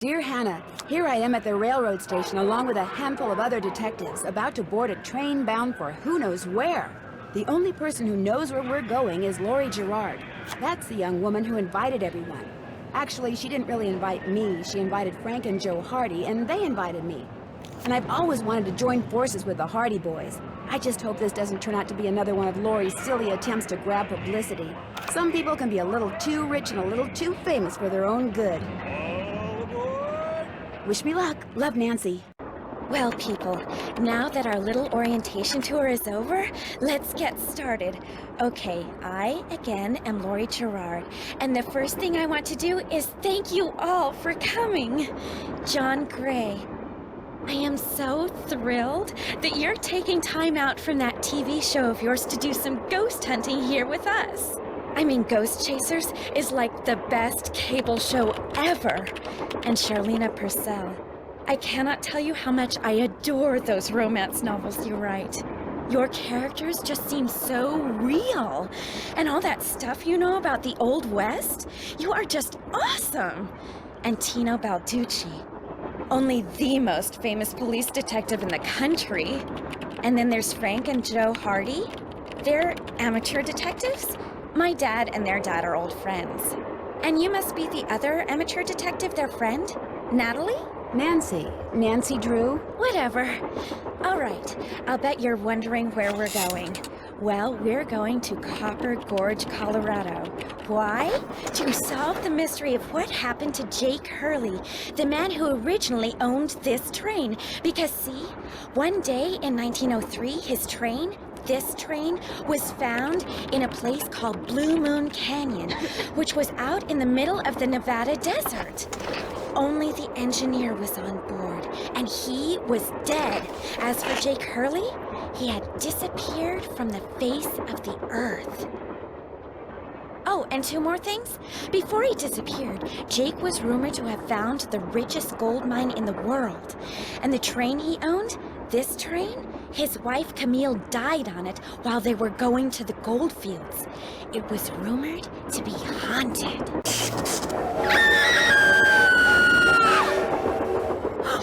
Dear Hannah, here I am at the railroad station along with a handful of other detectives about to board a train bound for who knows where. The only person who knows where we're going is Lori Gerard. That's the young woman who invited everyone. Actually, she didn't really invite me. She invited Frank and Joe Hardy, and they invited me. And I've always wanted to join forces with the Hardy boys. I just hope this doesn't turn out to be another one of Lori's silly attempts to grab publicity. Some people can be a little too rich and a little too famous for their own good. Wish me luck. Love, Nancy. Well, people, now that our little orientation tour is over, let's get started. Okay, I, again, am Lori Gerard, and the first thing I want to do is thank you all for coming. John Gray, I am so thrilled that you're taking time out from that TV show of yours to do some ghost hunting here with us. I mean, Ghost Chasers is like the best cable show ever. And Charlena Purcell, I cannot tell you how much I adore those romance novels you write. Your characters just seem so real. And all that stuff you know about the Old West, you are just awesome. And Tino Balducci, only the most famous police detective in the country. And then there's Frank and Joe Hardy. They're amateur detectives. My dad and their dad are old friends. And you must be the other amateur detective, their friend? Natalie? Nancy Drew? Whatever. All right, I'll bet you're wondering where we're going. Well, we're going to Copper Gorge, Colorado. Why? To solve the mystery of what happened to Jake Hurley, the man who originally owned this train. Because see, one day in 1903, this train was found in a place called Blue Moon Canyon, which was out in the middle of the Nevada desert. Only the engineer was on board, and he was dead. As for Jake Hurley, he had disappeared from the face of the earth. Oh, and two more things. Before he disappeared, Jake was rumored to have found the richest gold mine in the world. And the train he owned, this train, his wife Camille died on it while they were going to the gold fields. It was rumored to be haunted.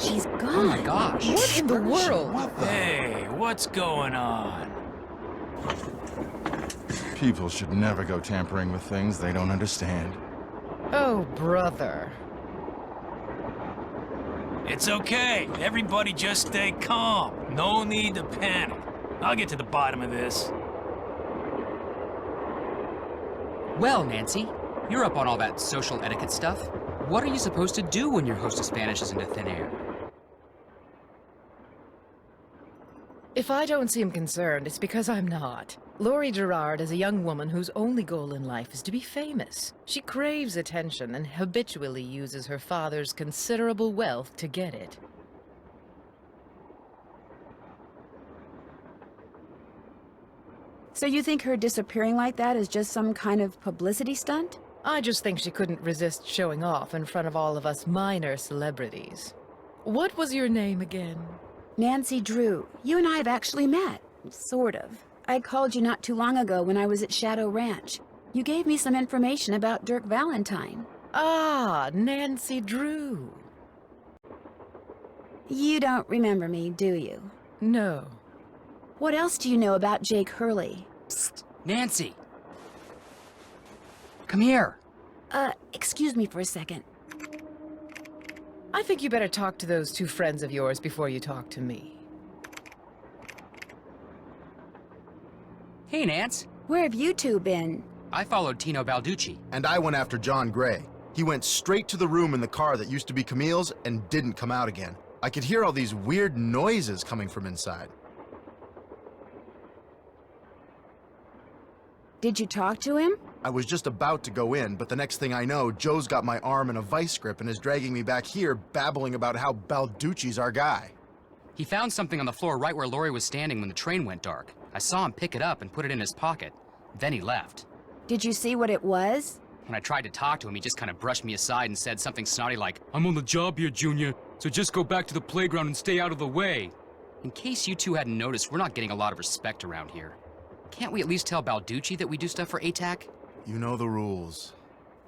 She's gone. Oh my gosh. What in the world? Hey, what's going on? People should never go tampering with things they don't understand. Oh, brother. It's okay. Everybody just stay calm. No need to panic. I'll get to the bottom of this. Well, Nancy, you're up on all that social etiquette stuff. What are you supposed to do when your hostess vanishes into thin air? If I don't seem concerned, it's because I'm not. Lori Gerard is a young woman whose only goal in life is to be famous. She craves attention and habitually uses her father's considerable wealth to get it. So you think her disappearing like that is just some kind of publicity stunt? I just think she couldn't resist showing off in front of all of us minor celebrities. What was your name again? Nancy Drew. You and I have actually met. Sort of. I called you not too long ago when I was at Shadow Ranch. You gave me some information about Dirk Valentine. Ah, Nancy Drew. You don't remember me, do you? No. What else do you know about Jake Hurley? Psst, Nancy! Come here. Excuse me for a second. I think you better talk to those two friends of yours before you talk to me. Hey, Nance. Where have you two been? I followed Tino Balducci. And I went after John Gray. He went straight to the room in the car that used to be Camille's and didn't come out again. I could hear all these weird noises coming from inside. Did you talk to him? I was just about to go in, but the next thing I know, Joe's got my arm in a vice grip and is dragging me back here, babbling about how Balducci's our guy. He found something on the floor right where Lori was standing when the train went dark. I saw him pick it up and put it in his pocket. Then he left. Did you see what it was? When I tried to talk to him, he just kind of brushed me aside and said something snotty like, "I'm on the job here, Junior, so just go back to the playground and stay out of the way." In case you two hadn't noticed, we're not getting a lot of respect around here. Can't we at least tell Balducci that we do stuff for ATAC? You know the rules.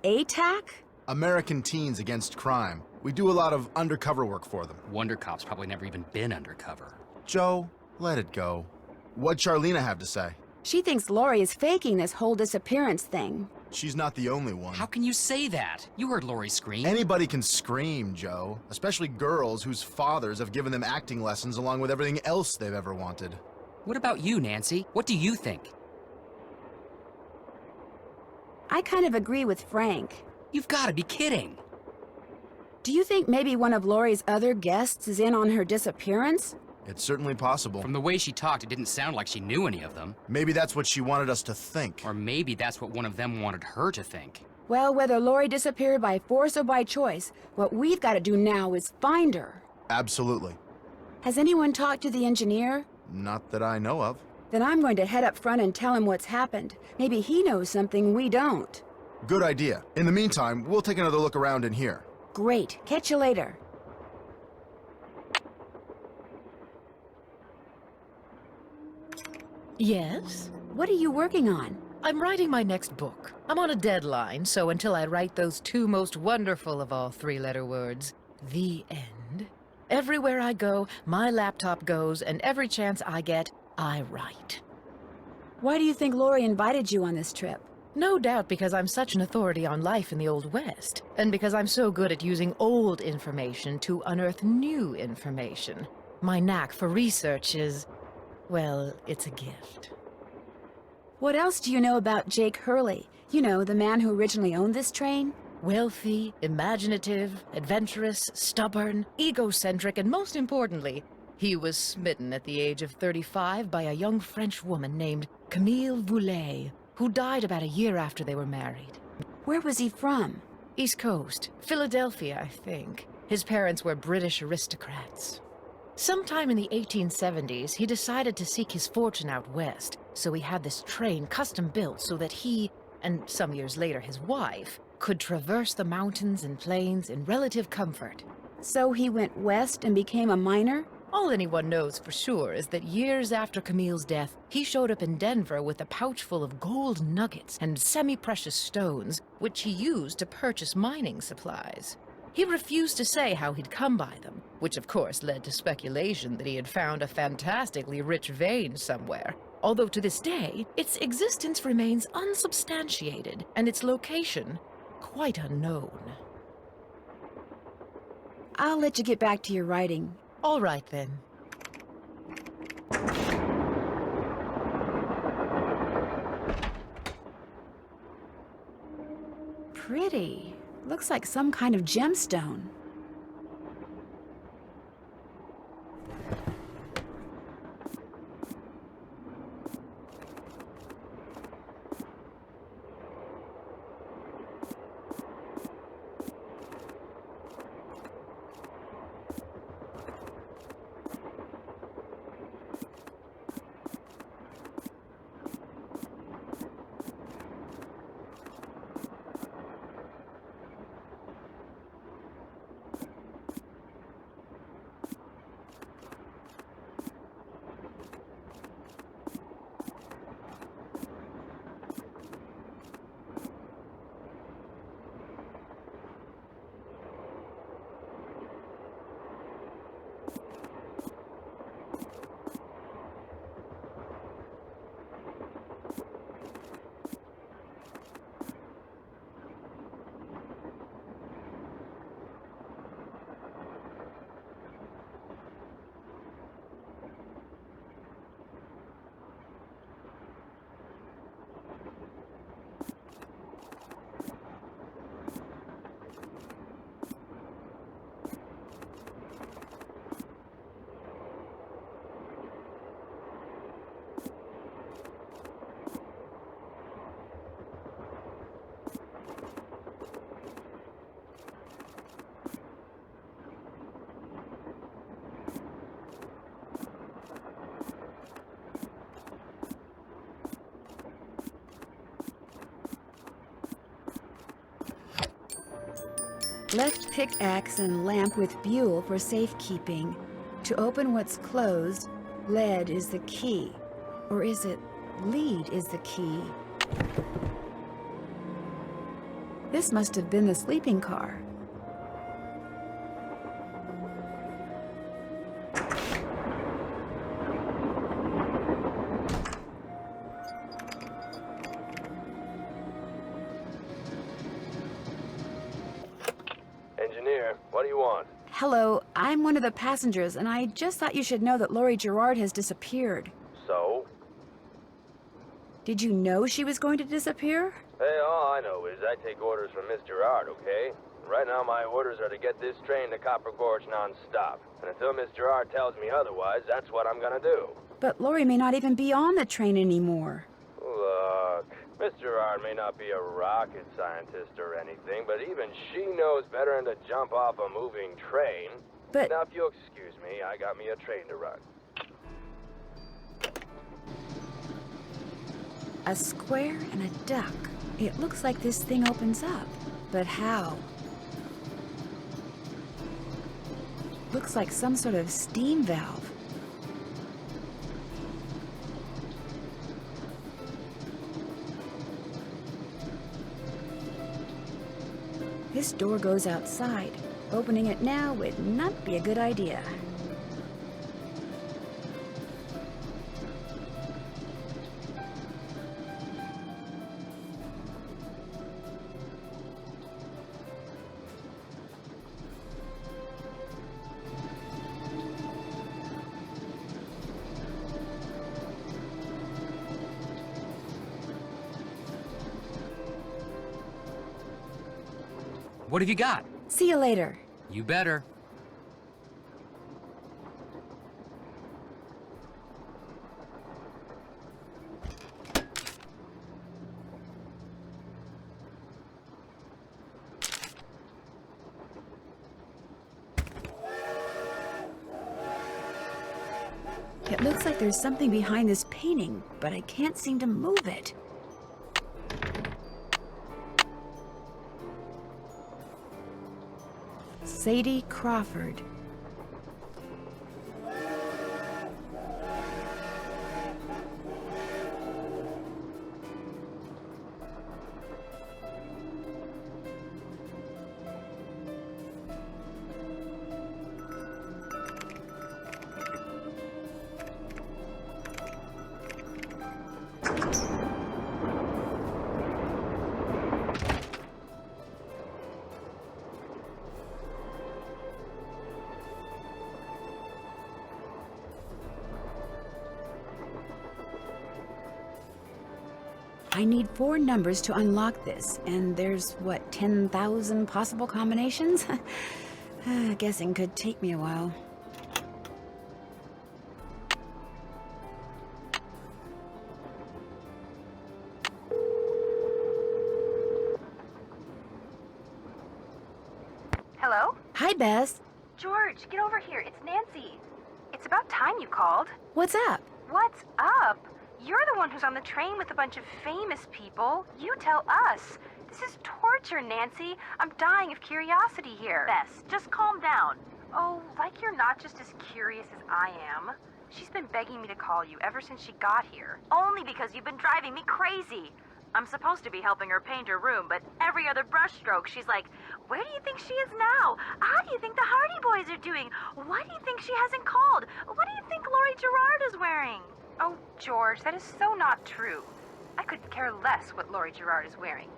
ATAC? American Teens Against Crime. We do a lot of undercover work for them. Wonder Cop's probably never even been undercover. Joe, let it go. What'd Charlena have to say? She thinks Lori is faking this whole disappearance thing. She's not the only one. How can you say that? You heard Lori scream. Anybody can scream, Joe. Especially girls whose fathers have given them acting lessons along with everything else they've ever wanted. What about you, Nancy? What do you think? I kind of agree with Frank. You've got to be kidding. Do you think maybe one of Lori's other guests is in on her disappearance? It's certainly possible. From the way she talked, it didn't sound like she knew any of them. Maybe that's what she wanted us to think. Or maybe that's what one of them wanted her to think. Well, whether Lori disappeared by force or by choice, what we've got to do now is find her. Absolutely. Has anyone talked to the engineer? Not that I know of. Then I'm going to head up front and tell him what's happened. Maybe he knows something we don't. Good idea. In the meantime, we'll take another look around in here. Great. Catch you later. Yes? What are you working on? I'm writing my next book. I'm on a deadline, so until I write those two most wonderful of all three-letter words, the end, everywhere I go, my laptop goes, and every chance I get, I write. Why do you think Lori invited you on this trip? No doubt because I'm such an authority on life in the Old West, and because I'm so good at using old information to unearth new information. My knack for research is, well, it's a gift. What else do you know about Jake Hurley? You know, the man who originally owned this train? Wealthy, imaginative, adventurous, stubborn, egocentric, and most importantly, he was smitten at the age of 35 by a young French woman named Camille Voulet, who died about a year after they were married. Where was he from? East Coast, Philadelphia, I think. His parents were British aristocrats. Sometime in the 1870s, he decided to seek his fortune out west, so he had this train custom built so that he, and some years later his wife, could traverse the mountains and plains in relative comfort. So he went west and became a miner? All anyone knows for sure is that years after Camille's death, he showed up in Denver with a pouch full of gold nuggets and semi-precious stones, which he used to purchase mining supplies. He refused to say how he'd come by them, which of course led to speculation that he had found a fantastically rich vein somewhere. Although to this day, its existence remains unsubstantiated, and its location quite unknown. I'll let you get back to your writing. All right then. Pretty. Looks like some kind of gemstone. Left pickaxe and lamp with buhl for safekeeping. To open what's closed, lead is the key. Or is it lead is the key? This must have been the sleeping car. Engineer, what do you want? Hello, I'm one of the passengers, and I just thought you should know that Lori Gerard has disappeared. So? Did you know she was going to disappear? Hey, all I know is I take orders from Miss Gerard, okay? Right now my orders are to get this train to Copper Gorge non-stop. And until Miss Gerard tells me otherwise, that's what I'm gonna do. But Lori may not even be on the train anymore. Look, Miss Gerard may not be a rocket scientist or anything, but even she knows better than to jump off a moving train. But... Now, if you'll excuse me, I got me a train to run. A square and a duck. It looks like this thing opens up. But how? Looks like some sort of steam valve. This door goes outside. Opening it now would not be a good idea. What have you got? See you later. You better. It looks like there's something behind this painting, but I can't seem to move it. Sadie Crawford. I need 4 numbers to unlock this, and there's, what, 10,000 possible combinations? Guessing could take me a while. Hello? Hi, Bess. George, get over here. It's Nancy. It's about time you called. What's up? What's up? You're the one who's on the train with a bunch of famous people. You tell us. This is torture, Nancy. I'm dying of curiosity here. Bess, just calm down. Oh, like you're not just as curious as I am. She's been begging me to call you ever since she got here. Only because you've been driving me crazy. I'm supposed to be helping her paint her room, but every other brushstroke, she's like, where do you think she is now? How do you think the Hardy Boys are doing? Why do you think she hasn't called? What do you think Lori Gerard is wearing? Oh, George, that is so not true. I could care less what Lori Gerard is wearing.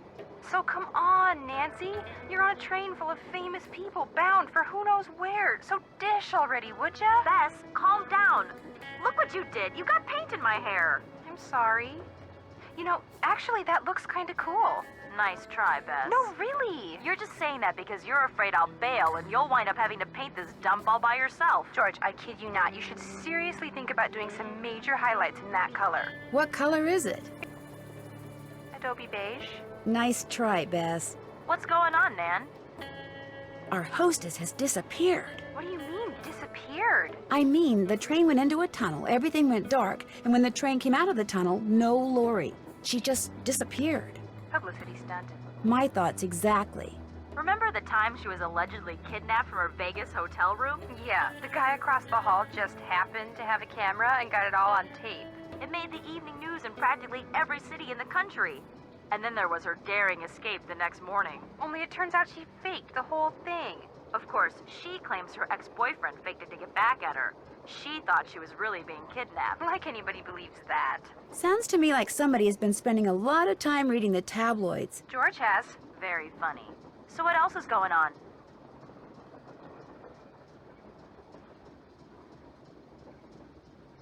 So come on, Nancy. You're on a train full of famous people bound for who knows where. So dish already, would ya? Bess, calm down. Look what you did. You got paint in my hair. I'm sorry. You know, actually, that looks kind of cool. Nice try, Bess. No, really. You're just saying that because you're afraid I'll bail and you'll wind up having to paint this dump all by yourself. George, I kid you not. You should seriously think about doing some major highlights in that color. What color is it? Adobe beige. Nice try, Bess. What's going on, Nan? Our hostess has disappeared. What do you mean, disappeared? I mean, the train went into a tunnel, everything went dark, and when the train came out of the tunnel, no Lori. She just disappeared. Publicity stunt. My thoughts exactly. Remember the time she was allegedly kidnapped from her Vegas hotel room? Yeah, the guy across the hall just happened to have a camera and got it all on tape. It made the evening news in practically every city in the country. And then there was her daring escape the next morning. Only it turns out she faked the whole thing. Of course, she claims her ex-boyfriend faked it to get back at her. She thought she was really being kidnapped. Like anybody believes that. Sounds to me like somebody has been spending a lot of time reading the tabloids. George has. Very funny. So what else is going on?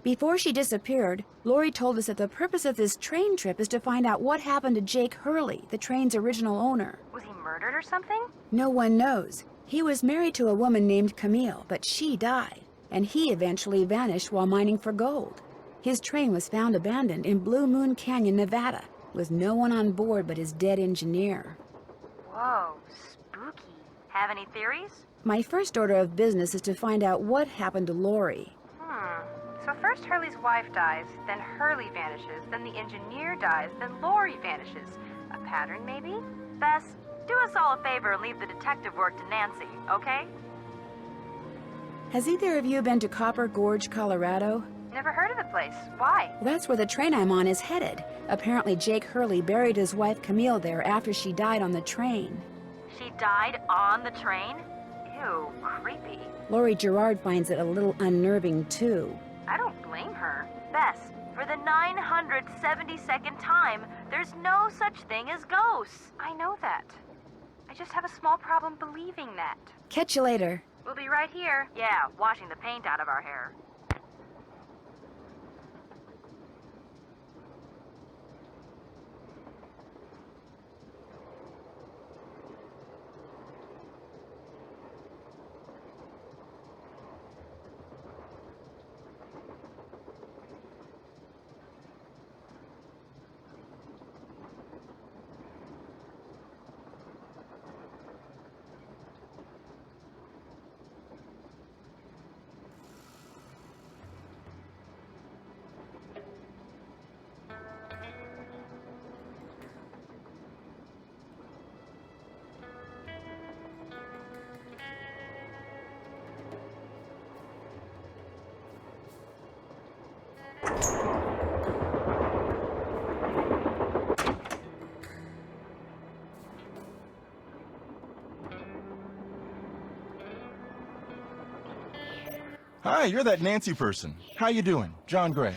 Before she disappeared, Lori told us that the purpose of this train trip is to find out what happened to Jake Hurley, the train's original owner. Was he murdered or something? No one knows. He was married to a woman named Camille, but she died, and he eventually vanished while mining for gold. His train was found abandoned in Blue Moon Canyon, Nevada, with no one on board but his dead engineer. Whoa, spooky. Have any theories? My first order of business is to find out what happened to Lori. So first Hurley's wife dies, then Hurley vanishes, then the engineer dies, then Lori vanishes. A pattern, maybe? Bess, do us all a favor and leave the detective work to Nancy, okay? Has either of you been to Copper Gorge, Colorado? Never heard of the place. Why? Well, that's where the train I'm on is headed. Apparently Jake Hurley buried his wife Camille there after she died on the train. She died on the train? Ew, creepy. Lori Gerard finds it a little unnerving, too. I don't blame her. Bess, for the 972nd time, there's no such thing as ghosts. I know that. I just have a small problem believing that. Catch you later. We'll be right here. Yeah, washing the paint out of our hair. Hi, you're that Nancy person. How you doing? John Gray.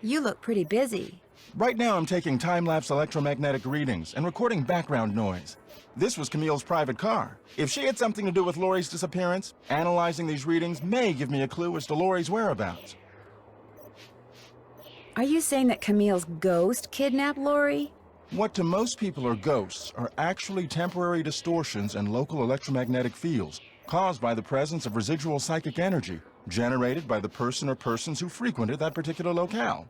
You look pretty busy. Right now I'm taking time-lapse electromagnetic readings and recording background noise. This was Camille's private car. If she had something to do with Lori's disappearance, analyzing these readings may give me a clue as to Lori's whereabouts. Are you saying that Camille's ghost kidnapped Lori? What to most people are ghosts are actually temporary distortions in local electromagnetic fields caused by the presence of residual psychic energy generated by the person or persons who frequented that particular locale.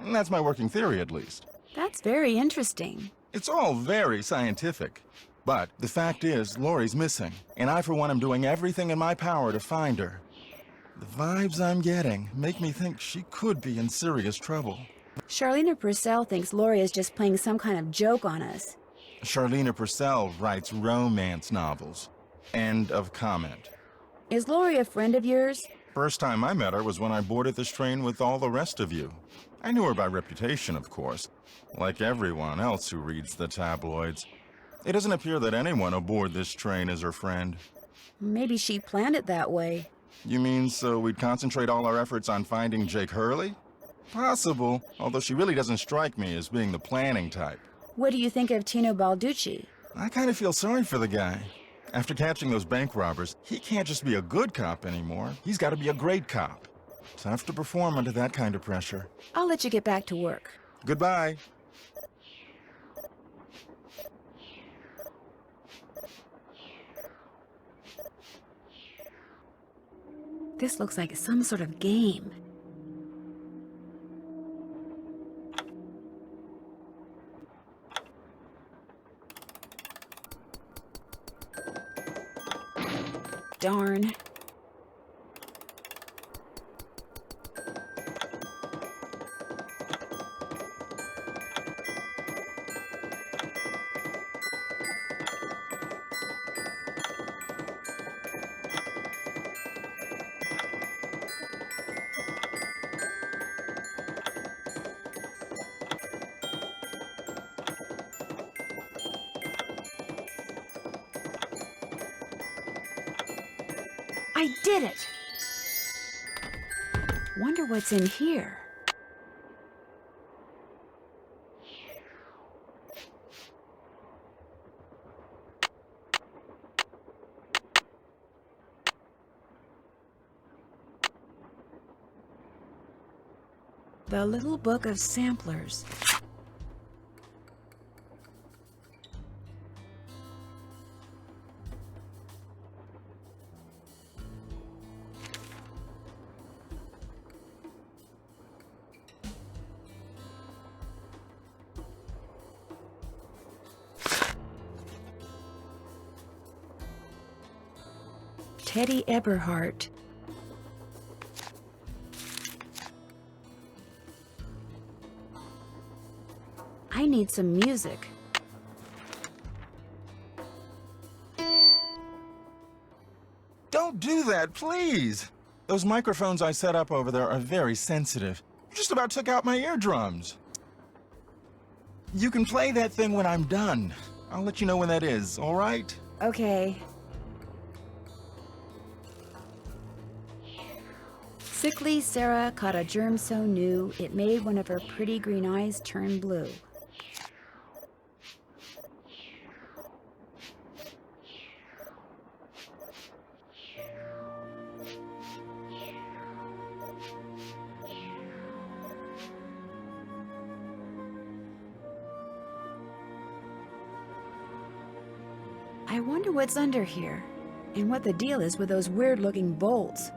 And that's my working theory, at least. That's very interesting. It's all very scientific. But the fact is, Lori's missing, and I, for one, am doing everything in my power to find her. The vibes I'm getting make me think she could be in serious trouble. Charlena Purcell thinks Lori is just playing some kind of joke on us. Charlena Purcell writes romance novels. End of comment. Is Lori a friend of yours? First time I met her was when I boarded this train with all the rest of you. I knew her by reputation, of course, like everyone else who reads the tabloids. It doesn't appear that anyone aboard this train is her friend. Maybe she planned it that way. You mean so we'd concentrate all our efforts on finding Jake Hurley? Possible, although she really doesn't strike me as being the planning type. What do you think of Tino Balducci? I kind of feel sorry for the guy. After catching those bank robbers, he can't just be a good cop anymore. He's got to be a great cop. Tough to perform under that kind of pressure. I'll let you get back to work. Goodbye. This looks like some sort of game. Darn. I did it! Wonder what's in here. The Little Book of Samplers. Teddy Eberhardt. I need some music. Don't do that, please! Those microphones I set up over there are very sensitive. You just about took out my eardrums. You can play that thing when I'm done. I'll let you know when that is, all right? Okay. Sickly Sarah caught a germ so new, it made one of her pretty green eyes turn blue. I wonder what's under here, and what the deal is with those weird-looking bolts.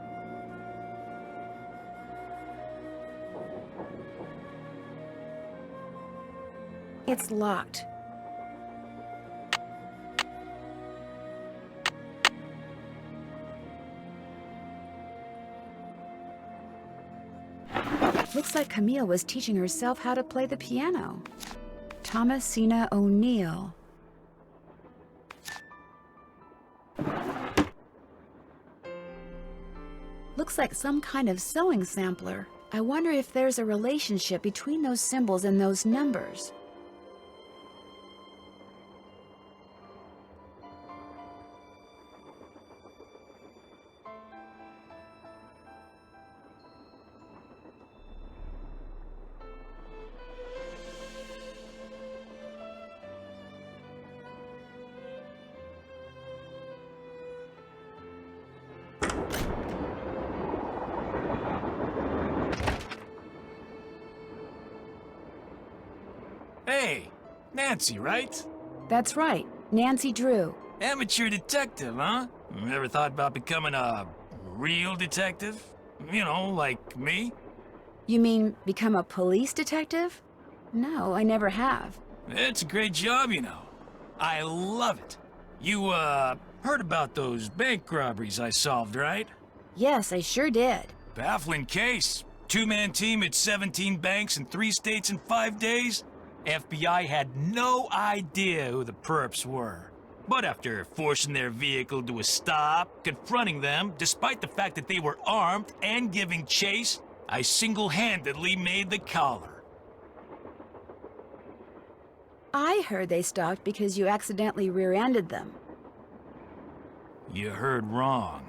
It's locked. Looks like Camille was teaching herself how to play the piano. Thomasina O'Neill. Looks like some kind of sewing sampler. I wonder if there's a relationship between those symbols and those numbers. Hey, Nancy, right? That's right, Nancy Drew. Amateur detective, huh? Ever thought about becoming a real detective? You know, like me? You mean become a police detective? No, I never have. It's a great job, you know. I love it. You, heard about those bank robberies I solved, right? Yes, I sure did. Baffling case. Two-man team at 17 banks in 3 states in 5 days. FBI had no idea who the perps were. But after forcing their vehicle to a stop, confronting them, despite the fact that they were armed and giving chase, I single-handedly made the collar. I heard they stopped because you accidentally rear-ended them. You heard wrong.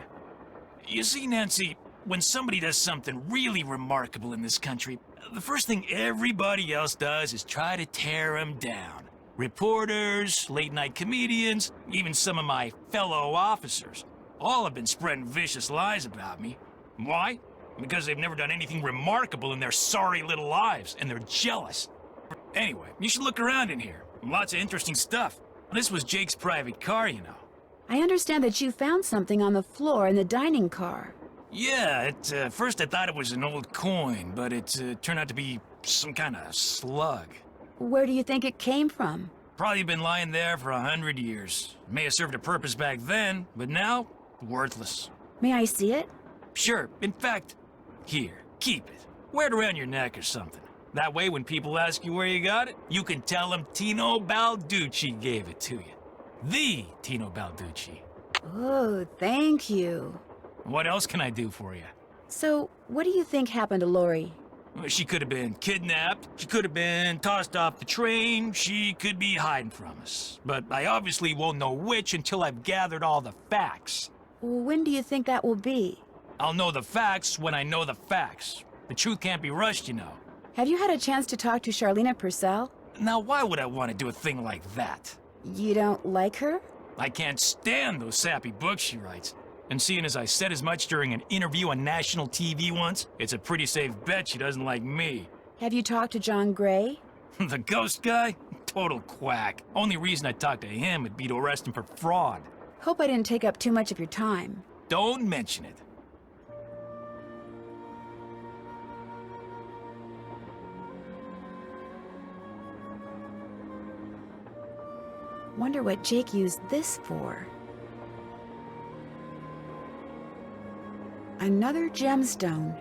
You see, Nancy, when somebody does something really remarkable in this country, the first thing everybody else does is try to tear them down. Reporters, late-night comedians, even some of my fellow officers, all have been spreading vicious lies about me. Why? Because they've never done anything remarkable in their sorry little lives, and they're jealous. Anyway, you should look around in here. Lots of interesting stuff. This was Jake's private car, you know. I understand that you found something on the floor in the dining car. Yeah, at first I thought it was an old coin, but it turned out to be some kind of slug. Where do you think it came from? Probably been lying there for 100 years. May have served a purpose back then, but now, worthless. May I see it? Sure. In fact, here, keep it. Wear it around your neck or something. That way, when people ask you where you got it, you can tell them Tino Balducci gave it to you. The Tino Balducci. Oh, thank you. What else can I do for you? So, what do you think happened to Lori? She could have been kidnapped. She could have been tossed off the train. She could be hiding from us. But I obviously won't know which until I've gathered all the facts. When do you think that will be? I'll know the facts when I know the facts. The truth can't be rushed, you know. Have you had a chance to talk to Charlena Purcell? Now, why would I want to do a thing like that? You don't like her? I can't stand those sappy books she writes. And seeing as I said as much during an interview on national TV once, it's a pretty safe bet she doesn't like me. Have you talked to John Gray? The ghost guy? Total quack. Only reason I'd talk to him would be to arrest him for fraud. Hope I didn't take up too much of your time. Don't mention it. Wonder what Jake used this for. Another gemstone.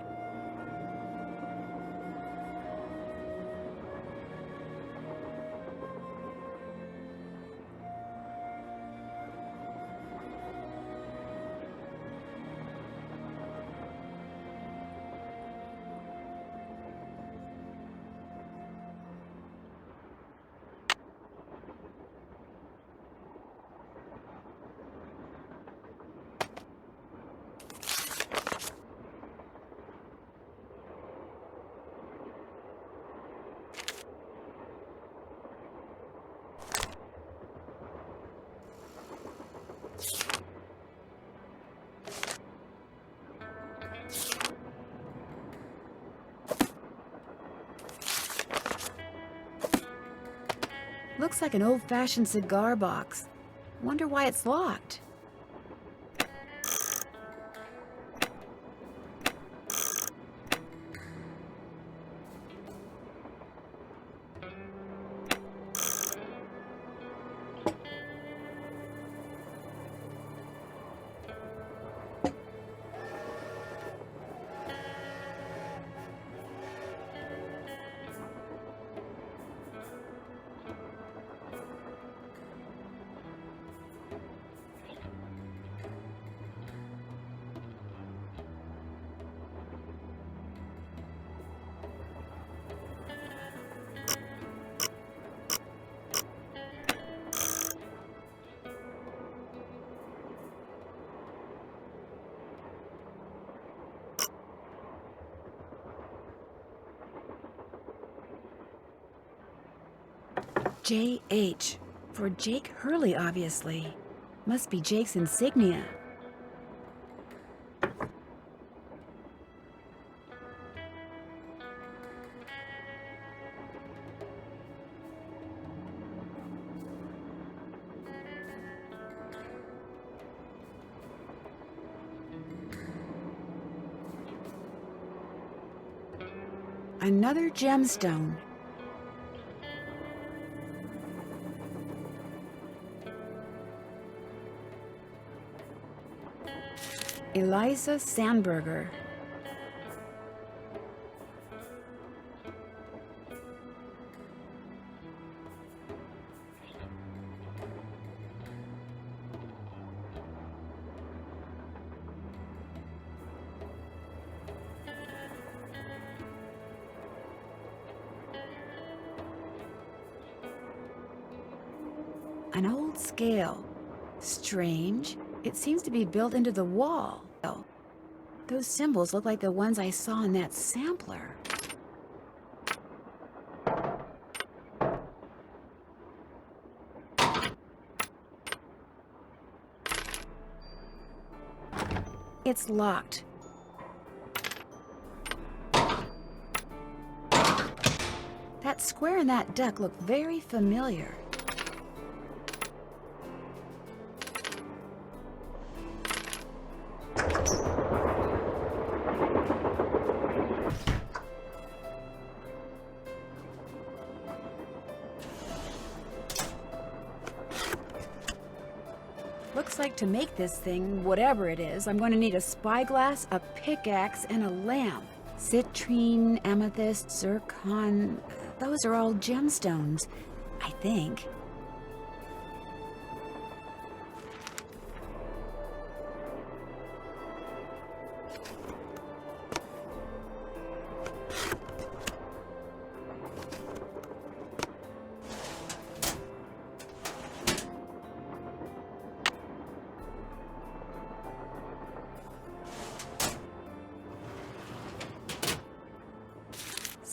Looks like an old-fashioned cigar box. Wonder why it's locked. J.H. For Jake Hurley, obviously. Must be Jake's insignia. Another gemstone. Eliza Sandberger. An old scale. Strange. It seems to be built into the wall. Those symbols look like the ones I saw in that sampler. It's locked. That square and that duck look very familiar. Looks like to make this thing, whatever it is, I'm going to need a spyglass, a pickaxe, and a lamp. Citrine, amethyst, zircon, those are all gemstones, I think.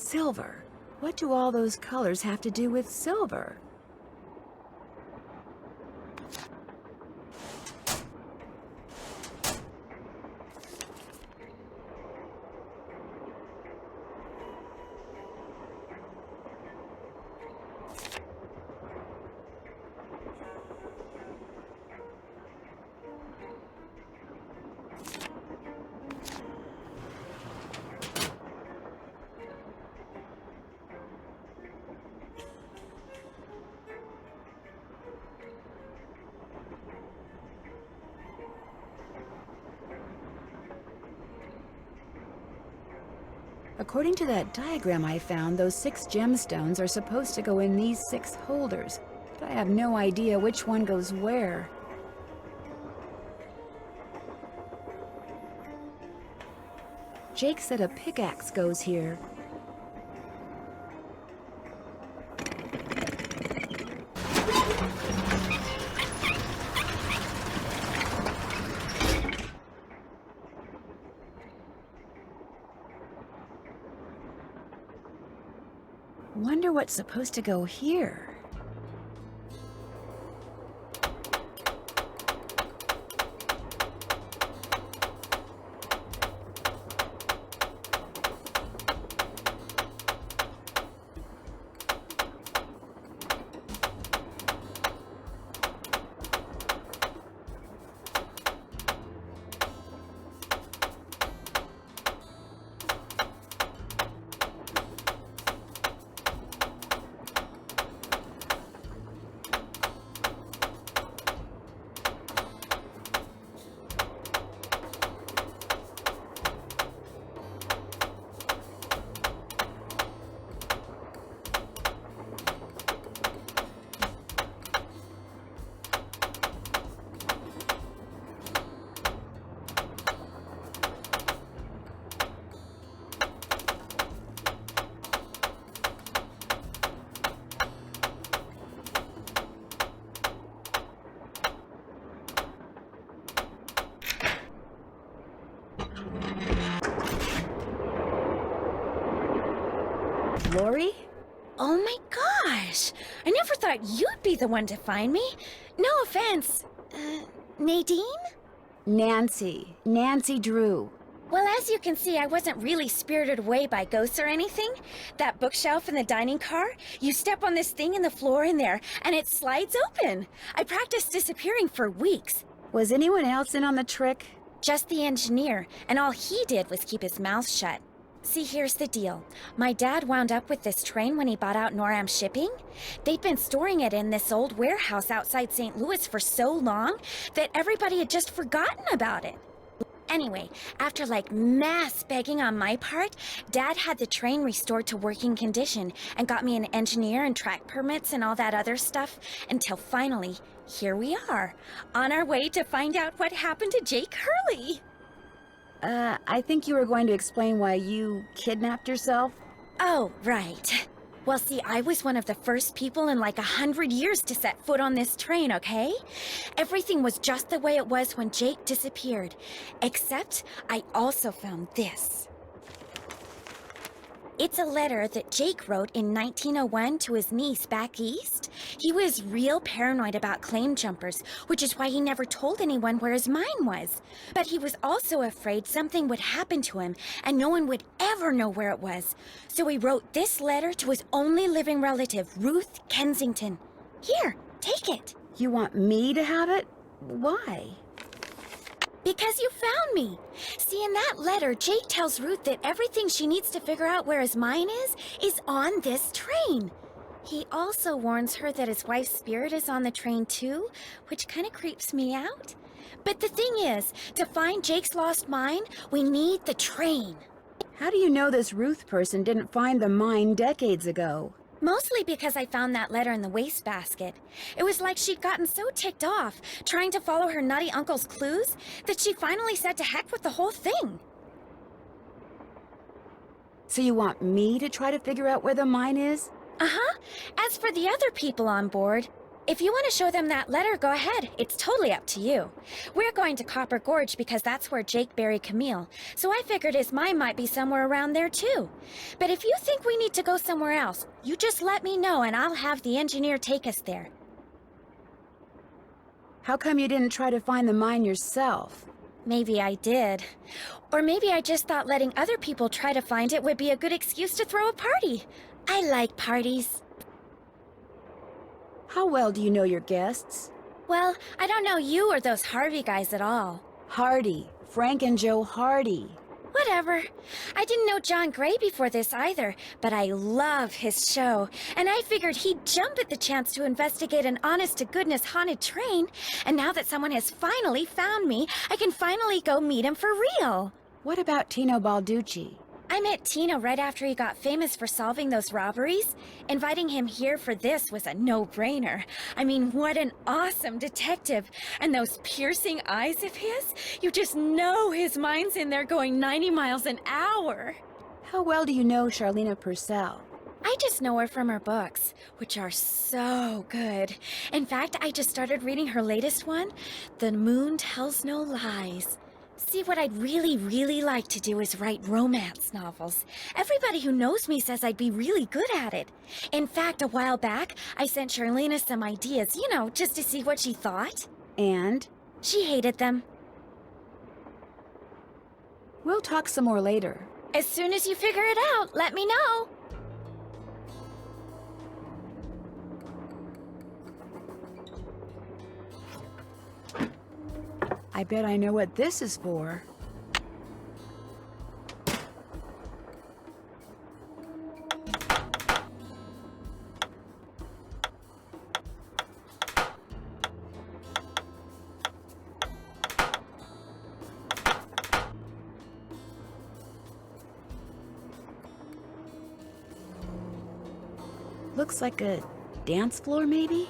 Silver. What do all those colors have to do with silver? According to that diagram I found, those 6 gemstones are supposed to go in these 6 holders, but I have no idea which one goes where. Jake said a pickaxe goes here. Wonder what's supposed to go here. Lori? Oh my gosh! I never thought you'd be the one to find me. No offense. Nadine? Nancy. Nancy Drew. Well, as you can see, I wasn't really spirited away by ghosts or anything. That bookshelf in the dining car, you step on this thing in the floor in there, and it slides open. I practiced disappearing for weeks. Was anyone else in on the trick? Just the engineer, and all he did was keep his mouth shut. See, here's the deal. My dad wound up with this train when he bought out Noram Shipping. They'd been storing it in this old warehouse outside St. Louis for so long that everybody had just forgotten about it. Anyway, after like mass begging on my part, Dad had the train restored to working condition and got me an engineer and track permits and all that other stuff until finally, here we are, on our way to find out what happened to Jake Hurley. I think you were going to explain why you kidnapped yourself. Oh, right. Well, see, I was one of the first people in like 100 years to set foot on this train, okay? Everything was just the way it was when Jake disappeared. Except I also found this. It's a letter that Jake wrote in 1901 to his niece back east. He was real paranoid about claim jumpers, which is why he never told anyone where his mine was. But he was also afraid something would happen to him and no one would ever know where it was. So he wrote this letter to his only living relative, Ruth Kensington. Here, take it. You want me to have it? Why? Because you found me. See, in that letter, Jake tells Ruth that everything she needs to figure out where his mine is on this train. He also warns her that his wife's spirit is on the train too, which kind of creeps me out. But the thing is, to find Jake's lost mine, we need the train. How do you know this Ruth person didn't find the mine decades ago? Mostly because I found that letter in the wastebasket. It was like she'd gotten so ticked off, trying to follow her nutty uncle's clues, that she finally said to heck with the whole thing. So you want me to try to figure out where the mine is? Uh-huh. As for the other people on board, If you want to show them that letter, go ahead. It's totally up to you. We're going to Copper Gorge because that's where Jake buried Camille, so I figured his mine might be somewhere around there too. But if you think we need to go somewhere else, you just let me know and I'll have the engineer take us there. How come you didn't try to find the mine yourself? Maybe I did. Or maybe I just thought letting other people try to find it would be a good excuse to throw a party. I like parties. How well do you know your guests? Well, I don't know you or those Harvey guys at all. Hardy. Frank and Joe Hardy. Whatever. I didn't know John Gray before this either, but I love his show, and I figured he'd jump at the chance to investigate an honest-to-goodness haunted train, and now that someone has finally found me, I can finally go meet him for real. What about Tino Balducci? I met Tino right after he got famous for solving those robberies. Inviting him here for this was a no-brainer. I mean, what an awesome detective. And those piercing eyes of his, you just know his mind's in there going 90 miles an hour. How well do you know Charlena Purcell? I just know her from her books, which are so good. In fact, I just started reading her latest one, The Moon Tells No Lies. See, what I'd really like to do is write romance novels. Everybody who knows me says I'd be really good at it. In fact, a while back, I sent Charlena some ideas, you know, just to see what she thought. And? She hated them. We'll talk some more later. As soon as you figure it out, let me know. I bet I know what this is for. Looks like a dance floor, maybe?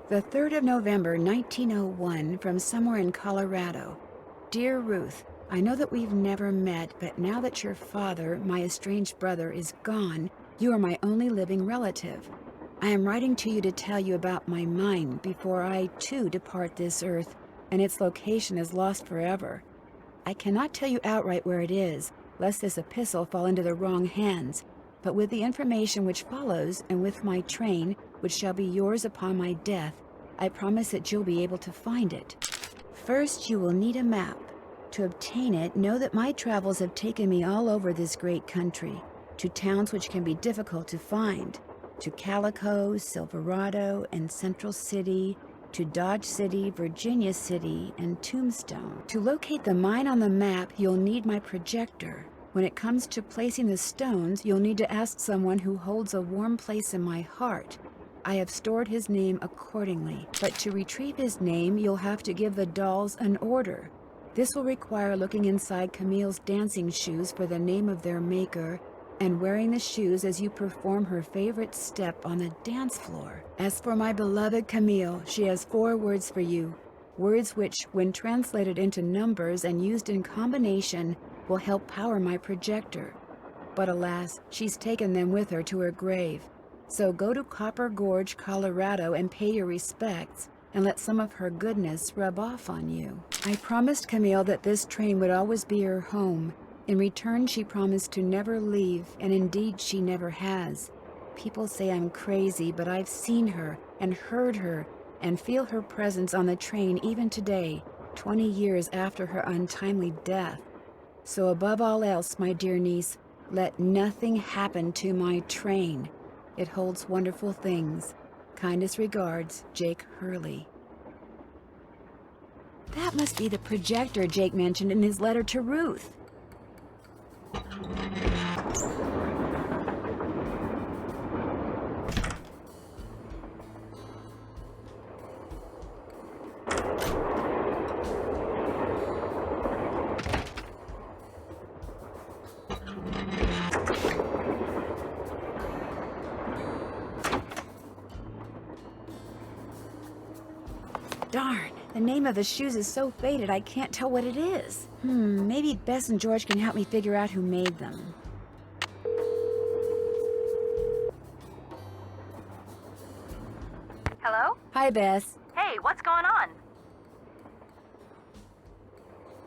The 3rd of November, 1901, from somewhere in Colorado. Dear Ruth, I know that we've never met, but now that your father, my estranged brother, is gone, you are my only living relative. I am writing to you to tell you about my mine before I, too, depart this earth, and its location is lost forever. I cannot tell you outright where it is, lest this epistle fall into the wrong hands, but with the information which follows, and with my train, which shall be yours upon my death, I promise that you'll be able to find it. First, you will need a map. To obtain it, know that my travels have taken me all over this great country, to towns which can be difficult to find, to Calico, Silverado, and Central City, to Dodge City, Virginia City, and Tombstone. To locate the mine on the map, you'll need my projector. When it comes to placing the stones, you'll need to ask someone who holds a warm place in my heart. I have stored his name accordingly, but to retrieve his name, you'll have to give the dolls an order. This will require looking inside Camille's dancing shoes for the name of their maker, and wearing the shoes as you perform her favorite step on the dance floor. As for my beloved Camille, she has 4 words for you, words which, when translated into numbers and used in combination, will help power my projector. But alas, she's taken them with her to her grave. So go to Copper Gorge, Colorado, and pay your respects, and let some of her goodness rub off on you. I promised Camille that this train would always be her home. In return, she promised to never leave, and indeed she never has. People say I'm crazy, but I've seen her, and heard her, and feel her presence on the train even today, 20 years after her untimely death. So above all else, my dear niece, let nothing happen to my train. It holds wonderful things. Kindest regards, Jake Hurley. That must be the projector Jake mentioned in his letter to Ruth. The name of the shoes is so faded I can't tell what it is. Maybe Bess and George can help me figure out who made them. Hello? Hi, Bess. Hey, what's going on?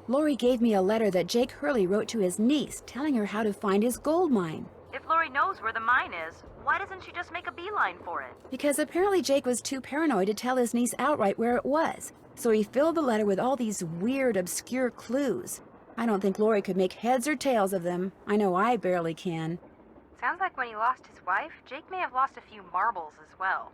Lori gave me a letter that Jake Hurley wrote to his niece, telling her how to find his gold mine. If Lori knows where the mine is, why doesn't she just make a beeline for it? Because apparently Jake was too paranoid to tell his niece outright where it was. So he filled the letter with all these weird, obscure clues. I don't think Lori could make heads or tails of them. I know I barely can. Sounds like when he lost his wife, Jake may have lost a few marbles as well.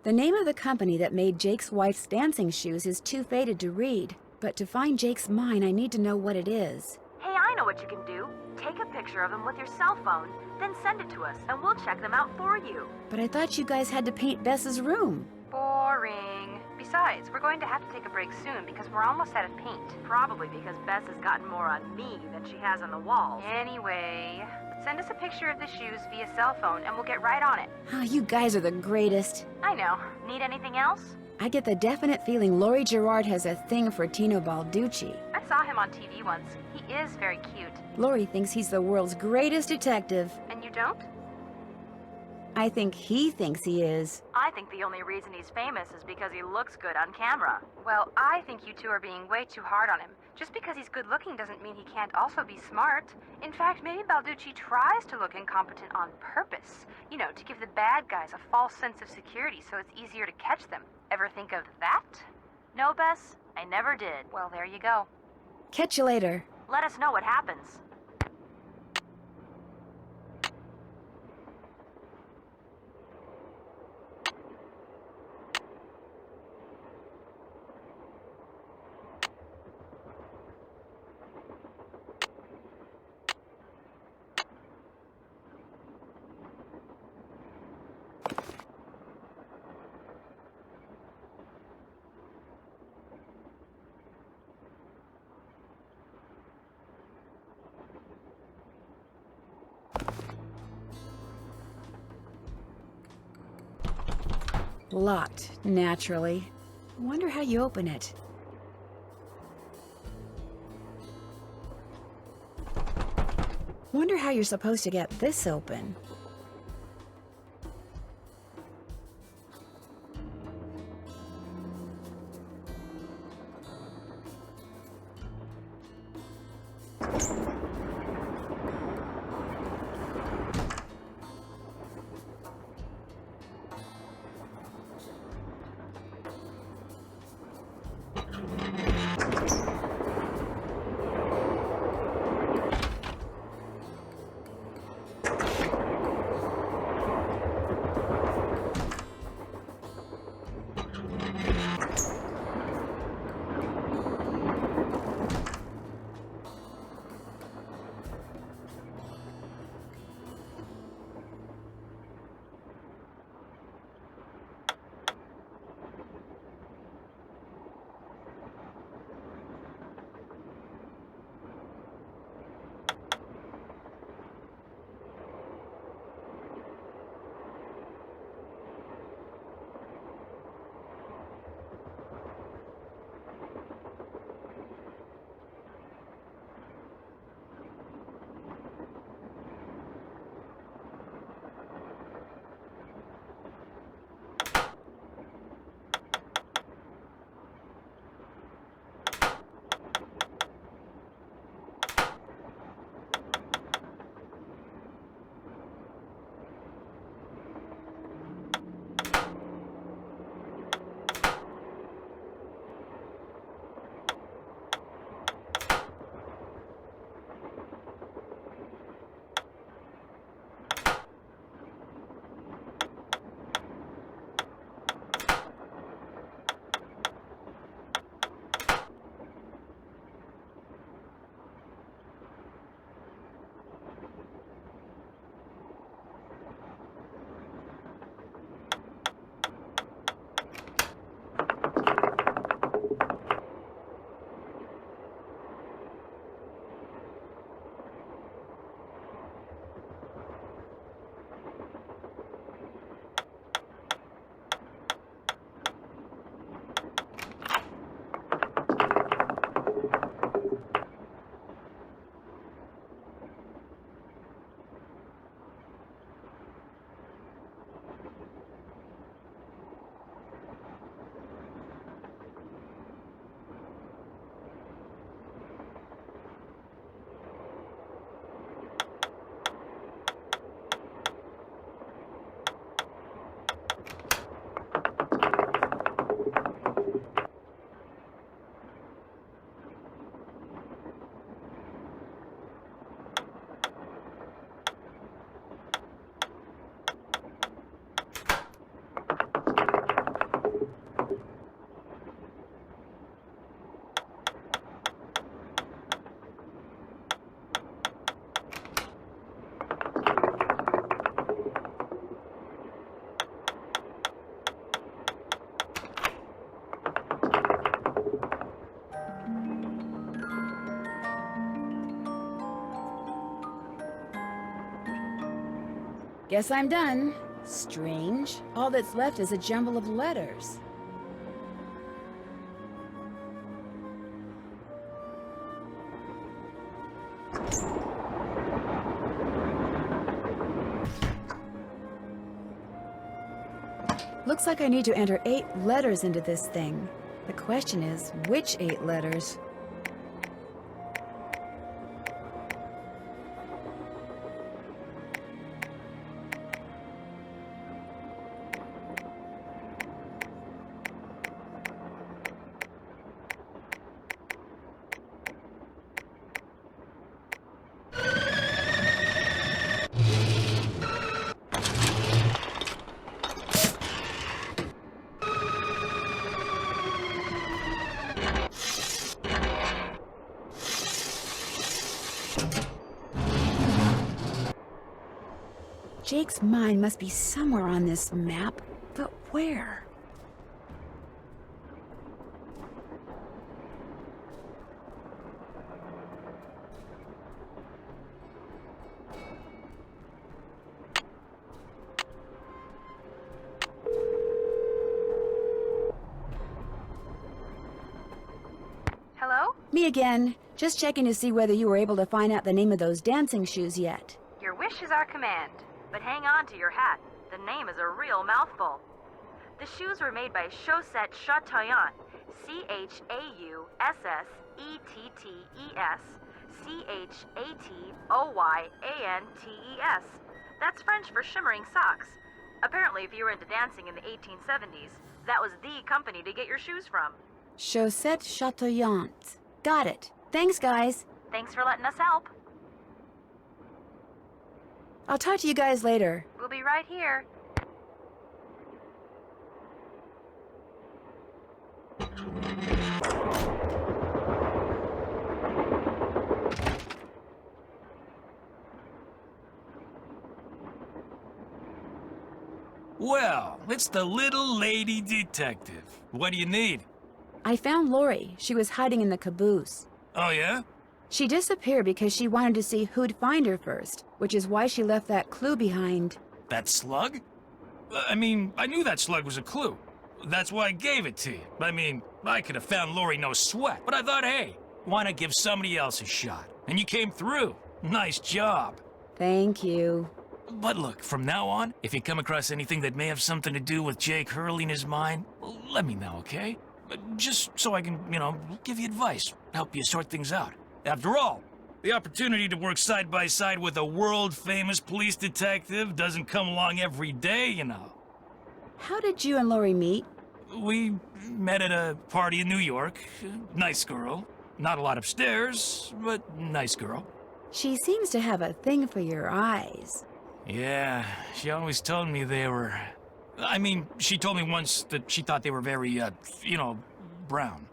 The name of the company that made Jake's wife's dancing shoes is too faded to read. But to find Jake's mine, I need to know what it is. Hey, I know what you can do. Take a picture of them with your cell phone, then send it to us, and we'll check them out for you. But I thought you guys had to paint Bess's room. Boring. Besides, we're going to have to take a break soon because we're almost out of paint. Probably because Bess has gotten more on me than she has on the walls. Anyway, send us a picture of the shoes via cell phone and we'll get right on it. Oh, you guys are the greatest. I know. Need anything else? I get the definite feeling Lori Gerard has a thing for Tino Balducci. I saw him on TV once. He is very cute. Lori thinks he's the world's greatest detective. And you don't? I think he thinks he is. I think the only reason he's famous is because he looks good on camera. Well, I think you two are being way too hard on him. Just because he's good looking doesn't mean he can't also be smart. In fact, maybe Balducci tries to look incompetent on purpose. You know, to give the bad guys a false sense of security so it's easier to catch them. Ever think of that? No, Bess, I never did. Well, there you go. Catch you later. Let us know what happens. Locked, naturally. Wonder how you open it. Wonder how you're supposed to get this open. Guess I'm done. Strange. All that's left is a jumble of letters. Looks like I need to enter 8 letters into this thing. The question is, which 8 letters? Jake's mine must be somewhere on this map, but where? Hello? Me again. Just checking to see whether you were able to find out the name of those dancing shoes yet. Your wish is our command. But hang on to your hat. The name is a real mouthful. The shoes were made by Chaussette Chateauyantes. Chaussets. Chatoyantes. That's French for shimmering socks. Apparently, if you were into dancing in the 1870s, that was the company to get your shoes from. Chaussette Chateauyantes. Got it. Thanks, guys. Thanks for letting us help. I'll talk to you guys later. We'll be right here. Well, it's the little lady detective. What do you need? I found Lori. She was hiding in the caboose. Oh, yeah? She disappeared because she wanted to see who'd find her first, which is why she left that clue behind. That slug? I mean, I knew that slug was a clue. That's why I gave it to you. I mean, I could have found Lori no sweat, but I thought, hey, why not give somebody else a shot? And you came through. Nice job. Thank you. But look, from now on, if you come across anything that may have something to do with Jake Hurley and his mind, let me know, okay? Just so I can, give you advice, help you sort things out. After all, the opportunity to work side by side with a world-famous police detective doesn't come along every day, How did you and Lori meet? We met at a party in New York. Nice girl. Not a lot upstairs, but nice girl. She seems to have a thing for your eyes. Yeah, she always told me they were... I mean, she told me once that she thought they were very, brown.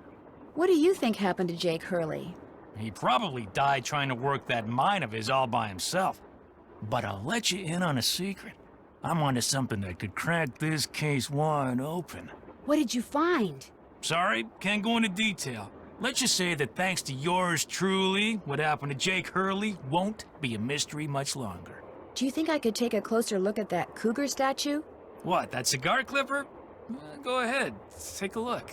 What do you think happened to Jake Hurley? He probably died trying to work that mine of his all by himself. But I'll let you in on a secret. I'm onto something that could crack this case wide open. What did you find? Sorry, can't go into detail. Let's just say that thanks to yours truly, what happened to Jake Hurley won't be a mystery much longer. Do you think I could take a closer look at that cougar statue? What, that cigar clipper? Go ahead, take a look.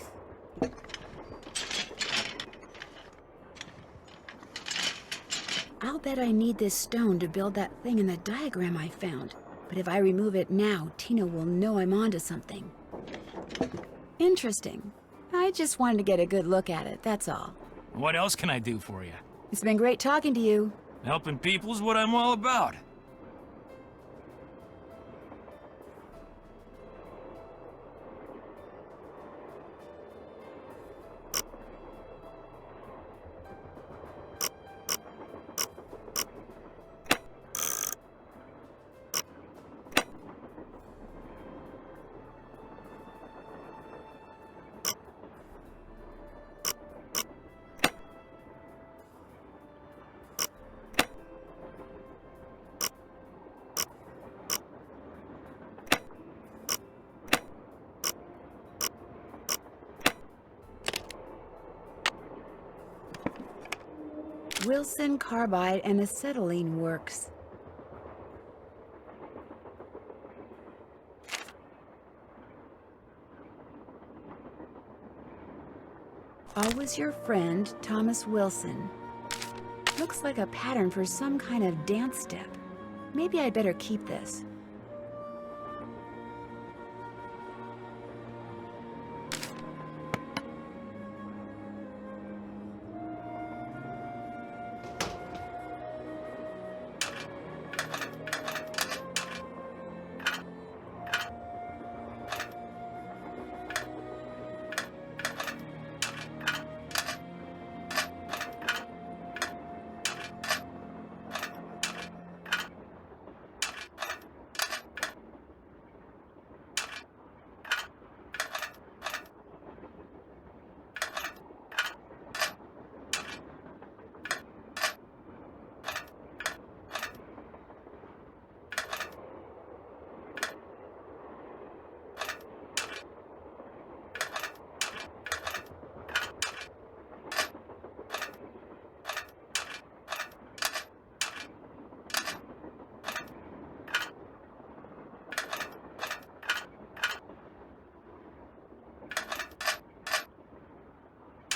I'll bet I need this stone to build that thing in the diagram I found. But if I remove it now, Tina will know I'm onto something. Interesting. I just wanted to get a good look at it, that's all. What else can I do for you? It's been great talking to you. Helping people's what I'm all about. Wilson carbide and acetylene works. Always your friend, Thomas Wilson. Looks like a pattern for some kind of dance step. Maybe I'd better keep this.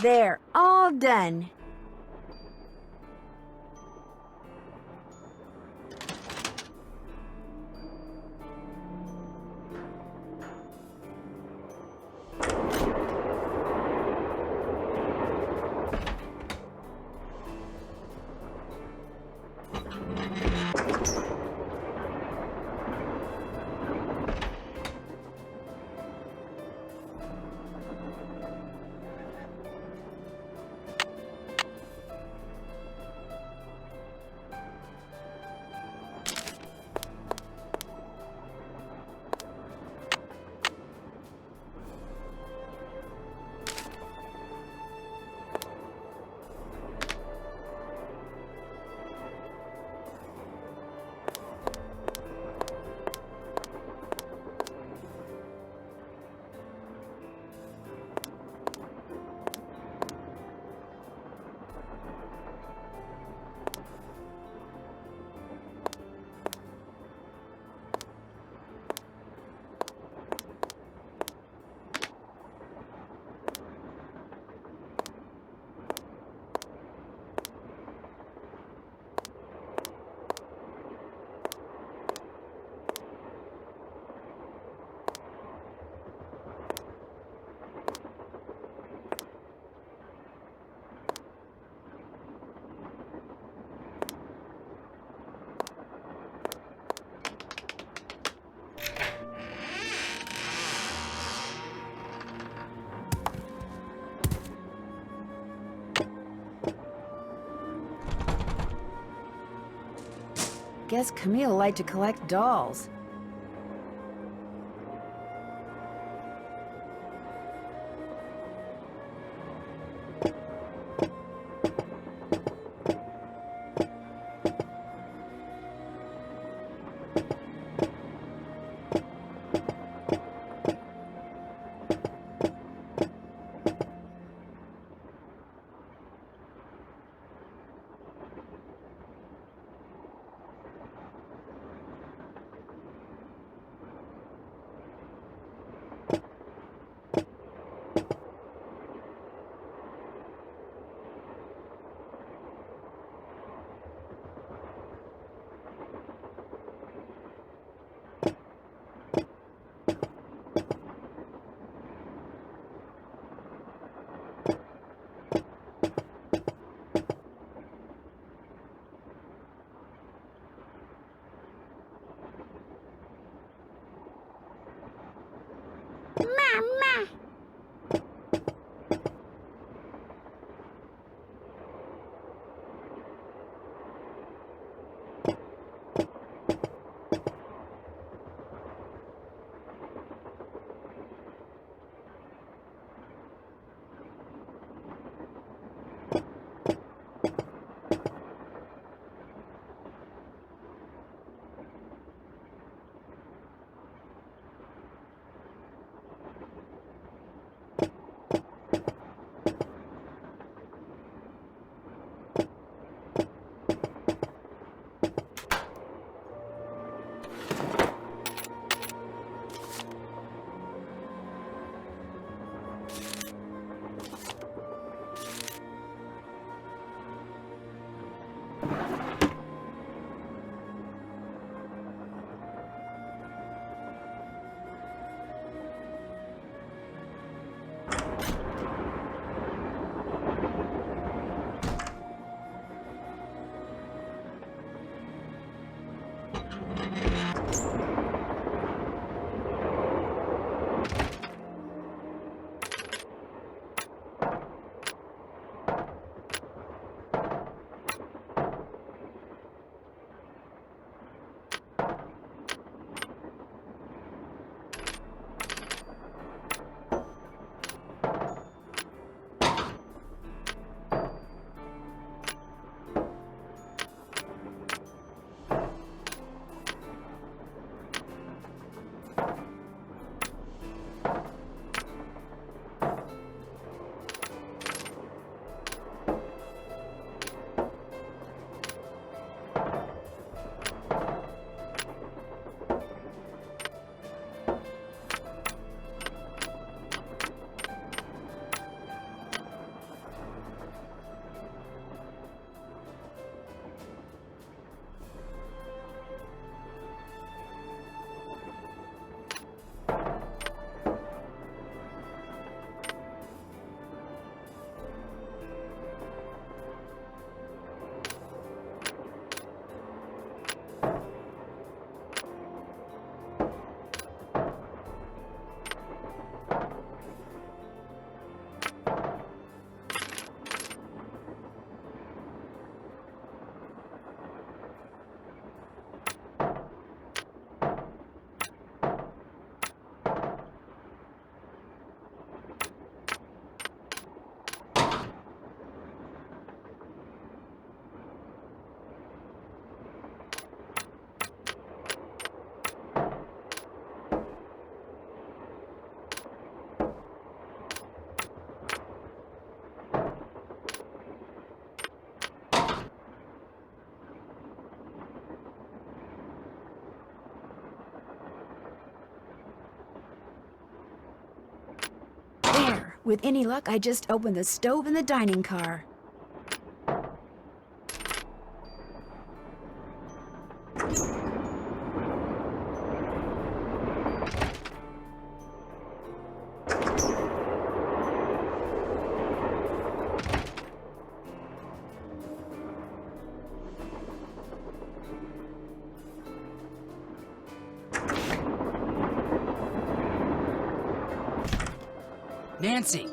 There, all done. Guess Camille liked to collect dolls. With any luck, I just opened the stove in the dining car. Nancy,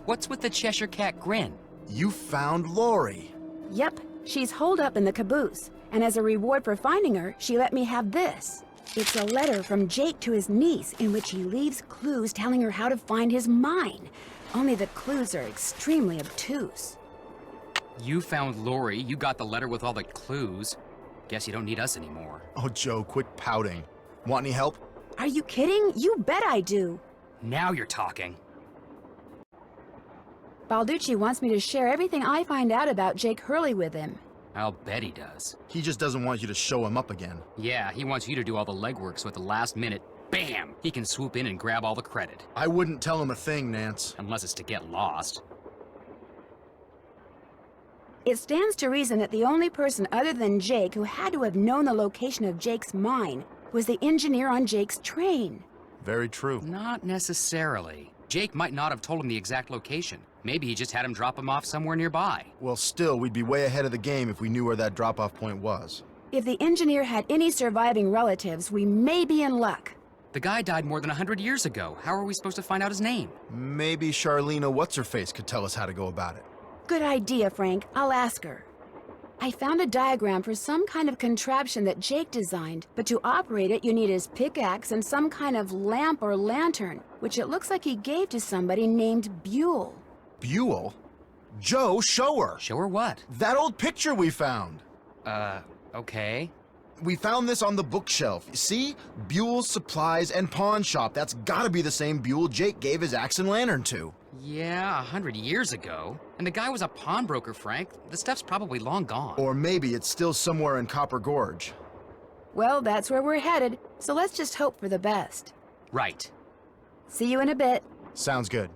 what's with the Cheshire Cat grin? You found Lori. Yep, she's holed up in the caboose, and as a reward for finding her, she let me have this. It's a letter from Jake to his niece in which he leaves clues telling her how to find his mine. Only the clues are extremely obtuse. You found Lori, you got the letter with all the clues. Guess you don't need us anymore. Oh, Joe, quit pouting. Want any help? Are you kidding? You bet I do. Now you're talking. Balducci wants me to share everything I find out about Jake Hurley with him. I'll bet he does. He just doesn't want you to show him up again. Yeah, he wants you to do all the legwork so at the last minute, bam, he can swoop in and grab all the credit. I wouldn't tell him a thing, Nance. Unless it's to get lost. It stands to reason that the only person other than Jake who had to have known the location of Jake's mine was the engineer on Jake's train. Very true. Not necessarily. Jake might not have told him the exact location. Maybe he just had him drop him off somewhere nearby. Well, still, we'd be way ahead of the game if we knew where that drop-off point was. If the engineer had any surviving relatives, we may be in luck. The guy died more than 100 years ago. How are we supposed to find out his name? Maybe Charlena What's-Her-Face could tell us how to go about it. Good idea, Frank. I'll ask her. I found a diagram for some kind of contraption that Jake designed, but to operate it, you need his pickaxe and some kind of lamp or lantern, which it looks like he gave to somebody named Buell. Buell? Joe, show her! Show her what? That old picture we found! Okay. We found this on the bookshelf. See? Buell's Supplies and Pawn Shop. That's gotta be the same Buell Jake gave his axe and lantern to. Yeah, 100 years ago. And the guy was a pawnbroker, Frank. The stuff's probably long gone. Or maybe it's still somewhere in Copper Gorge. Well, that's where we're headed, so let's just hope for the best. Right. See you in a bit. Sounds good.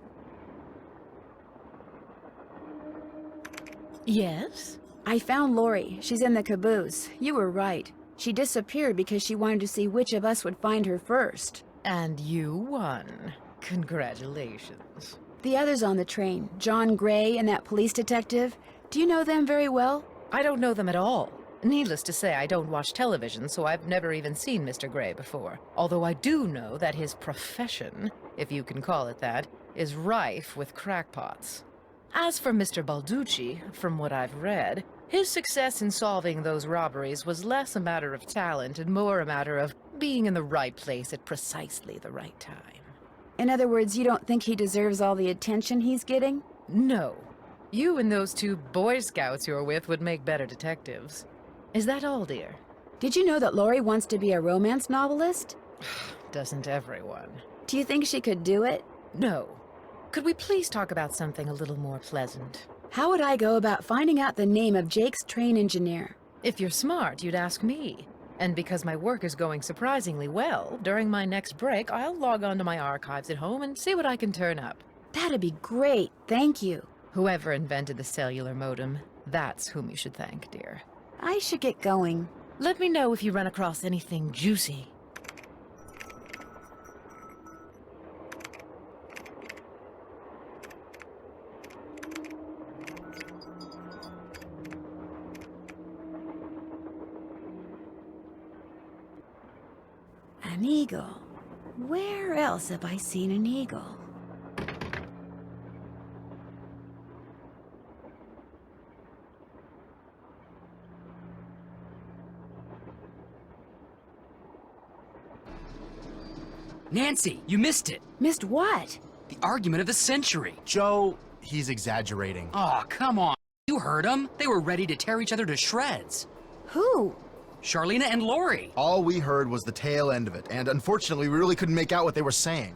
Yes? I found Lori. She's in the caboose. You were right. She disappeared because she wanted to see which of us would find her first. And you won. Congratulations. The others on the train, John Gray and that police detective, do you know them very well? I don't know them at all. Needless to say, I don't watch television, so I've never even seen Mr. Gray before. Although I do know that his profession, if you can call it that, is rife with crackpots. As for Mr. Balducci, from what I've read, his success in solving those robberies was less a matter of talent and more a matter of being in the right place at precisely the right time. In other words, you don't think he deserves all the attention he's getting? No. You and those two Boy Scouts you're with would make better detectives. Is that all, dear? Did you know that Lori wants to be a romance novelist? Doesn't everyone? Do you think she could do it? No. Could we please talk about something a little more pleasant? How would I go about finding out the name of Jake's train engineer? If you're smart, you'd ask me. And because my work is going surprisingly well, during my next break, I'll log on to my archives at home and see what I can turn up. That'd be great, thank you. Whoever invented the cellular modem, that's whom you should thank, dear. I should get going. Let me know if you run across anything juicy. An eagle. Where else have I seen an eagle? Nancy, you missed it. Missed what? The argument of the century. Joe, he's exaggerating. Aw, come on. You heard them. They were ready to tear each other to shreds. Who? Charlena and Lori. All we heard was the tail end of it, and unfortunately we really couldn't make out what they were saying.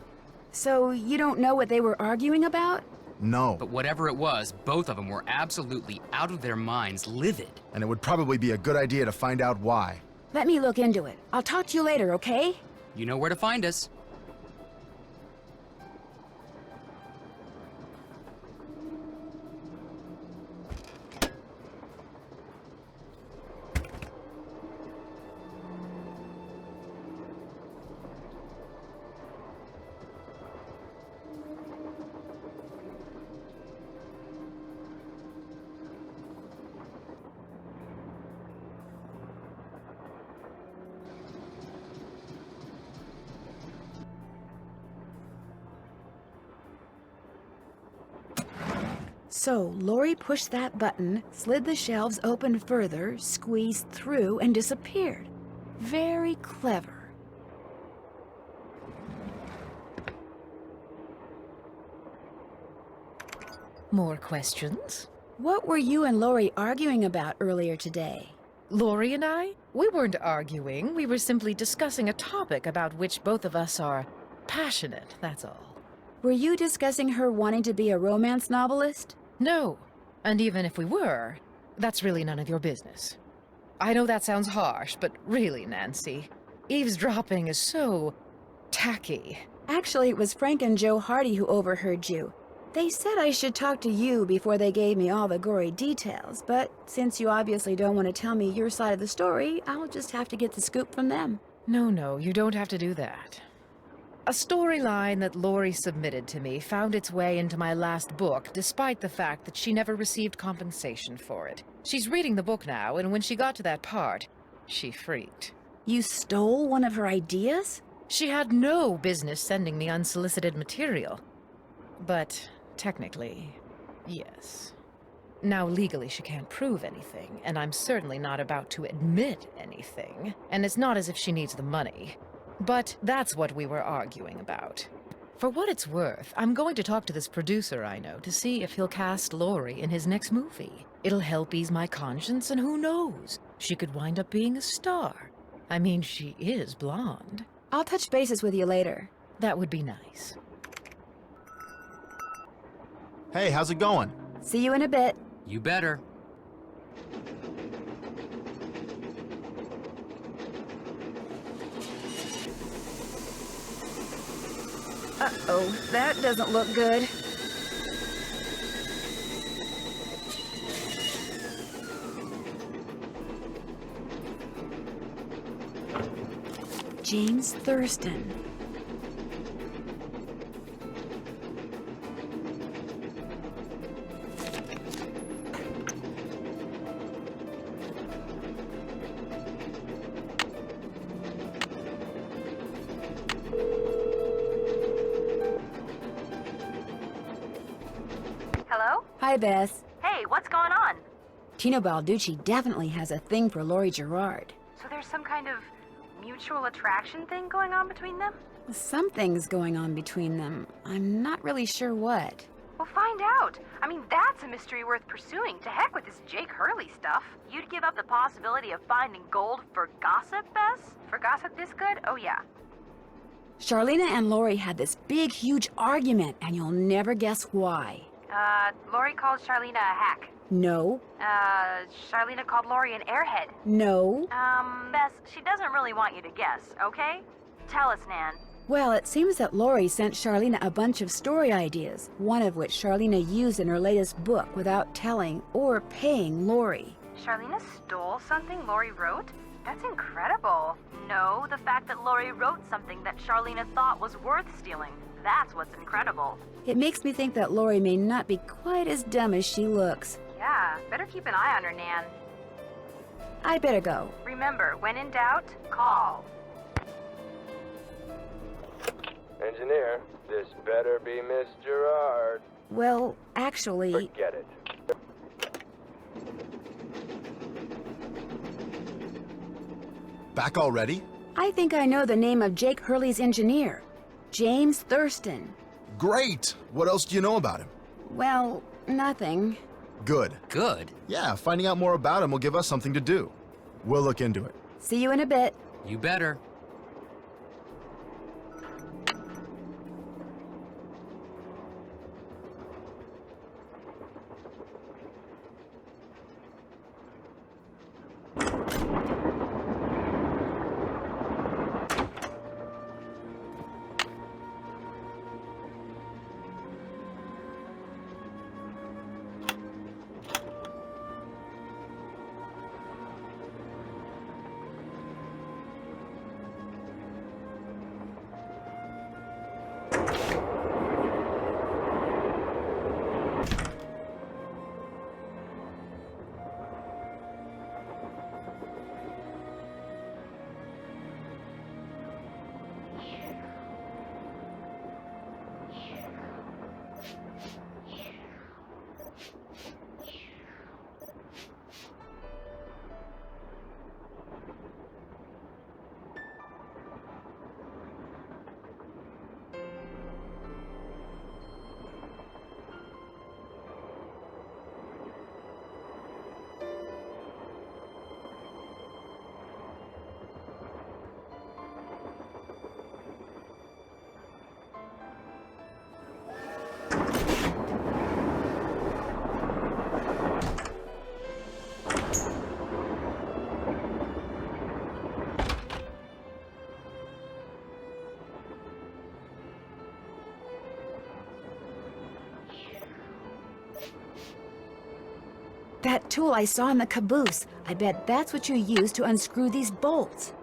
So you don't know what they were arguing about? No. But whatever it was, both of them were absolutely out of their minds, livid. And it would probably be a good idea to find out why. Let me look into it. I'll talk to you later, okay? You know where to find us. So Lori pushed that button, slid the shelves open further, squeezed through, and disappeared. Very clever. More questions? What were you and Lori arguing about earlier today? Lori and I? We weren't arguing. We were simply discussing a topic about which both of us are passionate, that's all. Were you discussing her wanting to be a romance novelist? No. And even if we were, that's really none of your business. I know that sounds harsh, but really, Nancy, eavesdropping is so tacky. Actually, it was Frank and Joe Hardy who overheard you. They said I should talk to you before they gave me all the gory details, but since you obviously don't want to tell me your side of the story, I'll just have to get the scoop from them. No, you don't have to do that. A storyline that Lori submitted to me found its way into my last book, despite the fact that she never received compensation for it. She's reading the book now, and when she got to that part, she freaked. You stole one of her ideas? She had no business sending me unsolicited material. But technically, yes. Now, legally, she can't prove anything, and I'm certainly not about to admit anything. And it's not as if she needs the money. But that's what we were arguing about. For what it's worth, I'm going to talk to this producer I know to see if he'll cast Lori in his next movie. It'll help ease my conscience, and who knows? She could wind up being a star. I mean, she is blonde. I'll touch bases with you later. That would be nice. Hey, how's it going? See you in a bit. You better. Uh-oh, that doesn't look good. James Thurston. Hello? Hi, Bess. Hey, what's going on? Tino Balducci definitely has a thing for Lori Gerard. So there's some kind of mutual attraction thing going on between them? Something's going on between them. I'm not really sure what. Well, find out. I mean, that's a mystery worth pursuing. To heck with this Jake Hurley stuff. You'd give up the possibility of finding gold for gossip, Bess? For gossip this good? Oh, yeah. Charlena and Lori had this big, huge argument, and you'll never guess why. Lori called Charlena a hack. No. Charlena called Lori an airhead. No. Bess, she doesn't really want you to guess, okay? Tell us, Nan. Well, it seems that Lori sent Charlena a bunch of story ideas, one of which Charlena used in her latest book without telling or paying Lori. Charlena stole something Lori wrote? That's incredible. No, the fact that Lori wrote something that Charlena thought was worth stealing. That's what's incredible. It makes me think that Lori may not be quite as dumb as she looks. Yeah, better keep an eye on her, Nan. I better go. Remember, when in doubt, call. Engineer, this better be Miss Gerard. Well, actually... Forget it. Back already? I think I know the name of Jake Hurley's engineer. James Thurston. Great! What else do you know about him? Well, nothing. Good. Good. Yeah, finding out more about him will give us something to do. We'll look into it. See you in a bit. You better. That tool I saw in the caboose. I bet that's what you use to unscrew these bolts.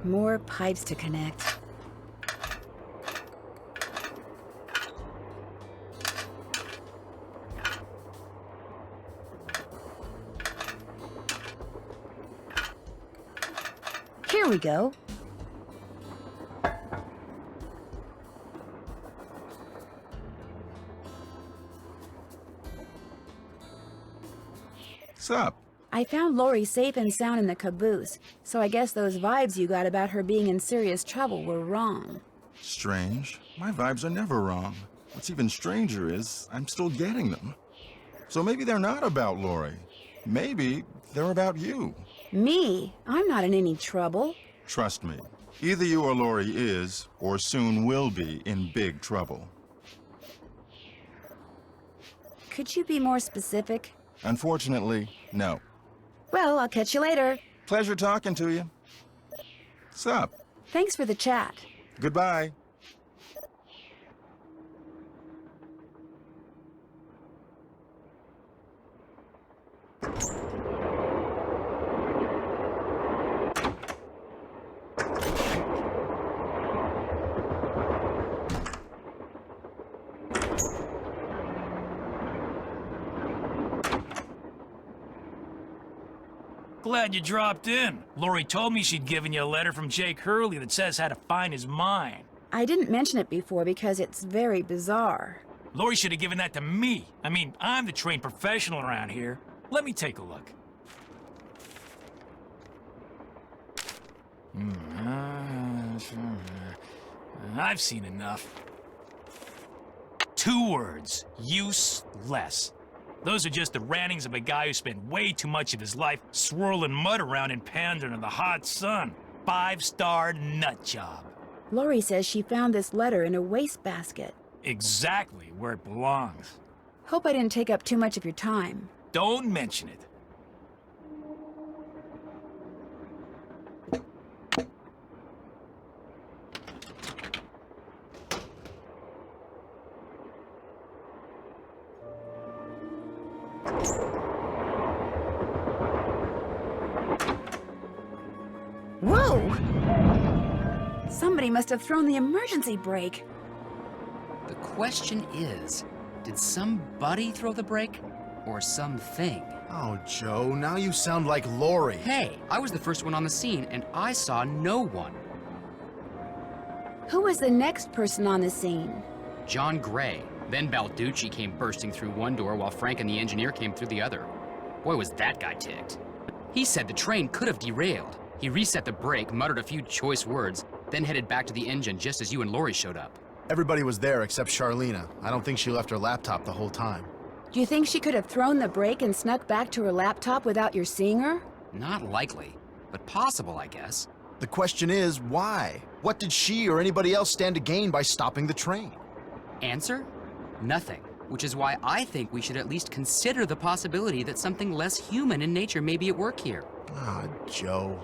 More pipes to connect. Here we go. What's up? I found Lori safe and sound in the caboose, so I guess those vibes you got about her being in serious trouble were wrong. Strange. My vibes are never wrong. What's even stranger is I'm still getting them. So maybe they're not about Lori. Maybe they're about you. Me? I'm not in any trouble. Trust me. Either you or Lori is, or soon will be, in big trouble. Could you be more specific? Unfortunately, no. Well, I'll catch you later. Pleasure talking to you. What's up? Thanks for the chat. Goodbye. Glad you dropped in. Lori told me she'd given you a letter from Jake Hurley that says how to find his mine. I didn't mention it before because it's very bizarre. Lori should have given that to me. I mean, I'm the trained professional around here. Let me take a look. I've seen enough. 2 words. Useless. Those are just the rantings of a guy who spent way too much of his life swirling mud around in Pandora in the hot sun. 5-star nut job. Lori says she found this letter in a wastebasket. Exactly where it belongs. Hope I didn't take up too much of your time. Don't mention it. Whoa! Somebody must have thrown the emergency brake. The question is, did somebody throw the brake? Or something? Oh, Joe, now you sound like Lori. Hey, I was the first one on the scene, and I saw no one. Who was the next person on the scene? John Gray. Then Balducci came bursting through one door while Frank and the engineer came through the other. Boy, was that guy ticked. He said the train could have derailed. He reset the brake, muttered a few choice words, then headed back to the engine just as you and Lori showed up. Everybody was there except Charlena. I don't think she left her laptop the whole time. Do you think she could have thrown the brake and snuck back to her laptop without your seeing her? Not likely, but possible, I guess. The question is, why? What did she or anybody else stand to gain by stopping the train? Answer? Nothing. Which is why I think we should at least consider the possibility that something less human in nature may be at work here. Ah, Joe.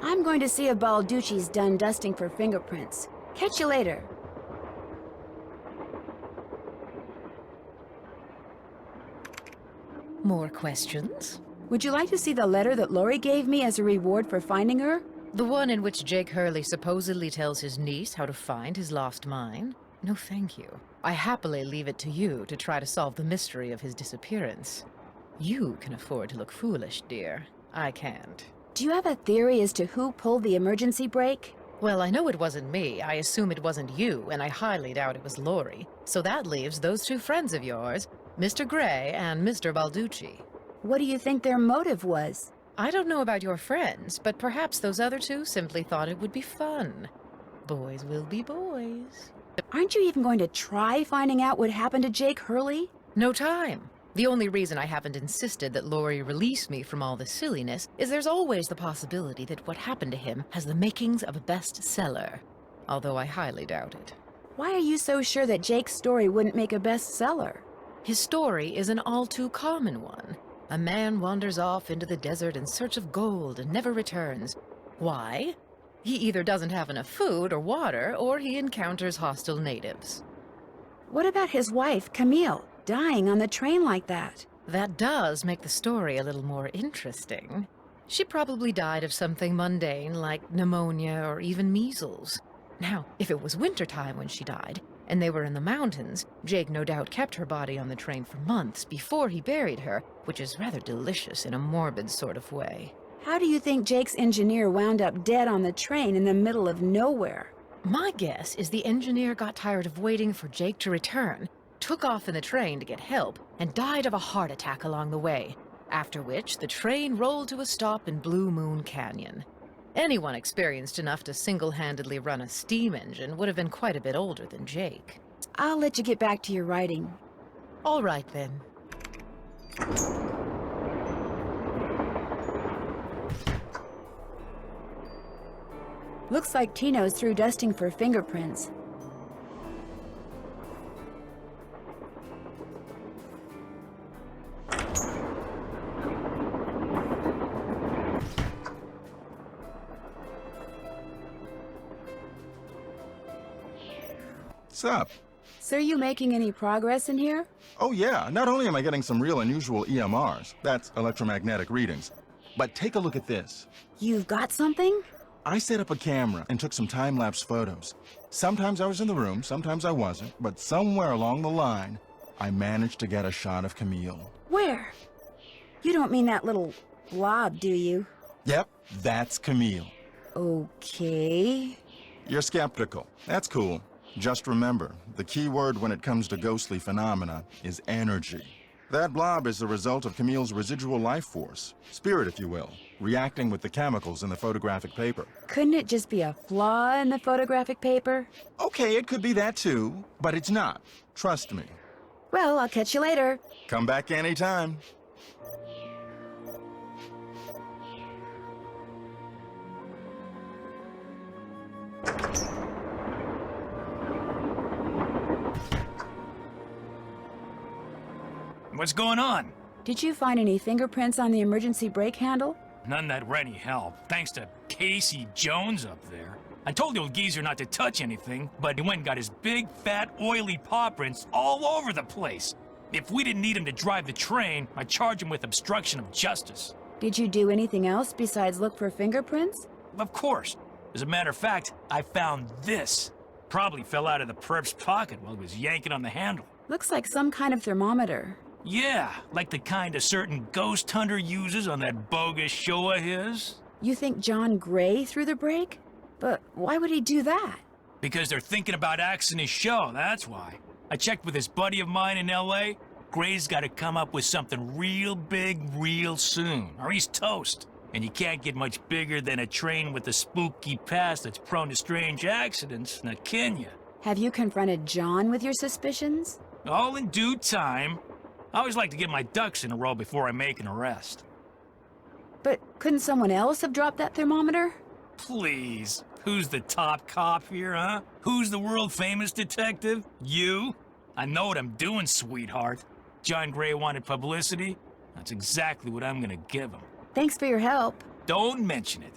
I'm going to see if Balducci's done dusting for fingerprints. Catch you later. More questions? Would you like to see the letter that Lori gave me as a reward for finding her? The one in which Jake Hurley supposedly tells his niece how to find his lost mine? No, thank you. I happily leave it to you to try to solve the mystery of his disappearance. You can afford to look foolish, dear. I can't. Do you have a theory as to who pulled the emergency brake? Well, I know it wasn't me. I assume it wasn't you, and I highly doubt it was Lori. So that leaves those two friends of yours, Mr. Gray and Mr. Balducci. What do you think their motive was? I don't know about your friends, but perhaps those other two simply thought it would be fun. Boys will be boys. Aren't you even going to try finding out what happened to Jake Hurley? No time. The only reason I haven't insisted that Lori release me from all this silliness is there's always the possibility that what happened to him has the makings of a bestseller, although I highly doubt it. Why are you so sure that Jake's story wouldn't make a bestseller? His story is an all too common one. A man wanders off into the desert in search of gold and never returns. Why? He either doesn't have enough food or water, or he encounters hostile natives. What about his wife, Camille, dying on the train like that? That does make the story a little more interesting. She probably died of something mundane like pneumonia or even measles. Now, if it was wintertime when she died, and they were in the mountains, Jake no doubt kept her body on the train for months before he buried her, which is rather delicious in a morbid sort of way. How do you think Jake's engineer wound up dead on the train in the middle of nowhere? My guess is the engineer got tired of waiting for Jake to return, took off in the train to get help, and died of a heart attack along the way, after which the train rolled to a stop in Blue Moon Canyon. Anyone experienced enough to single-handedly run a steam engine would have been quite a bit older than Jake. I'll let you get back to your writing. All right, then. Looks like Tino's through dusting for fingerprints. What's up? So are you making any progress in here? Oh yeah, not only am I getting some real unusual EMRs, that's electromagnetic readings, but take a look at this. You've got something? I set up a camera and took some time-lapse photos. Sometimes I was in the room, sometimes I wasn't, but somewhere along the line, I managed to get a shot of Camille. Where? You don't mean that little blob, do you? Yep, that's Camille. Okay. You're skeptical. That's cool. Just remember, the key word when it comes to ghostly phenomena is energy. That blob is the result of Camille's residual life force, spirit if you will, reacting with the chemicals in the photographic paper. Couldn't it just be a flaw in the photographic paper? Okay, it could be that too, but it's not. Trust me. Well, I'll catch you later. Come back anytime. What's going on? Did you find any fingerprints on the emergency brake handle? None that were any help, thanks to Casey Jones up there. I told the old geezer not to touch anything, but he went and got his big, fat, oily paw prints all over the place. If we didn't need him to drive the train, I'd charge him with obstruction of justice. Did you do anything else besides look for fingerprints? Of course. As a matter of fact, I found this. Probably fell out of the perp's pocket while he was yanking on the handle. Looks like some kind of thermometer. Yeah, like the kind a certain ghost hunter uses on that bogus show of his. You think John Gray threw the brake? But why would he do that? Because they're thinking about axing his show, that's why. I checked with this buddy of mine in L.A. Gray's got to come up with something real big real soon, or he's toast. And you can't get much bigger than a train with a spooky past that's prone to strange accidents, now can you? Have you confronted John with your suspicions? All in due time. I always like to get my ducks in a row before I make an arrest. But couldn't someone else have dropped that thermometer? Please. Who's the top cop here, huh? Who's the world-famous detective? You? I know what I'm doing, sweetheart. John Gray wanted publicity. That's exactly what I'm gonna give him. Thanks for your help. Don't mention it.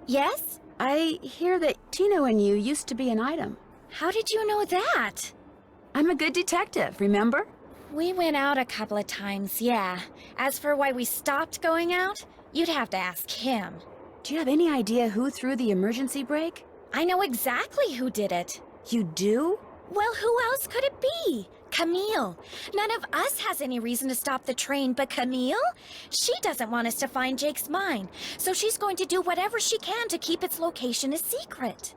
Yes? I hear that Tino and you used to be an item. How did you know that? I'm a good detective, remember? We went out a couple of times, yeah. As for why we stopped going out, you'd have to ask him. Do you have any idea who threw the emergency brake? I know exactly who did it. You do? Well, who else could it be? Camille. None of us has any reason to stop the train but Camille. She doesn't want us to find Jake's mine, so she's going to do whatever she can to keep its location a secret.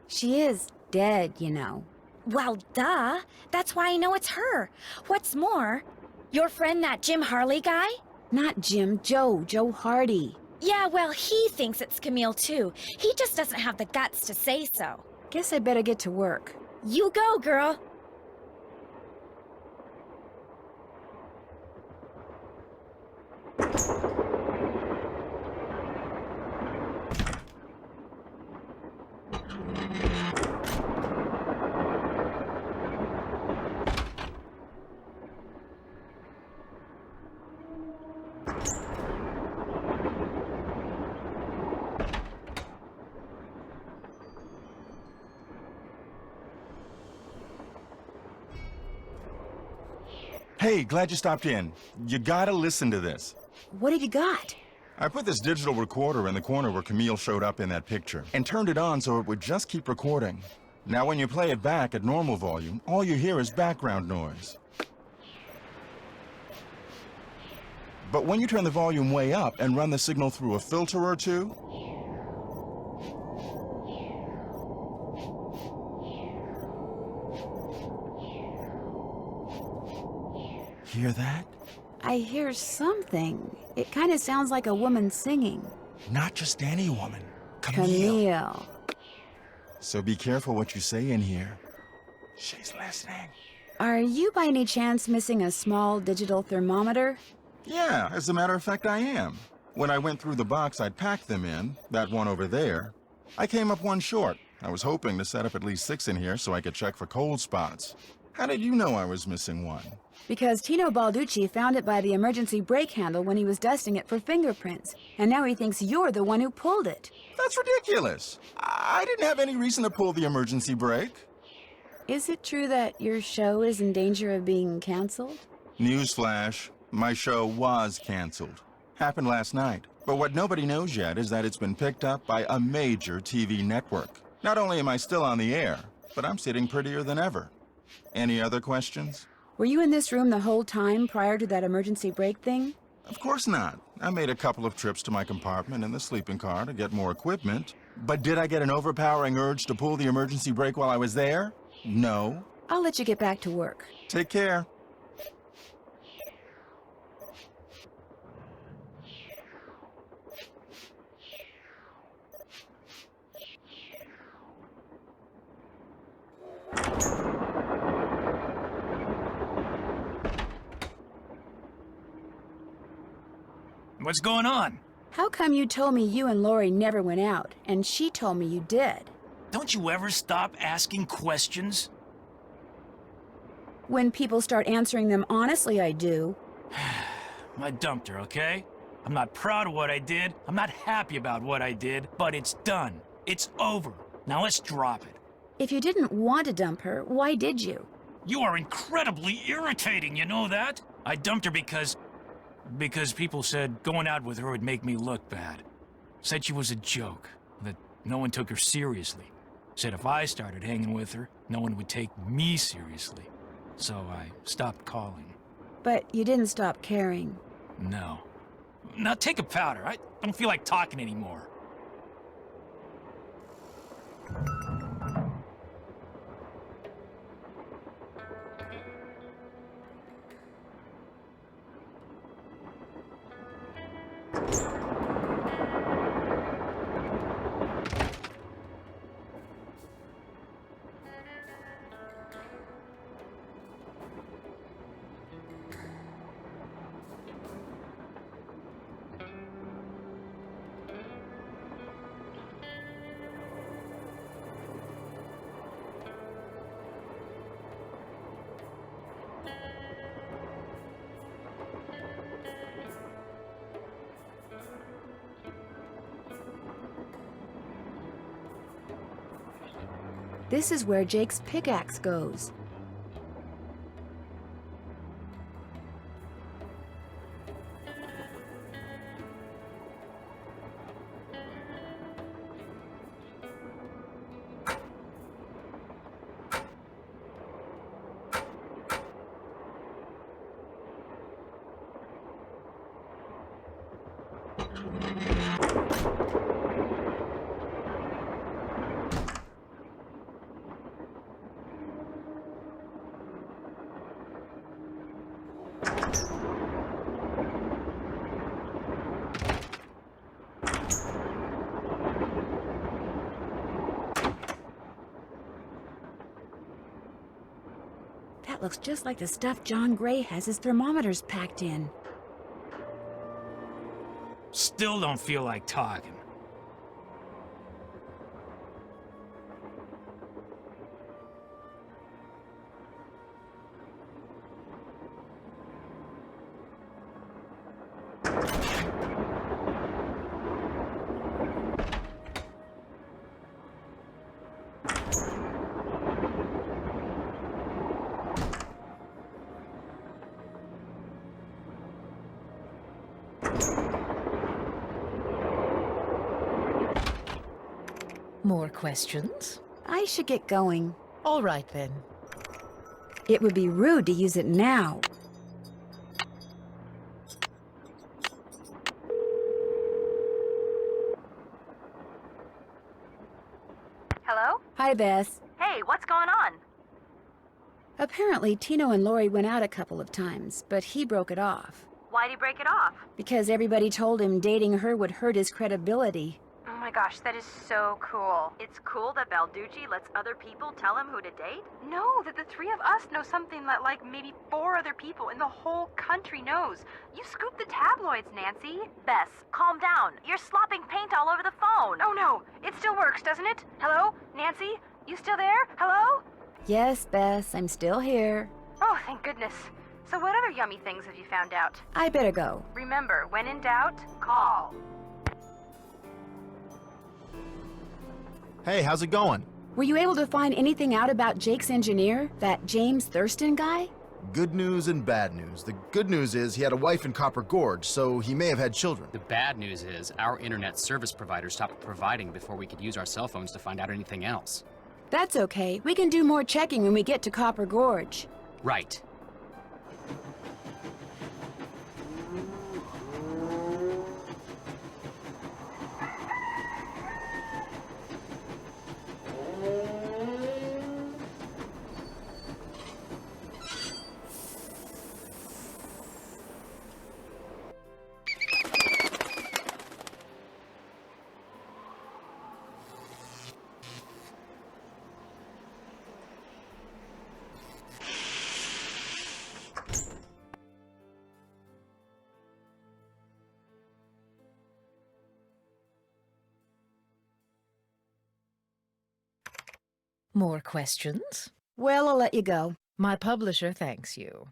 She is dead, you know. Well, duh. That's why I know it's her. What's more, your friend, that Jim Harley guy? Not Jim, Joe Hardy. Yeah, well, he thinks it's Camille too. He just doesn't have the guts to say so. Guess I better get to work. You go, girl. Hey, glad you stopped in. You gotta listen to this. What have you got? I put this digital recorder in the corner where Camille showed up in that picture and turned it on so it would just keep recording. Now when you play it back at normal volume, all you hear is background noise. But when you turn the volume way up and run the signal through a filter or two, hear that? I hear something. It kind of sounds like a woman singing. Not just any woman. Camille. Camille. So be careful what you say in here. She's listening. Are you by any chance missing a small digital thermometer? Yeah, as a matter of fact, I am. When I went through the box I'd packed them in, that one over there, I came up one short. I was hoping to set up at least 6 in here so I could check for cold spots. How did you know I was missing one? Because Tino Balducci found it by the emergency brake handle when he was dusting it for fingerprints. And now he thinks you're the one who pulled it. That's ridiculous. I didn't have any reason to pull the emergency brake. Is it true that your show is in danger of being canceled? Newsflash, my show was canceled. Happened last night. But what nobody knows yet is that it's been picked up by a major TV network. Not only am I still on the air, but I'm sitting prettier than ever. Any other questions? Were you in this room the whole time prior to that emergency brake thing? Of course not. I made a couple of trips to my compartment in the sleeping car to get more equipment. But did I get an overpowering urge to pull the emergency brake while I was there? No. I'll let you get back to work. Take care. What's going on? How come you told me you and Lori never went out, and she told me you did? Don't you ever stop asking questions? When people start answering them honestly, I do. I dumped her, okay? I'm not proud of what I did. I'm not happy about what I did, but it's done. It's over. Now let's drop it. If you didn't want to dump her, why did you? You are incredibly irritating, you know that? I dumped her because people said going out with her would make me look bad. Said she was a joke, that no one took her seriously. Said if I started hanging with her, no one would take me seriously. So I stopped calling. But you didn't stop caring. No. Now take a powder. I don't feel like talking anymore. This is where Jake's pickaxe goes. That looks just like the stuff John Gray has his thermometers packed in. Still don't feel like talking. More questions? I should get going. All right, then. It would be rude to use it now. Hello? Hi, Bess. Hey, what's going on? Apparently, Tino and Lori went out a couple of times, but he broke it off. Why'd he break it off? Because everybody told him dating her would hurt his credibility. Oh my gosh, that is so cool. It's cool that Balducci lets other people tell him who to date? No, that the three of us know something that like maybe 4 other people in the whole country knows. You scooped the tabloids, Nancy. Bess, calm down. You're slopping paint all over the phone. Oh no, it still works, doesn't it? Hello? Nancy? You still there? Hello? Yes, Bess, I'm still here. Oh, thank goodness. So what other yummy things have you found out? I better go. Remember, when in doubt, call. Hey, how's it going? Were you able to find anything out about Jake's engineer, that James Thurston guy? Good news and bad news. The good news is he had a wife in Copper Gorge, so he may have had children. The bad news is our internet service provider stopped providing before we could use our cell phones to find out anything else. That's okay. We can do more checking when we get to Copper Gorge. Right. More questions? Well, I'll let you go. My publisher thanks you.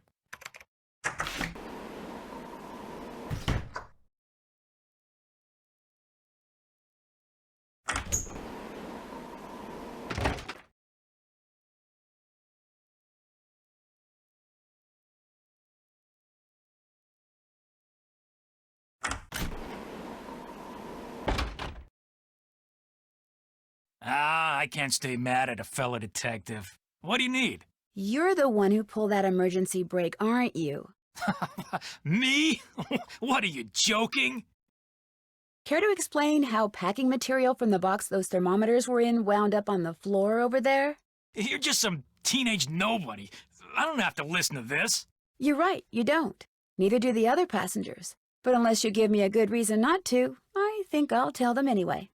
Ah, I can't stay mad at a fellow detective. What do you need? You're the one who pulled that emergency brake, aren't you? Me? What are you, joking? Care to explain how packing material from the box those thermometers were in wound up on the floor over there? You're just some teenage nobody. I don't have to listen to this. You're right, you don't. Neither do the other passengers. But unless you give me a good reason not to, I think I'll tell them anyway.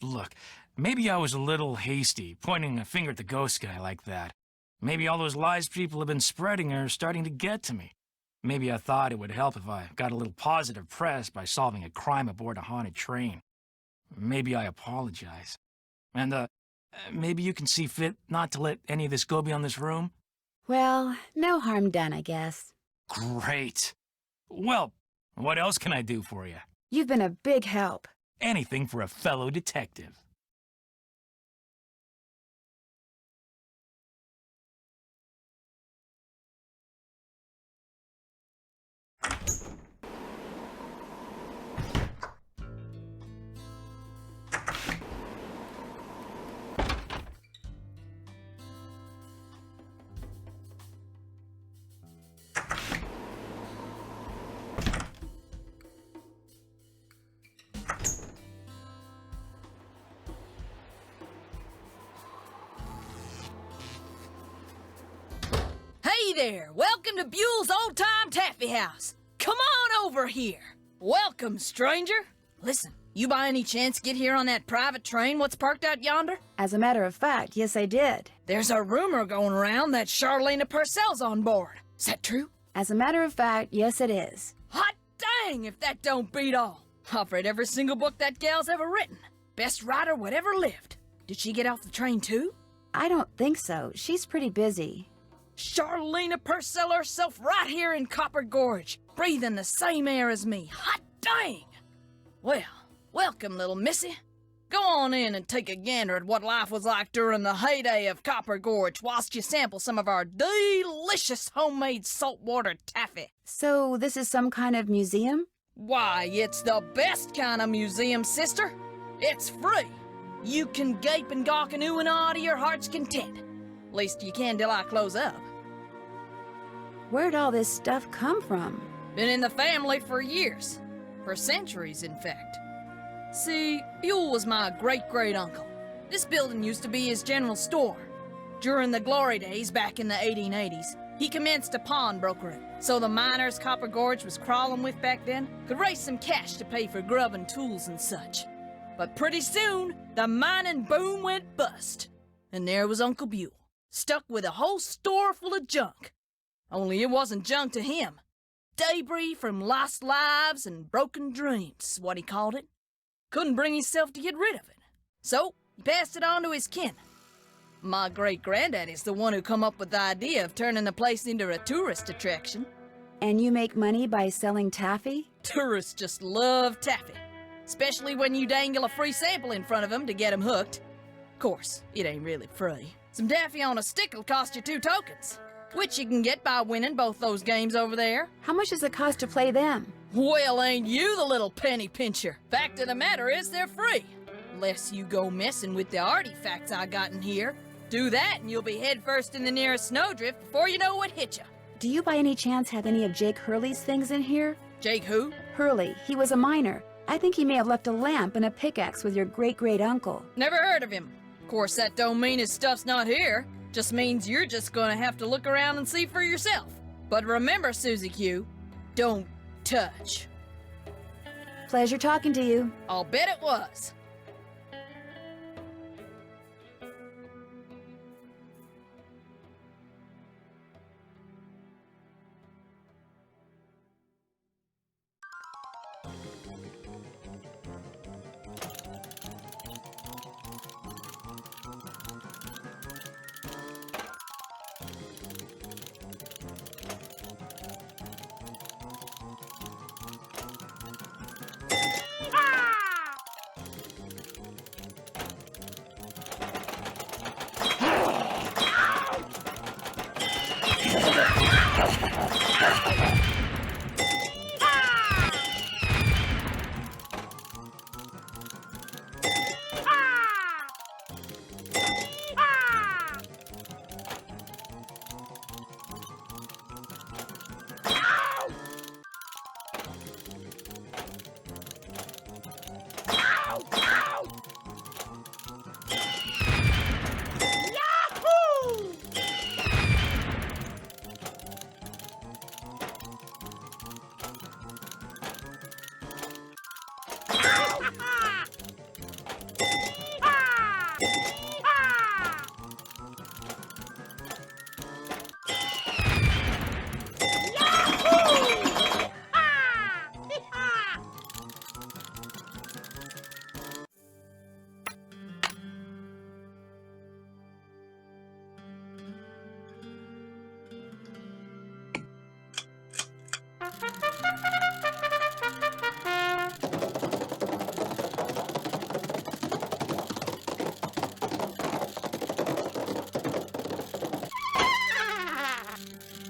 Look, maybe I was a little hasty, pointing a finger at the ghost guy like that. Maybe all those lies people have been spreading are starting to get to me. Maybe I thought it would help if I got a little positive press by solving a crime aboard a haunted train. Maybe I apologize. And, maybe you can see fit not to let any of this go beyond this room? Well, no harm done, I guess. Great. Well, what else can I do for you? You've been a big help. Anything for a fellow detective. Hey there! Welcome to Buell's Old Time Taffy House. Come on over here. Welcome, stranger. Listen, you by any chance get here on that private train what's parked out yonder? As a matter of fact, yes, I did. There's a rumor going around that Charlena Purcell's on board. Is that true? As a matter of fact, yes, it is. Hot dang if that don't beat all. I've read every single book that gal's ever written. Best writer whatever lived. Did she get off the train too? I don't think so. She's pretty busy. Charlena Purcell herself right here in Copper Gorge, breathing the same air as me. Hot dang! Well, welcome, little missy. Go on in and take a gander at what life was like during the heyday of Copper Gorge whilst you sample some of our delicious homemade saltwater taffy. So this is some kind of museum? Why, it's the best kind of museum, sister. It's free. You can gape and gawk and ooh and ah to your heart's content. Least you can till I close up. Where'd all this stuff come from? Been in the family for years. For centuries, in fact. See, Buell was my great-great-uncle. This building used to be his general store. During the glory days back in the 1880s, he commenced a pawnbroker, so the miners Copper Gorge was crawling with back then could raise some cash to pay for grub and tools and such. But pretty soon, the mining boom went bust. And there was Uncle Buell, stuck with a whole store full of junk. Only it wasn't junk to him. Debris from lost lives and broken dreams, is what he called it. Couldn't bring himself to get rid of it. So, he passed it on to his kin. My great-granddaddy's the one who come up with the idea of turning the place into a tourist attraction. And you make money by selling taffy? Tourists just love taffy. Especially when you dangle a free sample in front of them to get them hooked. Of course, it ain't really free. Some taffy on a stick'll cost you 2 tokens. Which you can get by winning both those games over there. How much does it cost to play them? Well, ain't you the little penny pincher? Fact of the matter is they're free. Unless you go messing with the artifacts I got in here. Do that and you'll be headfirst in the nearest snowdrift before you know what hit you. Do you by any chance have any of Jake Hurley's things in here? Jake who? Hurley. He was a miner. I think he may have left a lamp and a pickaxe with your great-great-uncle. Never heard of him. Of course, that don't mean his stuff's not here. Just means you're just gonna have to look around and see for yourself. But remember, Susie Q, don't touch. Pleasure talking to you. I'll bet it was.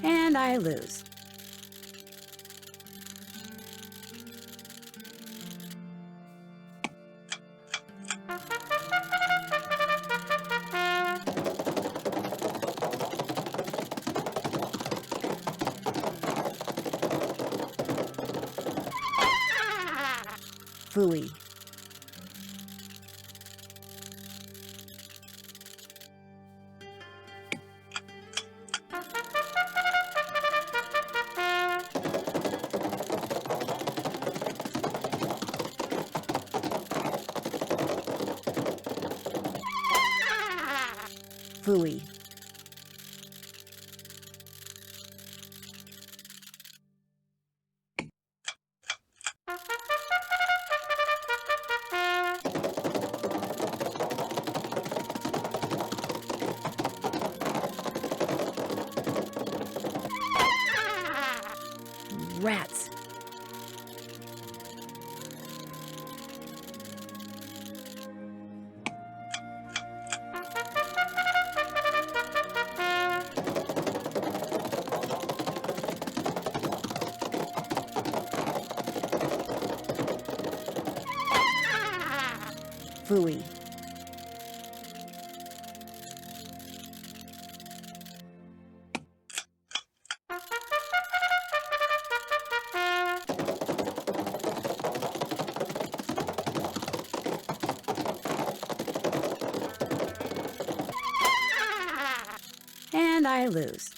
And I lose. Phooey. Phooey. Rats. Phooey. And I lose.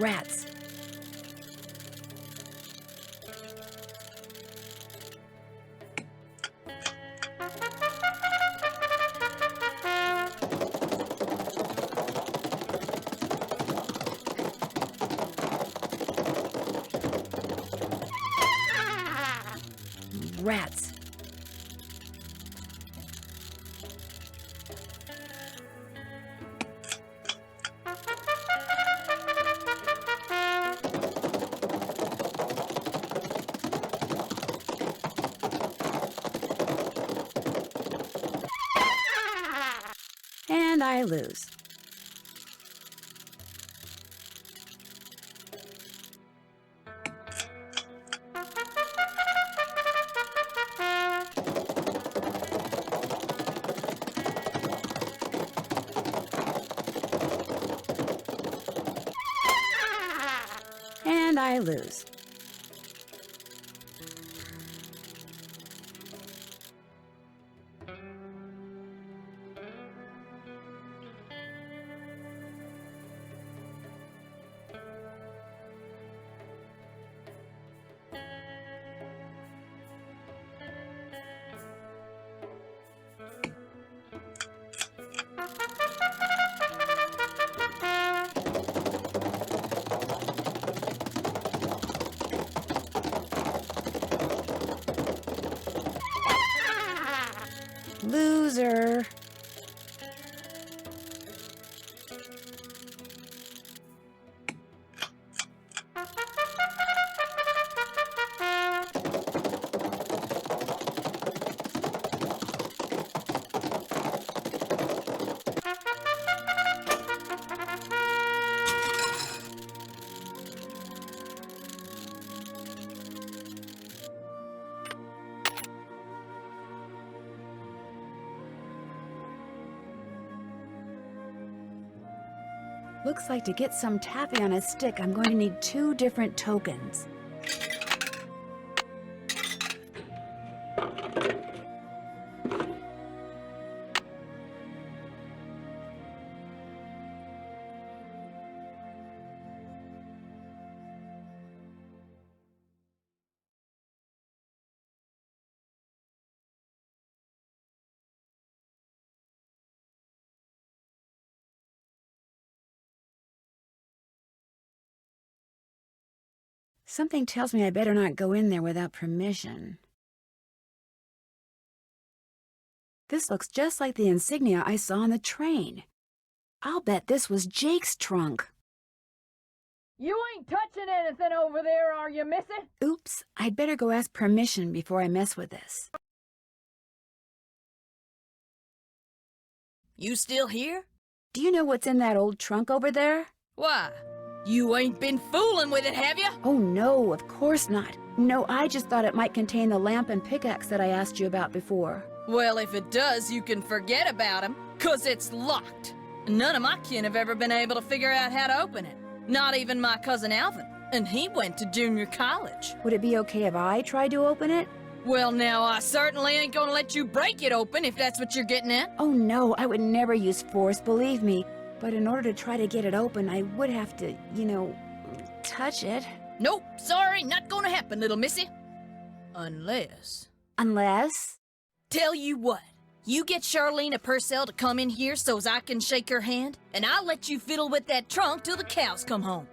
Rats. Rats. And I lose. And I lose. Loser. Looks like to get some taffy on a stick, I'm going to need 2 different tokens. Something tells me I better not go in there without permission. This looks just like the insignia I saw on the train. I'll bet this was Jake's trunk. You ain't touching anything over there, are you, missy? Oops, I'd better go ask permission before I mess with this. You still here? Do you know what's in that old trunk over there? Why? You ain't been fooling with it, have you? Oh no, of course not. No, I just thought it might contain the lamp and pickaxe that I asked you about before. Well, if it does, you can forget about him, 'cause it's locked. None of my kin have ever been able to figure out how to open it. Not even my cousin Alvin, and he went to junior college. Would it be okay if I tried to open it? Well, now, I certainly ain't gonna let you break it open if that's what you're getting at. Oh no, I would never use force, believe me. But in order to try to get it open, I would have to, touch it. Nope, sorry, not gonna happen, little missy. Unless... Unless? Tell you what, you get Charlene Purcell to come in here so's I can shake her hand, and I'll let you fiddle with that trunk till the cows come home.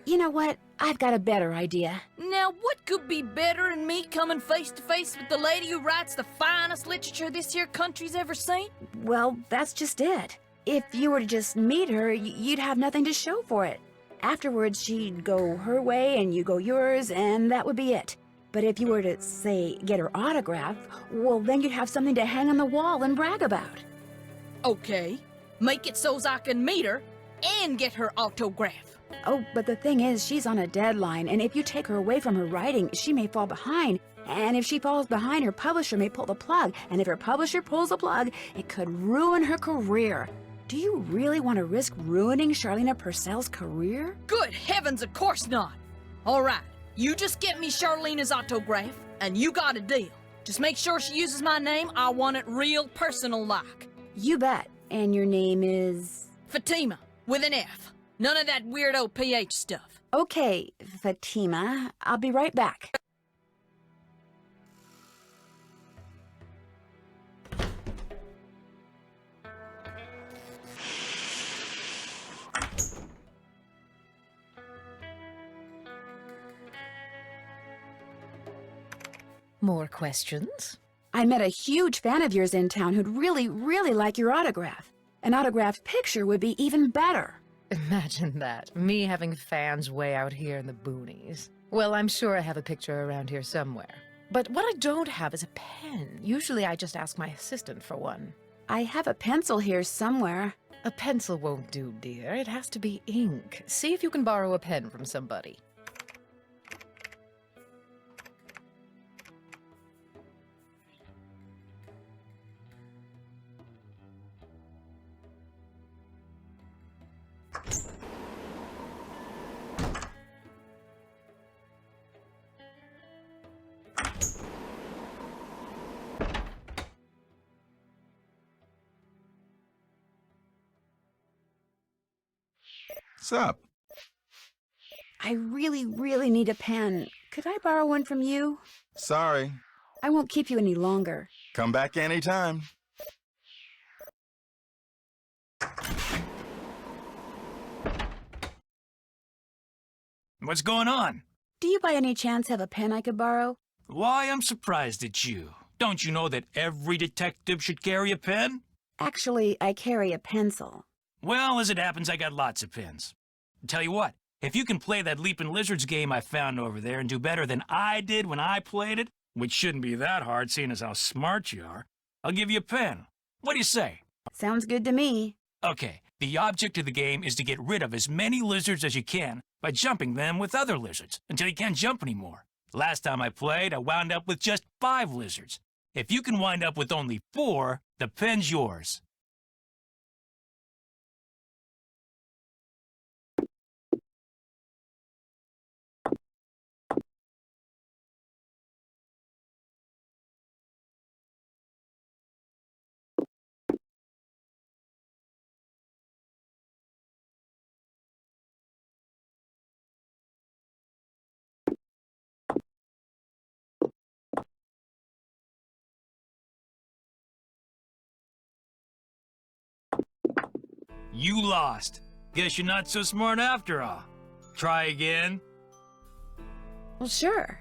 You know what? I've got a better idea. Now, what could be better than me coming face to face with the lady who writes the finest literature this here country's ever seen? Well, that's just it. If you were to just meet her, you'd have nothing to show for it. Afterwards, she'd go her way and you go yours, and that would be it. But if you were to, say, get her autograph, well, then you'd have something to hang on the wall and brag about. Okay, make it so's I can meet her and get her autograph. Oh, but the thing is, she's on a deadline, and if you take her away from her writing, she may fall behind. And if she falls behind, her publisher may pull the plug. And if her publisher pulls the plug, it could ruin her career. Do you really want to risk ruining Charlene Purcell's career? Good heavens, of course not. All right, you just get me Charlene's autograph, and you got a deal. Just make sure she uses my name. I want it real personal-like. You bet. And your name is? Fatima, with an F. None of that weirdo PH stuff. Okay, Fatima. I'll be right back. More questions? I met a huge fan of yours in town who'd really, really like your autograph. An autographed picture would be even better. Imagine that, me having fans way out here in the boonies. Well, I'm sure I have a picture around here somewhere. But what I don't have is a pen. Usually I just ask my assistant for one. I have a pencil here somewhere. A pencil won't do, dear. It has to be ink. See if you can borrow a pen from somebody. What's up? I really, really need a pen. Could I borrow one from you? Sorry. I won't keep you any longer. Come back anytime. What's going on? Do you by any chance have a pen I could borrow? Why, I'm surprised at you. Don't you know that every detective should carry a pen? Actually, I carry a pencil. Well, as it happens, I got lots of pens. Tell you what, if you can play that Leapin Lizards game I found over there and do better than I did when I played it, which shouldn't be that hard seeing as how smart you are, I'll give you a pen. What do you say? Sounds good to me. Okay, the object of the game is to get rid of as many lizards as you can by jumping them with other lizards until you can't jump anymore. Last time I played, I wound up with just 5 lizards. If you can wind up with only 4, the pen's yours. You lost. Guess you're not so smart after all. Try again. Well, sure.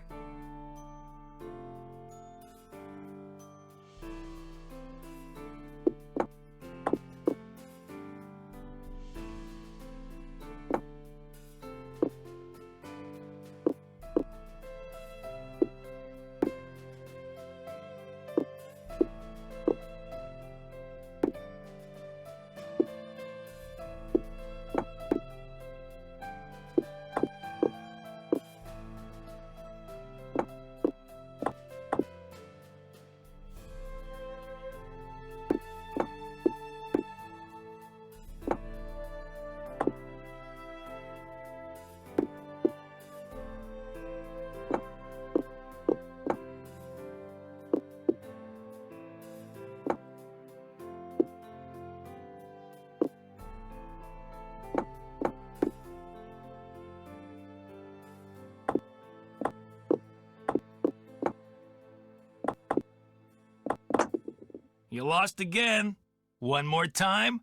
You lost again. One more time?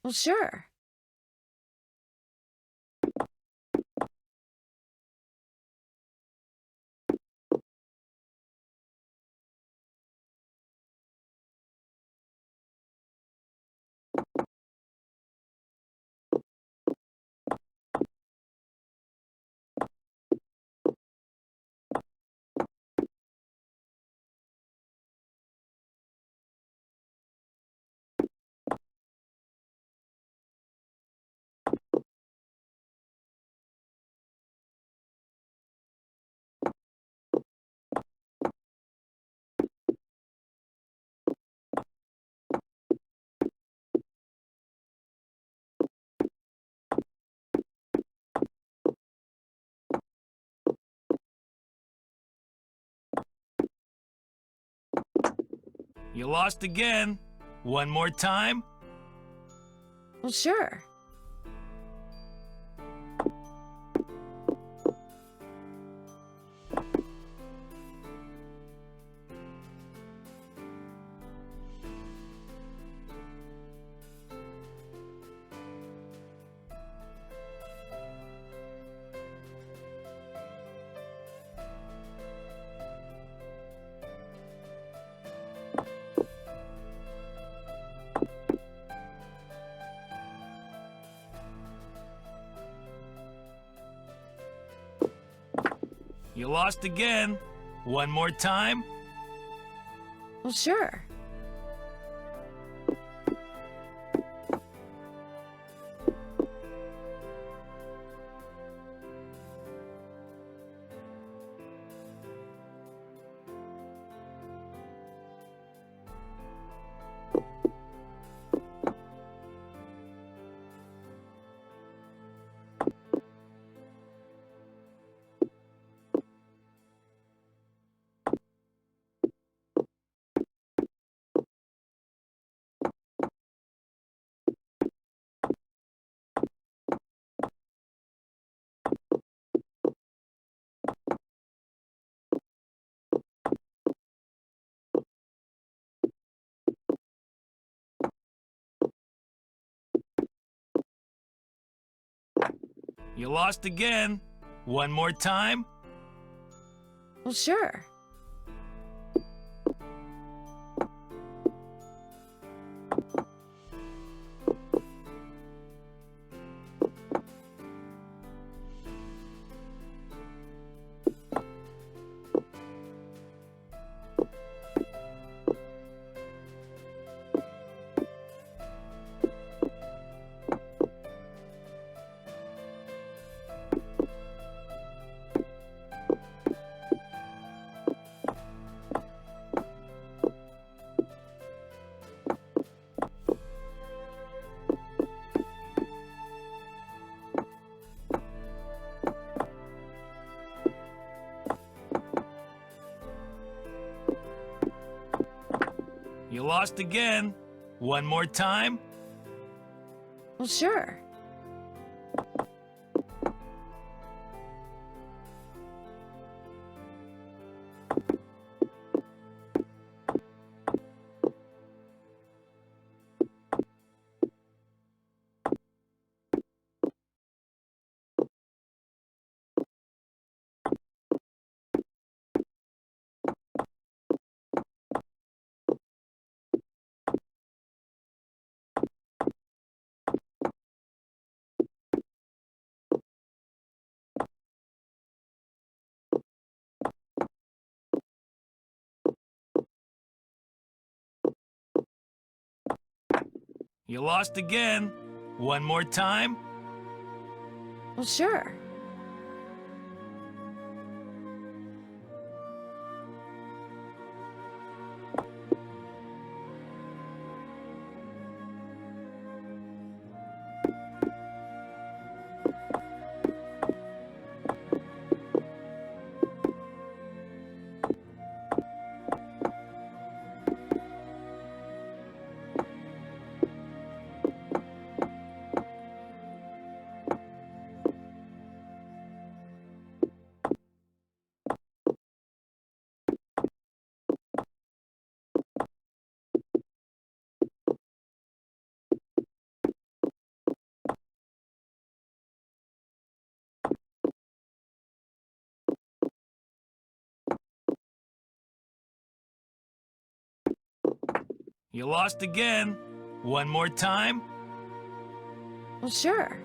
Well, sure. You lost again. One more time? Well, sure. You lost again. One more time? Well, sure. You lost again. One more time? Well, sure. You lost again. One more time? Well, sure. You lost again. One more time? Well, sure. You lost again. One more time? Well, sure.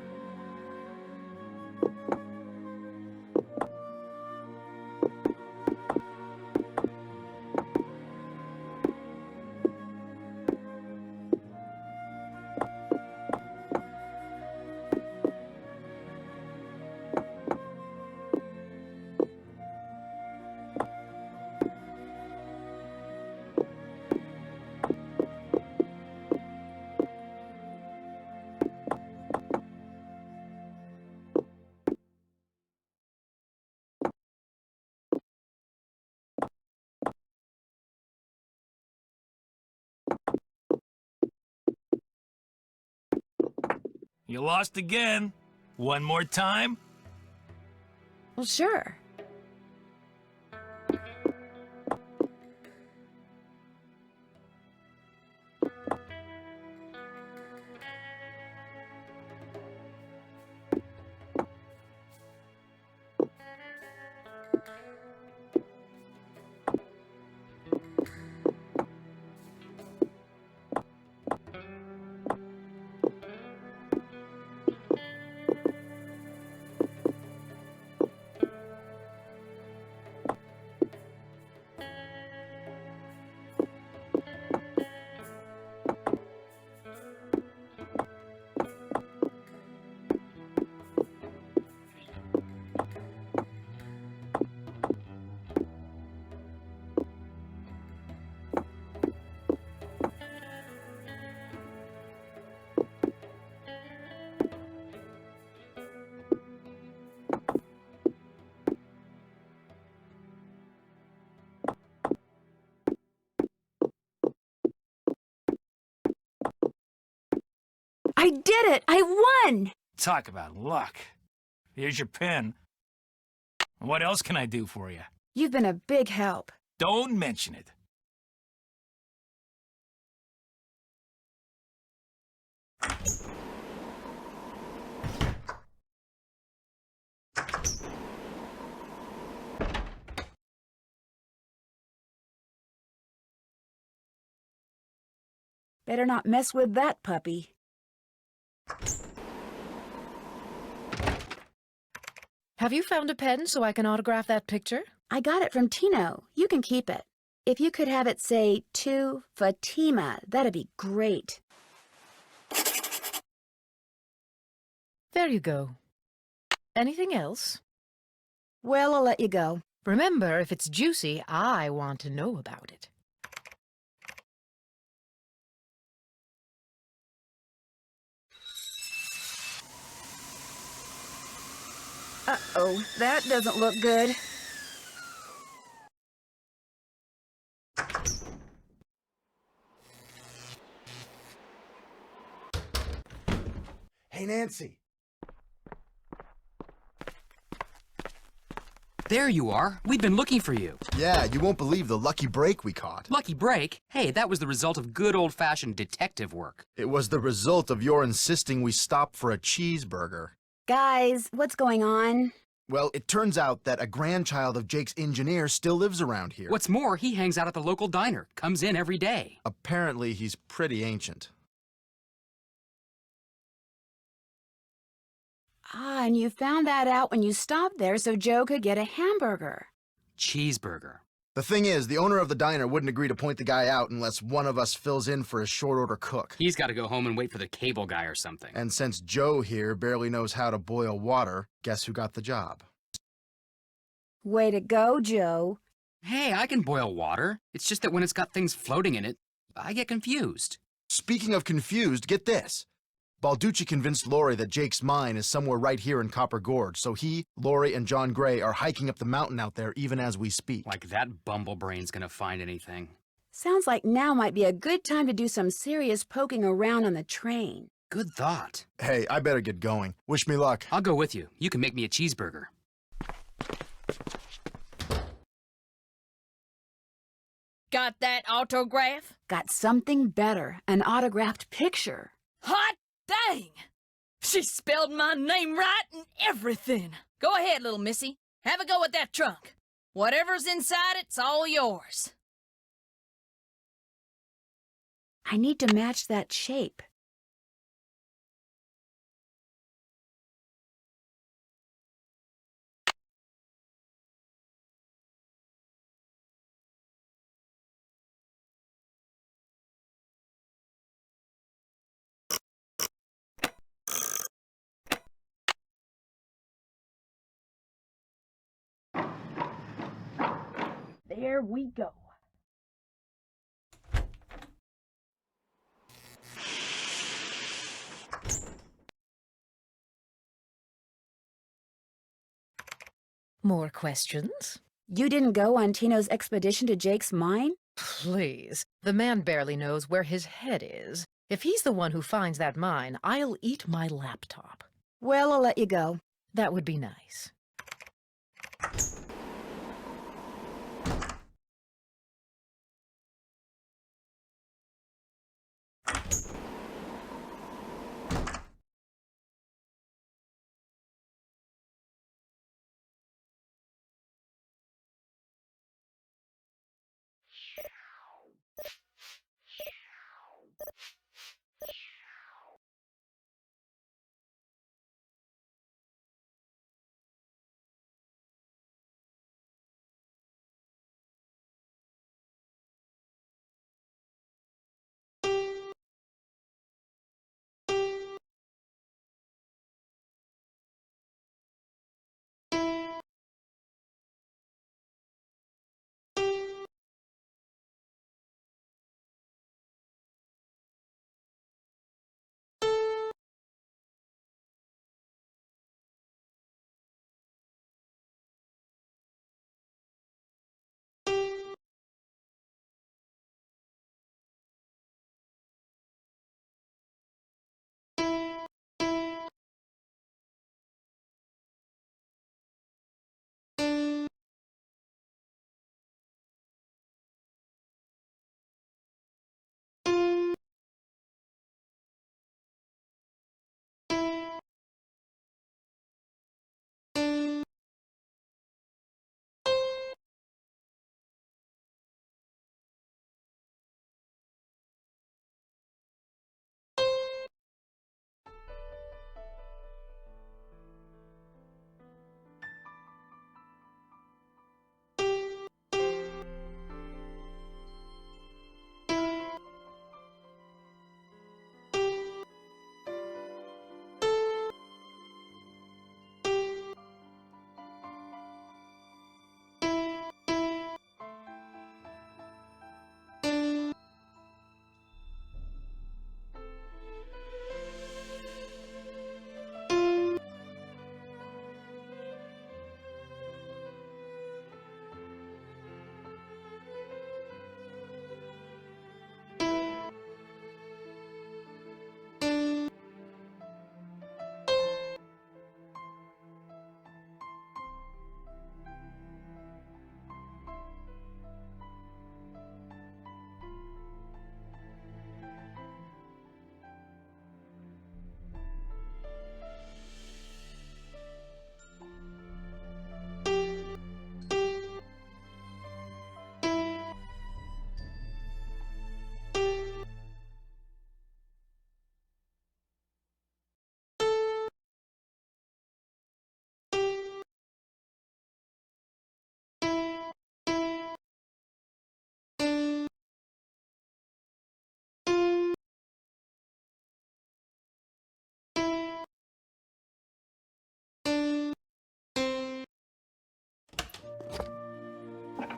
You lost again. One more time? Well, sure. I did it! I won! Talk about luck. Here's your pen. What else can I do for you? You've been a big help. Don't mention it. Better not mess with that puppy. Have you found a pen so I can autograph that picture? I got it from Tino. You can keep it. If you could have it say, to Fatima, that'd be great. There you go. Anything else? Well, I'll let you go. Remember, if it's juicy, I want to know about it. Uh-oh, that doesn't look good. Hey, Nancy. There you are. We've been looking for you. Yeah, you won't believe the lucky break we caught. Lucky break? Hey, that was the result of good old-fashioned detective work. It was the result of your insisting we stop for a cheeseburger. Guys, what's going on? Well, it turns out that a grandchild of Jake's engineer still lives around here. What's more, he hangs out at the local diner, comes in every day. Apparently, he's pretty ancient. Ah, and you found that out when you stopped there so Joe could get a hamburger. Cheeseburger. The thing is, the owner of the diner wouldn't agree to point the guy out unless one of us fills in for his short-order cook. He's got to go home and wait for the cable guy or something. And since Joe here barely knows how to boil water, guess who got the job? Way to go, Joe. Hey, I can boil water. It's just that when it's got things floating in it, I get confused. Speaking of confused, get this. Balducci convinced Lori that Jake's mine is somewhere right here in Copper Gorge, so he, Lori, and John Gray are hiking up the mountain out there even as we speak. Like that bumblebrain's gonna find anything. Sounds like now might be a good time to do some serious poking around on the train. Good thought. Hey, I better get going. Wish me luck. I'll go with you. You can make me a cheeseburger. Got that autograph? Got something better, an autographed picture. Hot dang! She spelled my name right and everything. Go ahead, little missy. Have a go at that trunk. Whatever's inside it's all yours. I need to match that shape. There we go. More questions? You didn't go on Tino's expedition to Jake's mine? Please. The man barely knows where his head is. If he's the one who finds that mine, I'll eat my laptop. Well, I'll let you go. That would be nice.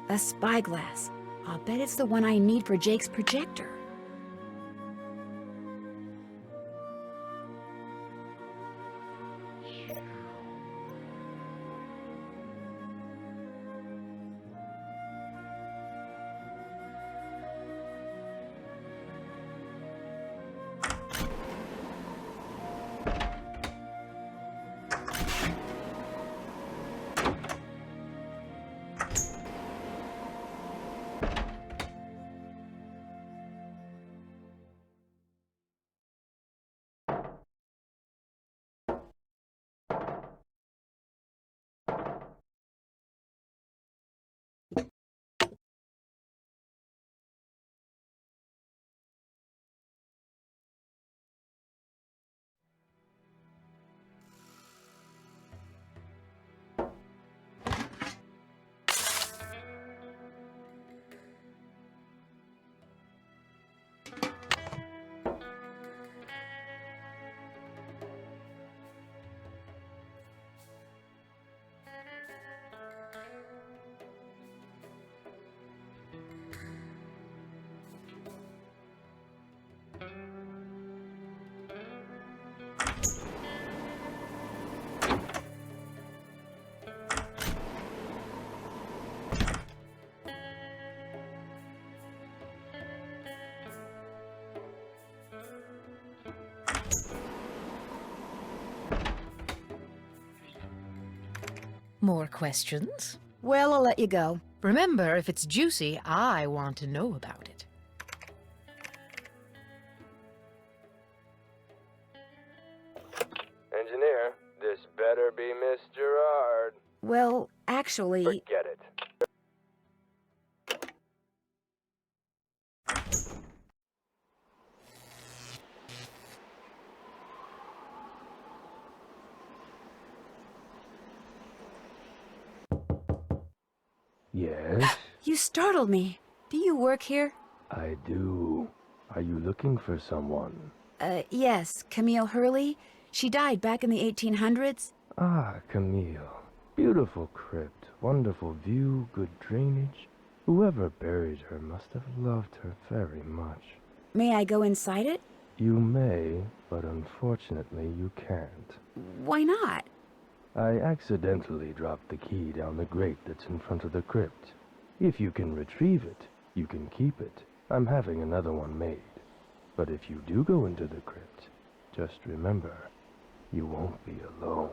A spyglass. I'll bet it's the one I need for Jake's projector. More questions? Well, I'll let you go. Remember, if it's juicy, I want to know about it. Engineer, this better be Miss Gerard. Well, actually... Forget it. Yes, You startled me. Do you work here? I do. Are you looking for someone? Yes, Camille Hurley. She died back in the 1800s. Ah, Camille. Beautiful crypt, wonderful view, good drainage. Whoever buried her must have loved her very much. May I go inside it? You may, but unfortunately you can't. Why not? I accidentally dropped the key down the grate that's in front of the crypt. If you can retrieve it, you can keep it. I'm having another one made. But if you do go into the crypt, just remember, you won't be alone.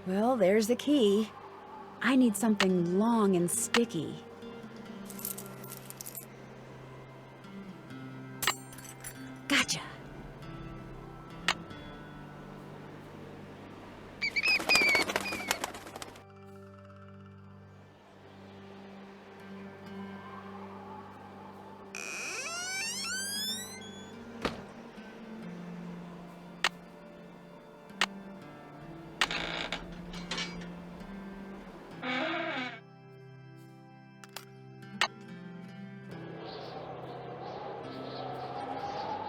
Well, there's the key. I need something long and sticky. Gotcha.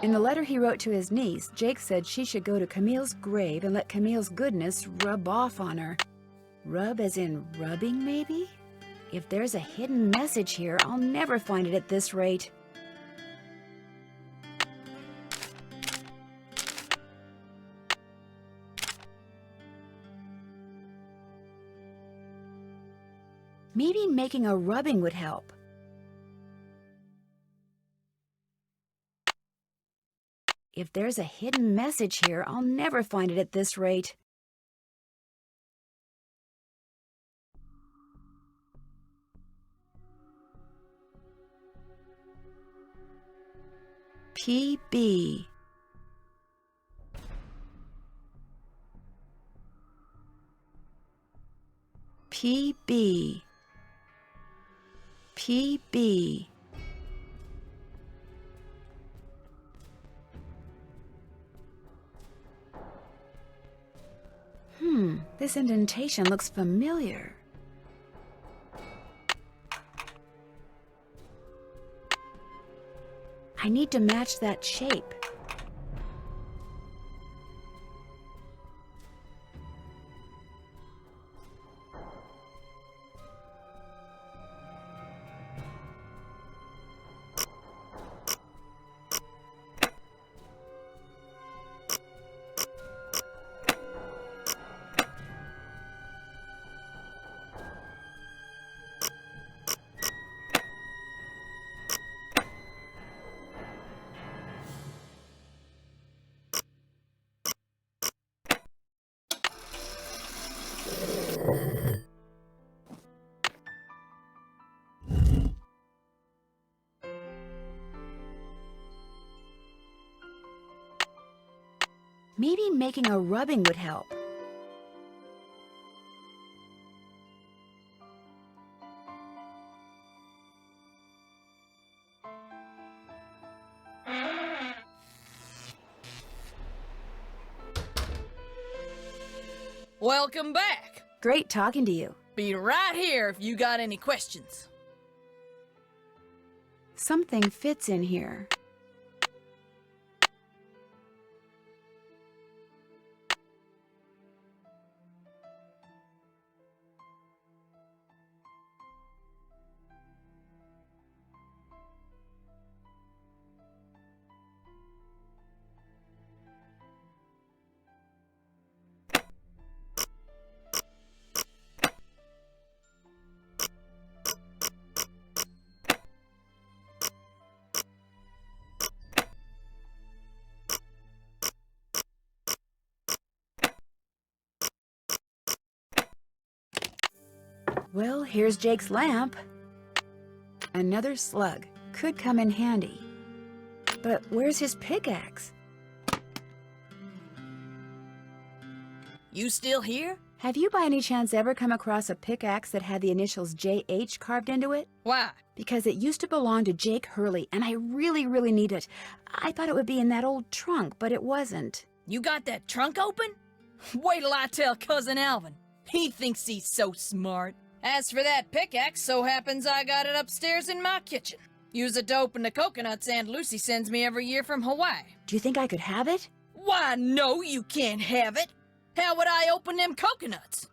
In the letter he wrote to his niece, Jake said she should go to Camille's grave and let Camille's goodness rub off on her. Rub as in rubbing, maybe? If there's a hidden message here, I'll never find it at this rate. Maybe making a rubbing would help. If there's a hidden message here, I'll never find it at this rate. PB. PB. PB. This indentation looks familiar. I need to match that shape. Maybe making a rubbing would help. Welcome back. Great talking to you. Be right here if you got any questions. Something fits in here. Well, here's Jake's lamp. Another slug. Could come in handy. But where's his pickaxe? You still here? Have you by any chance ever come across a pickaxe that had the initials JH carved into it? Why? Because it used to belong to Jake Hurley, and I really, really need it. I thought it would be in that old trunk, but it wasn't. You got that trunk open? Wait till I tell Cousin Alvin. He thinks he's so smart. As for that pickaxe, so happens I got it upstairs in my kitchen. Use it to open the coconuts Aunt Lucy sends me every year from Hawaii. Do you think I could have it? Why, no, you can't have it. How would I open them coconuts?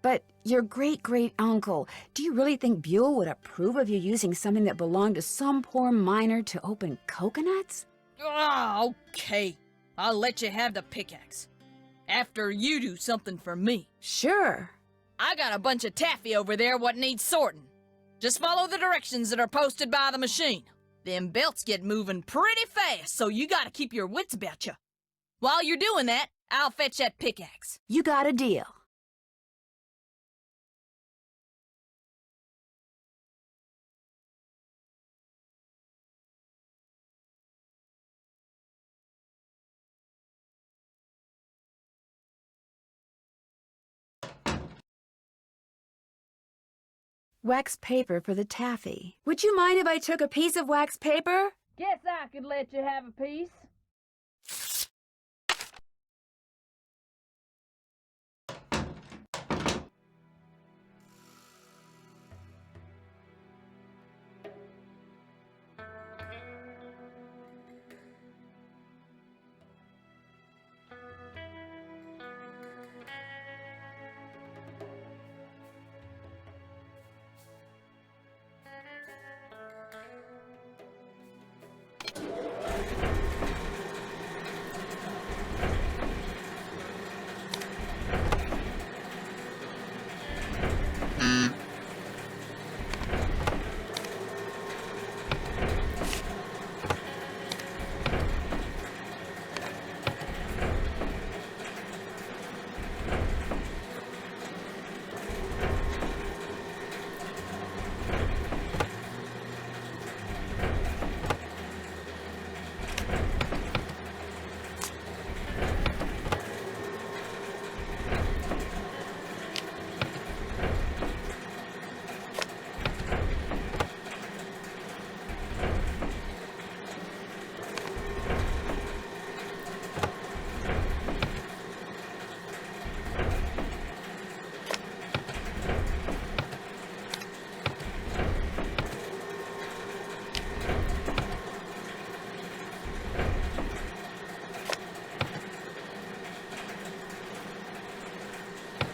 But your great-great-uncle, do you really think Buell would approve of you using something that belonged to some poor miner to open coconuts? Oh, okay. I'll let you have the pickaxe. After you do something for me. Sure. I got a bunch of taffy over there what needs sorting. Just follow the directions that are posted by the machine. Them belts get moving pretty fast, so you gotta keep your wits about you. While you're doing that, I'll fetch that pickaxe. You got a deal. Wax paper for the taffy. Would you mind if I took a piece of wax paper? Guess I could let you have a piece.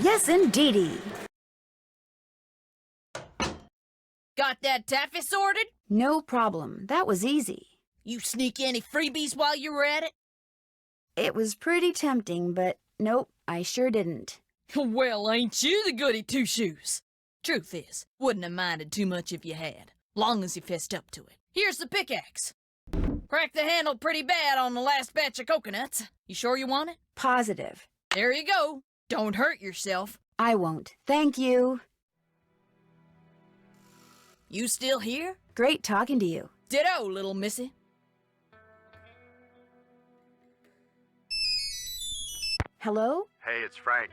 Yes, indeedy. Got that taffy sorted? No problem. That was easy. You sneak any freebies while you were at it? It was pretty tempting, but nope, I sure didn't. Well, ain't you the goody two-shoes? Truth is, wouldn't have minded too much if you had, long as you fessed up to it. Here's the pickaxe. Cracked the handle pretty bad on the last batch of coconuts. You sure you want it? Positive. There you go. Don't hurt yourself. I won't. Thank you. You still here? Great talking to you. Ditto, little missy. Hello? Hey, it's Frank.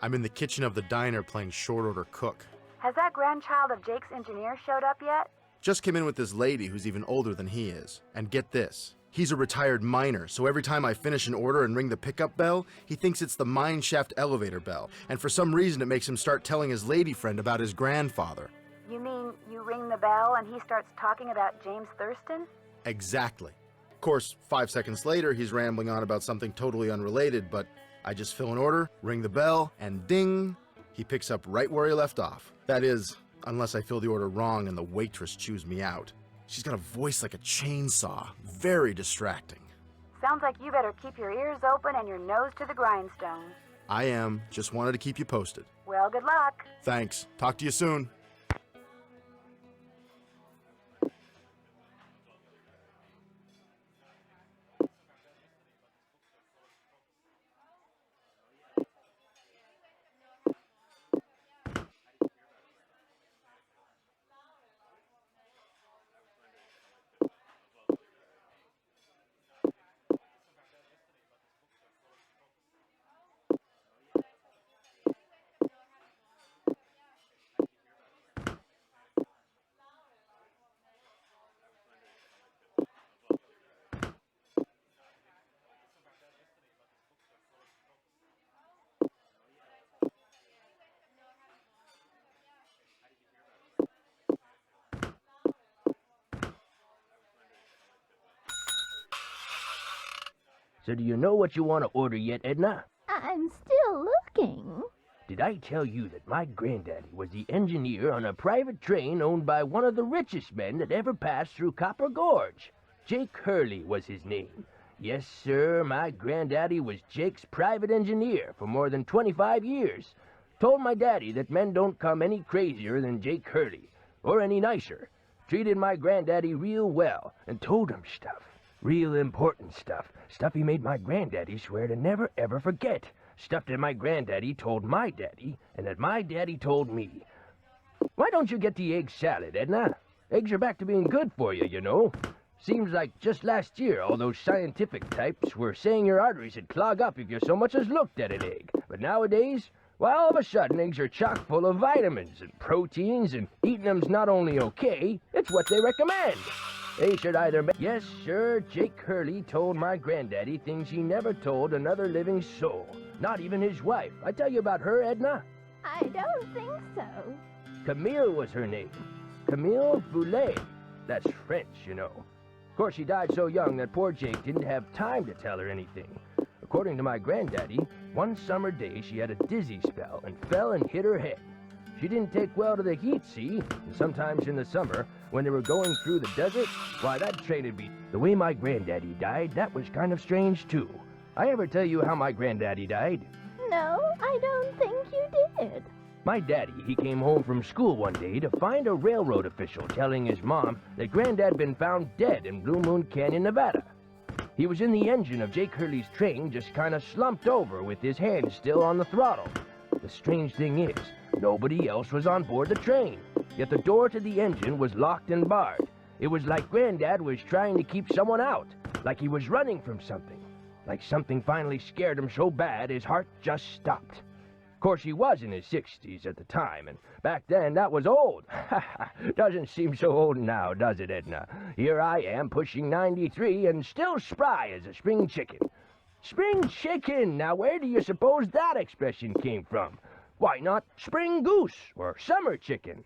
I'm in the kitchen of the diner playing short order cook. Has that grandchild of Jake's engineer showed up yet? Just came in with this lady who's even older than he is. And get this, he's a retired miner, so every time I finish an order and ring the pickup bell, he thinks it's the mine shaft elevator bell. And for some reason it makes him start telling his lady friend about his grandfather. You mean you ring the bell and he starts talking about James Thurston? Exactly. Of course, 5 seconds later, he's rambling on about something totally unrelated, but I just fill an order, ring the bell, and ding, he picks up right where he left off. That is, unless I fill the order wrong and the waitress chews me out. She's got a voice like a chainsaw. Very distracting. Sounds like you better keep your ears open and your nose to the grindstone. I am. Just wanted to keep you posted. Well, good luck. Thanks. Talk to you soon. So do you know what you want to order yet, Edna? I'm still looking. Did I tell you that my granddaddy was the engineer on a private train owned by one of the richest men that ever passed through Copper Gorge? Jake Hurley was his name. Yes, sir, my granddaddy was Jake's private engineer for more than 25 years. Told my daddy that men don't come any crazier than Jake Hurley, or any nicer. Treated my granddaddy real well, and told him stuff. Real important stuff. Stuff he made my granddaddy swear to never ever forget. Stuff that my granddaddy told my daddy, and that my daddy told me. Why don't you get the egg salad, Edna? Eggs are back to being good for you, you know. Seems like just last year all those scientific types were saying your arteries would clog up if you so much as looked at an egg. But nowadays, well, all of a sudden eggs are chock full of vitamins and proteins, and eating them's not only okay, it's what they recommend. They should either make... Yes, sir, Jake Hurley told my granddaddy things he never told another living soul. Not even his wife. I tell you about her, Edna? I don't think so. Camille was her name. Camille Boulet. That's French, you know. Of course, she died so young that poor Jake didn't have time to tell her anything. According to my granddaddy, one summer day she had a dizzy spell and fell and hit her head. She didn't take well to the heat, see? And sometimes in the summer, when they were going through the desert, why, that train'd be... The way my granddaddy died, that was kind of strange, too. I ever tell you how my granddaddy died? No, I don't think you did. My daddy, he came home from school one day to find a railroad official telling his mom that Granddad been found dead in Blue Moon Canyon, Nevada. He was in the engine of Jake Hurley's train, just kind of slumped over with his hand still on the throttle. The strange thing is, nobody else was on board the train, yet the door to the engine was locked and barred. It was like Granddad was trying to keep someone out, like he was running from something, like something finally scared him so bad his heart just stopped. Of course, he was in his 60s at the time, and back then that was old. Doesn't seem so old now, does it, Edna? Here I am, pushing 93, and still spry as a spring chicken. Spring chicken! Now where do you suppose that expression came from? Why not spring goose or summer chicken?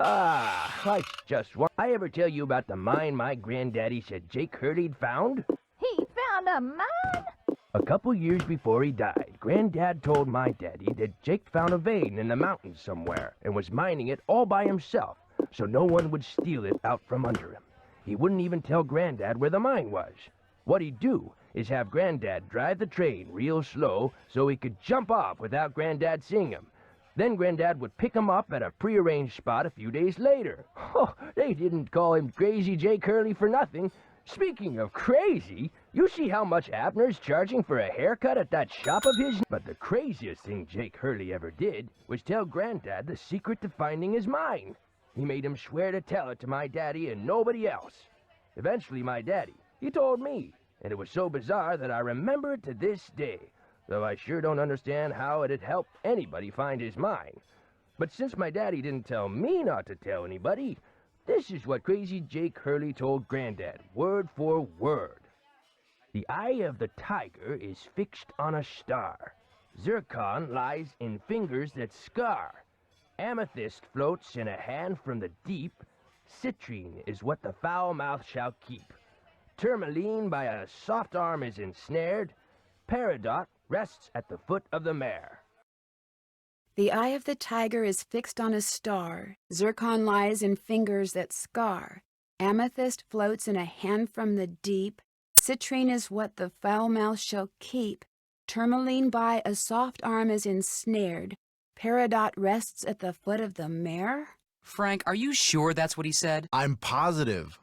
I just want... I ever tell you about the mine my granddaddy said Jake Hurley'd found? He found a mine? A couple years before he died, Granddad told my daddy that Jake found a vein in the mountains somewhere and was mining it all by himself, so no one would steal it out from under him. He wouldn't even tell Granddad where the mine was. What he'd do is have Granddad drive the train real slow so he could jump off without Granddad seeing him. Then Granddad would pick him up at a prearranged spot a few days later. Oh, they didn't call him Crazy Jake Hurley for nothing. Speaking of crazy, you see how much Abner's charging for a haircut at that shop of his? But the craziest thing Jake Hurley ever did was tell Granddad the secret to finding his mine. He made him swear to tell it to my daddy and nobody else. Eventually, my daddy, he told me, and it was so bizarre that I remember it to this day. though I sure don't understand how it'd help anybody find his mine. But since my daddy didn't tell me not to tell anybody, this is what Crazy Jake Hurley told Granddad, word for word. The eye of the tiger is fixed on a star. Zircon lies in fingers that scar. Amethyst floats in a hand from the deep. Citrine is what the foul mouth shall keep. Tourmaline by a soft arm is ensnared. Peridot rests at the foot of the mare. The eye of the tiger is fixed on a star. Zircon lies in fingers that scar. Amethyst floats in a hand from the deep. Citrine is what the foul mouth shall keep. Tourmaline by a soft arm is ensnared. Peridot rests at the foot of the mare? Frank, are you sure that's what he said? I'm positive.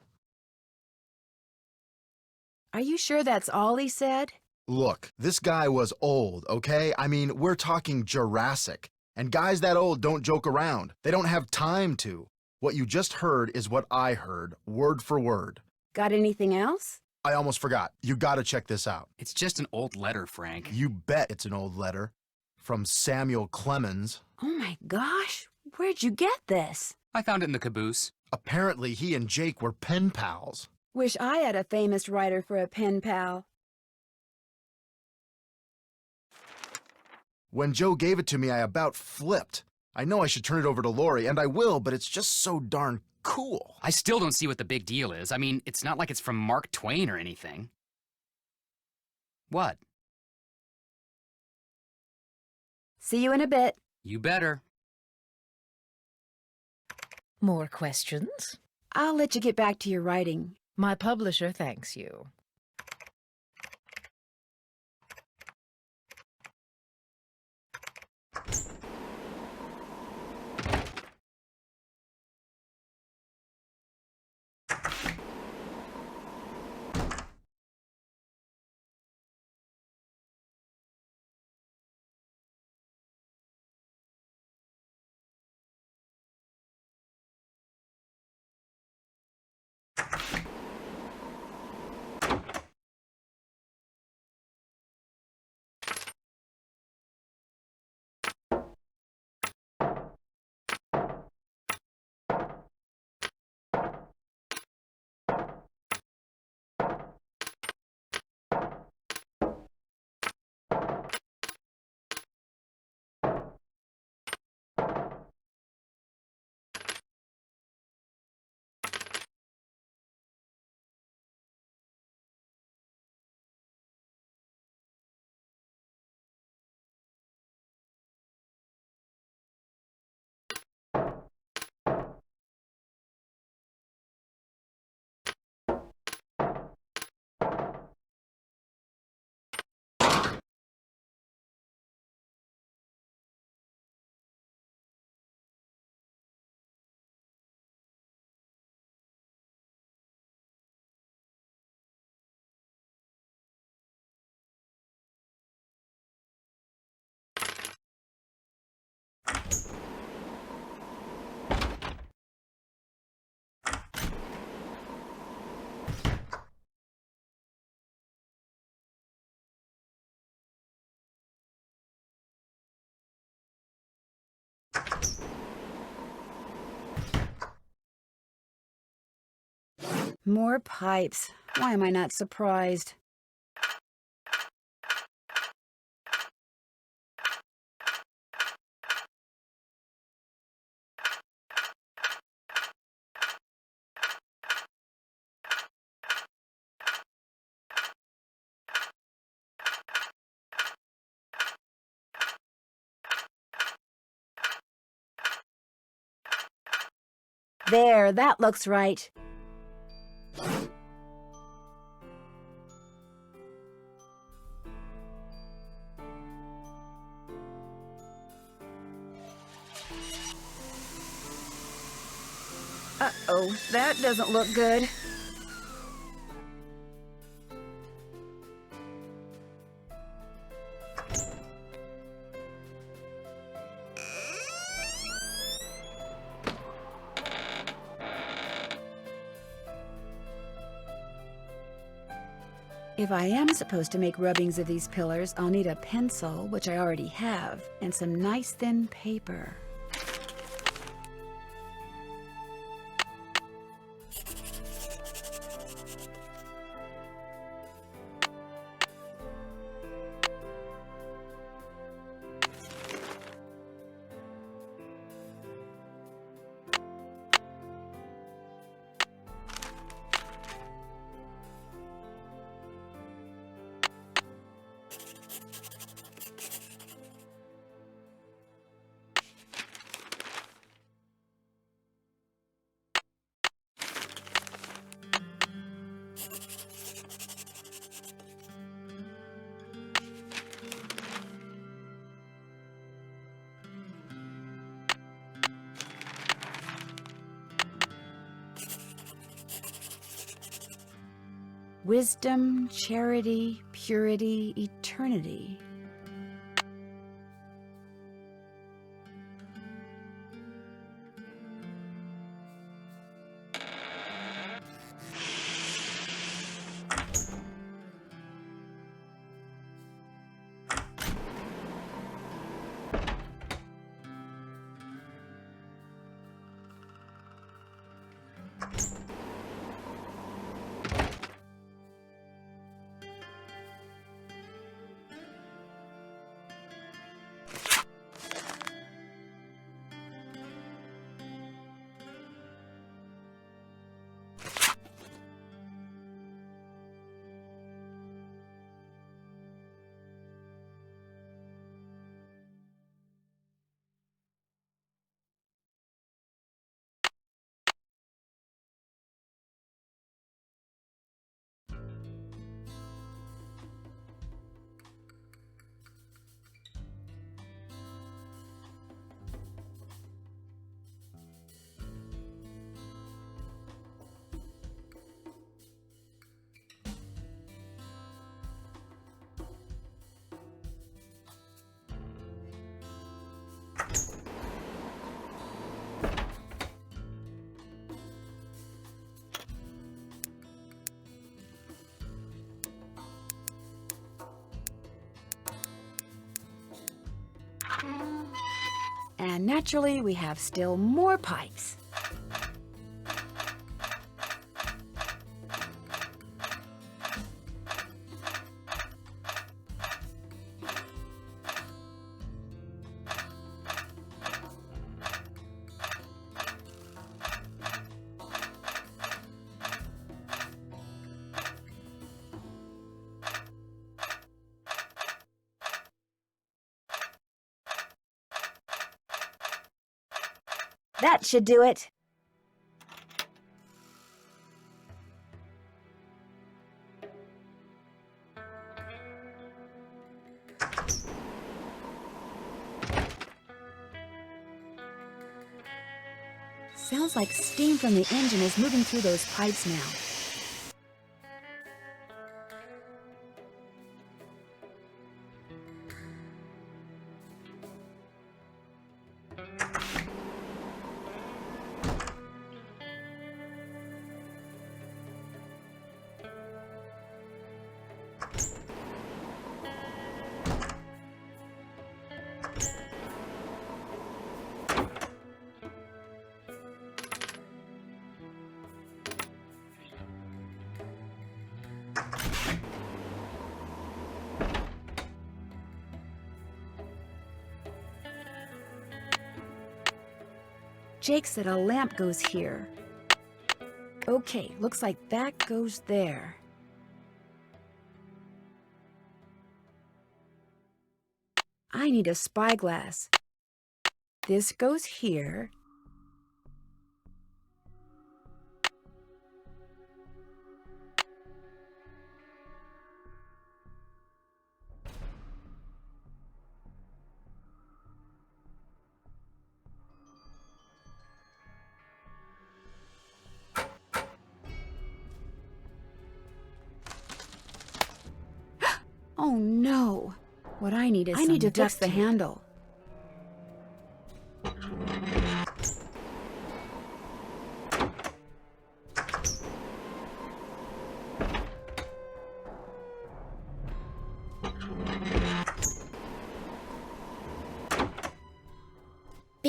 Are you sure that's all he said? Look, this guy was old, okay? I mean, we're talking Jurassic. And guys that old don't joke around. They don't have time to. What you just heard is what I heard, word for word. Got anything else? I almost forgot. You gotta check this out. It's just an old letter, Frank. You bet it's an old letter. From Samuel Clemens. Oh my gosh, where'd you get this? I found it in the caboose. Apparently he and Jake were pen pals. Wish I had a famous writer for a pen pal. When Joe gave it to me, I about flipped. I know I should turn it over to Lori, and I will, but it's just so darn cool. I still don't see what the big deal is. I mean, it's not like it's from Mark Twain or anything. What? See you in a bit. You better. More questions? I'll let you get back to your writing. My publisher thanks you. More pipes. Why am I not surprised? There, that looks right. Uh-oh, that doesn't look good. If I am supposed to make rubbings of these pillars, I'll need a pencil, which I already have, and some nice thin paper. Wisdom, charity, purity, eternity. And naturally, we have still more pipes. That should do it. Sounds like steam from the engine is moving through those pipes now. Jake said a lamp goes here. Okay, looks like that goes there. I need a spyglass. This goes here. Oh no! What I need is I need to fix the handle.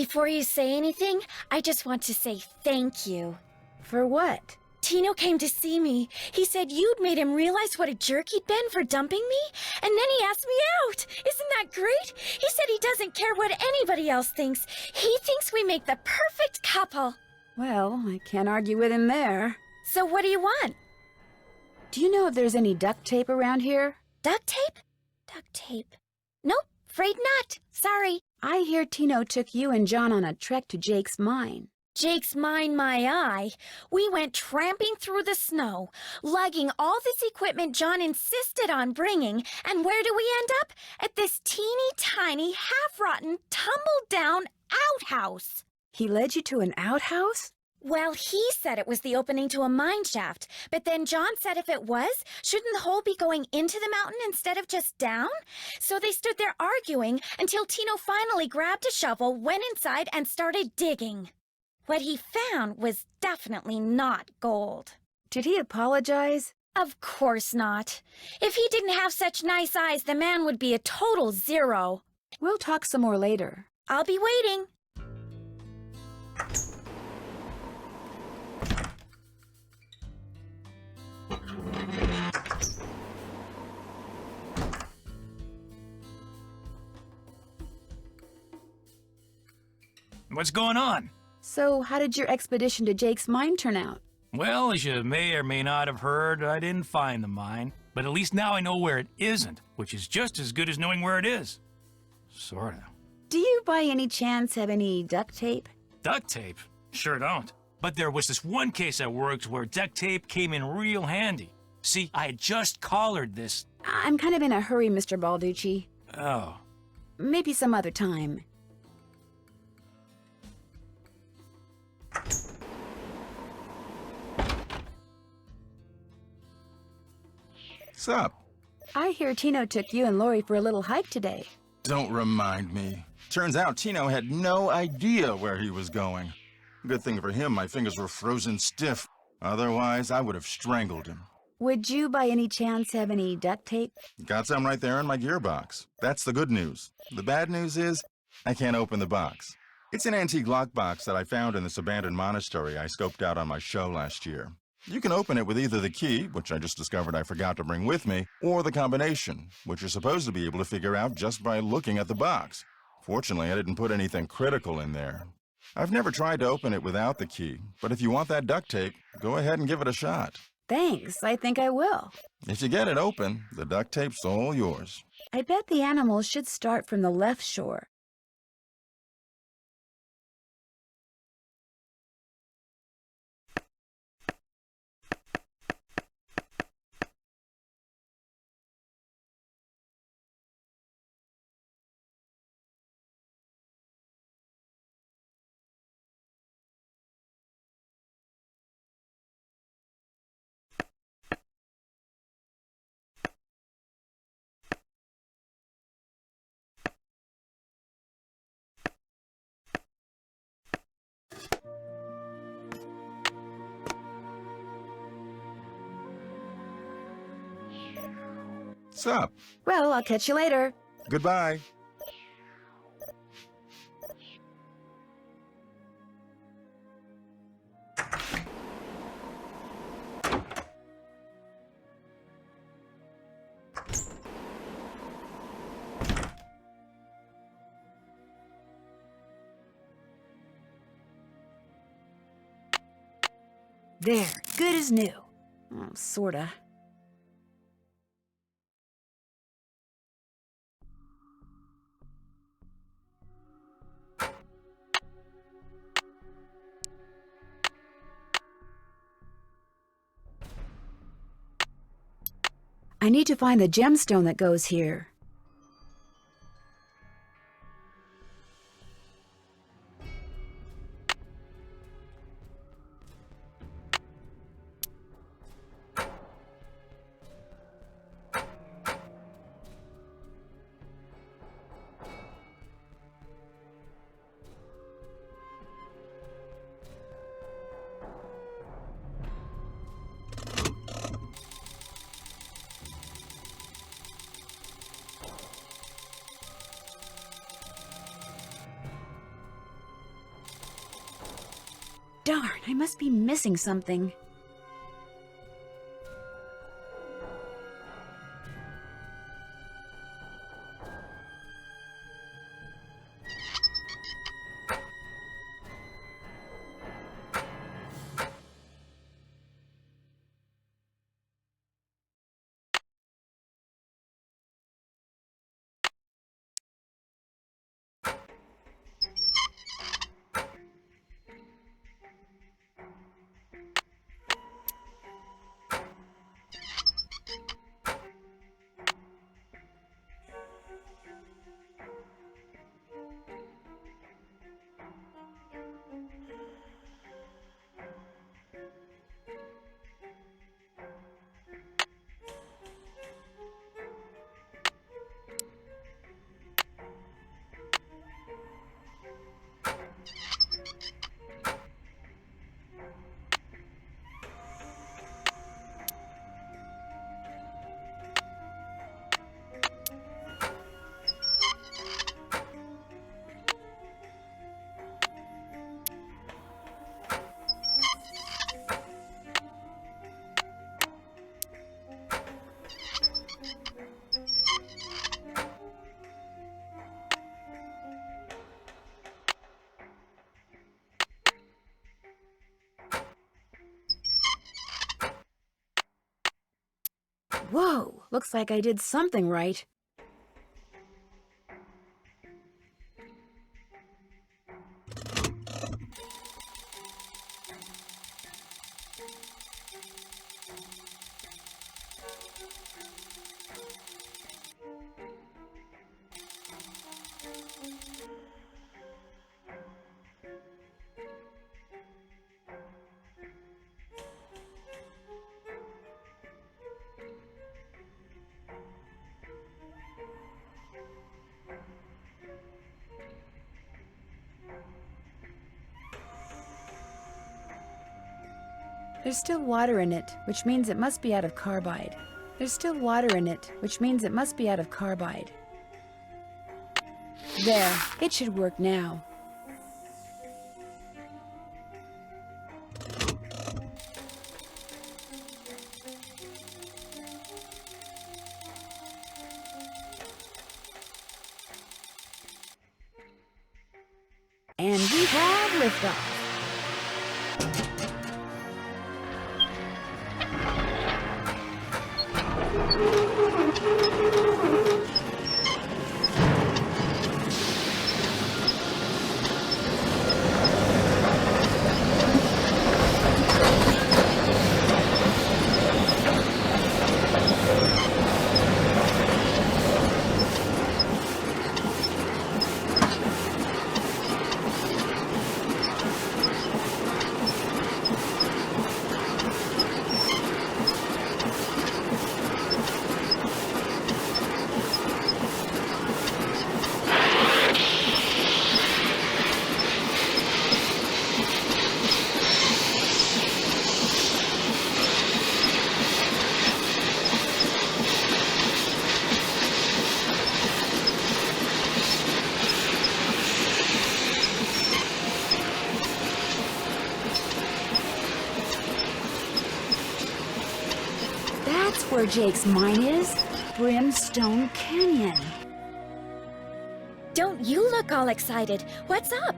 Before you say anything, I just want to say thank you. For what? Tino came to see me. He said you'd made him realize what a jerk he'd been for dumping me, and then he asked me out. Isn't that great? He said he doesn't care what anybody else thinks. He thinks we make the perfect couple. Well, I can't argue with him there. So what do you want? Do you know if there's any duct tape around here? Duct tape? Duct tape. Nope, afraid not. Sorry. I hear Tino took you and John on a trek to Jake's mine. Jake's mine, my eye. We went tramping through the snow, lugging all this equipment John insisted on bringing, and where do we end up? At this teeny tiny, half-rotten, tumbled-down outhouse. He led you to an outhouse? Well, he said it was the opening to a mine shaft, but then John said if it was, shouldn't the hole be going into the mountain instead of just down? So they stood there arguing until Tino finally grabbed a shovel, went inside, and started digging. What he found was definitely not gold. Did he apologize? Of course not. If he didn't have such nice eyes, the man would be a total zero. We'll talk some more later. I'll be waiting. What's going on? So, how did your expedition to Jake's mine turn out? Well, as you may or may not have heard, I didn't find the mine. But at least now I know where it isn't, which is just as good as knowing where it is. Sorta. Do you by any chance have any duct tape? Duct tape? Sure don't. But there was this one case I worked where duct tape came in real handy. See, I had just collared this. I'm kind of in a hurry, Mr. Balducci. Oh. Maybe some other time. Sup? I hear Tino took you and Lori for a little hike today. Don't remind me. Turns out Tino had no idea where he was going. Good thing for him, my fingers were frozen stiff. Otherwise, I would have strangled him. Would you by any chance have any duct tape? Got some right there in my gearbox. That's the good news. The bad news is, I can't open the box. It's an antique lockbox that I found in this abandoned monastery I scoped out on my show last year. You can open it with either the key, which I just discovered I forgot to bring with me, or the combination, which you're supposed to be able to figure out just by looking at the box. Fortunately, I didn't put anything critical in there. I've never tried to open it without the key, but if you want that duct tape, go ahead and give it a shot. Thanks, I think I will. If you get it open, the duct tape's all yours. I bet the animals should start from the left shore. Sup? Well, I'll catch you later. Goodbye. There, good as new. Oh, sorta. I need to find the gemstone that goes here. Darn, I must be missing something. Whoa, looks like I did something right. There's still water in it, which means it must be out of carbide. There's still water in it, which means it must be out of carbide. There, it should work now. And we have liftoff. That's where Jake's mine is. Brimstone Canyon. Don't you look all excited. What's up?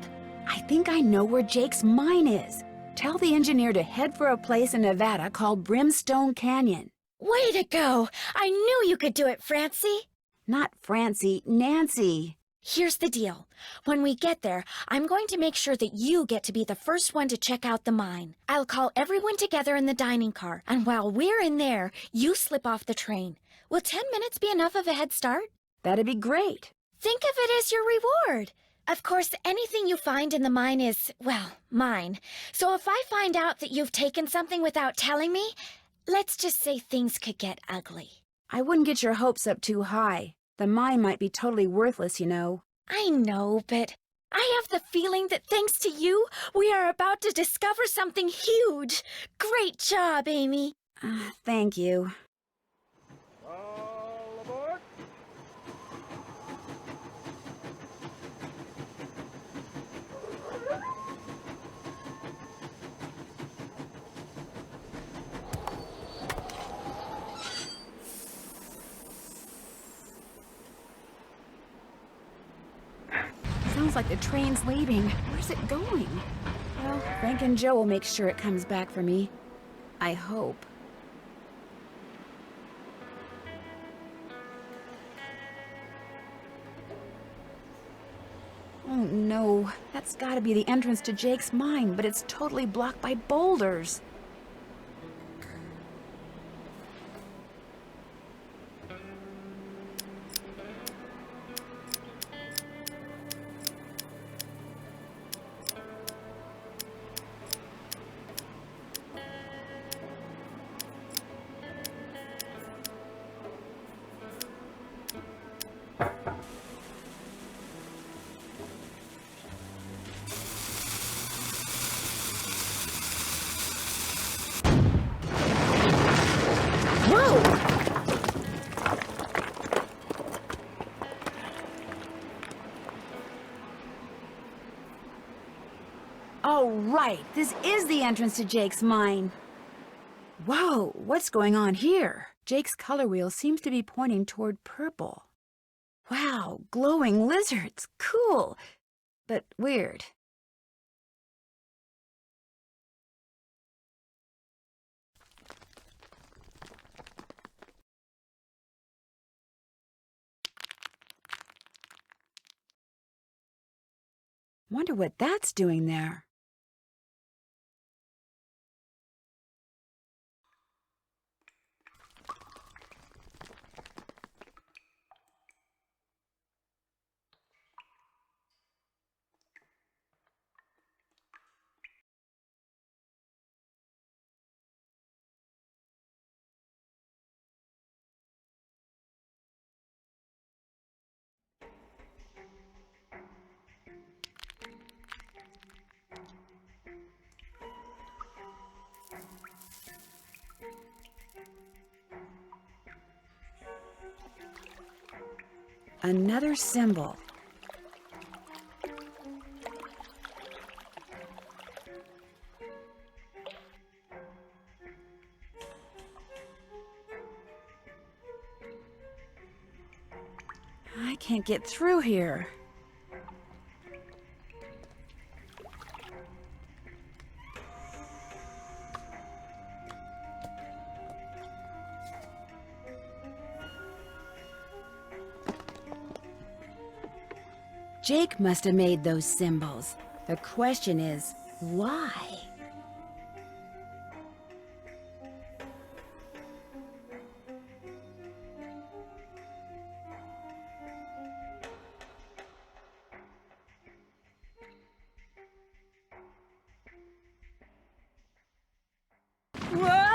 I think I know where Jake's mine is. Tell the engineer to head for a place in Nevada called Brimstone Canyon. Way to go! I knew you could do it, Francie. Not Francie, Nancy. Here's the deal. When we get there, I'm going to make sure that you get to be the first one to check out the mine. I'll call everyone together in the dining car, and while we're in there, you slip off the train. Will 10 minutes be enough of a head start? That'd be great. Think of it as your reward. Of course, anything you find in the mine is, well, mine. So if I find out that you've taken something without telling me, let's just say things could get ugly. I wouldn't get your hopes up too high. The mine might be totally worthless, you know. I know, but I have the feeling that thanks to you, we are about to discover something huge. Great job, Amy. Thank you. All aboard. Sounds like the train's leaving. Where's it going? Well, Frank and Joe will make sure it comes back for me. I hope. Oh no, that's gotta be the entrance to Jake's mine, but it's totally blocked by boulders. Oh, right. This is the entrance to Jake's mine. Whoa, what's going on here? Jake's color wheel seems to be pointing toward purple. Wow, glowing lizards. Cool, but weird. Wonder what that's doing there. Another symbol. I can't get through here. Jake must have made those symbols. The question is, why? Whoa!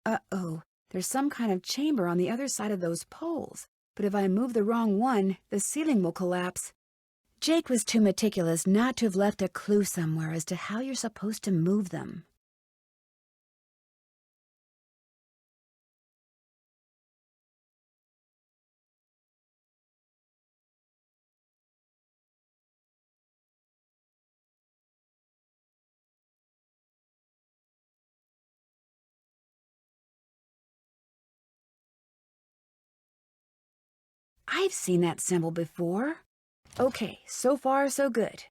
Uh-oh, there's some kind of chamber on the other side of those poles. But if I move the wrong one, the ceiling will collapse. Jake was too meticulous not to have left a clue somewhere as to how you're supposed to move them. I've seen that symbol before. Okay, so far so good.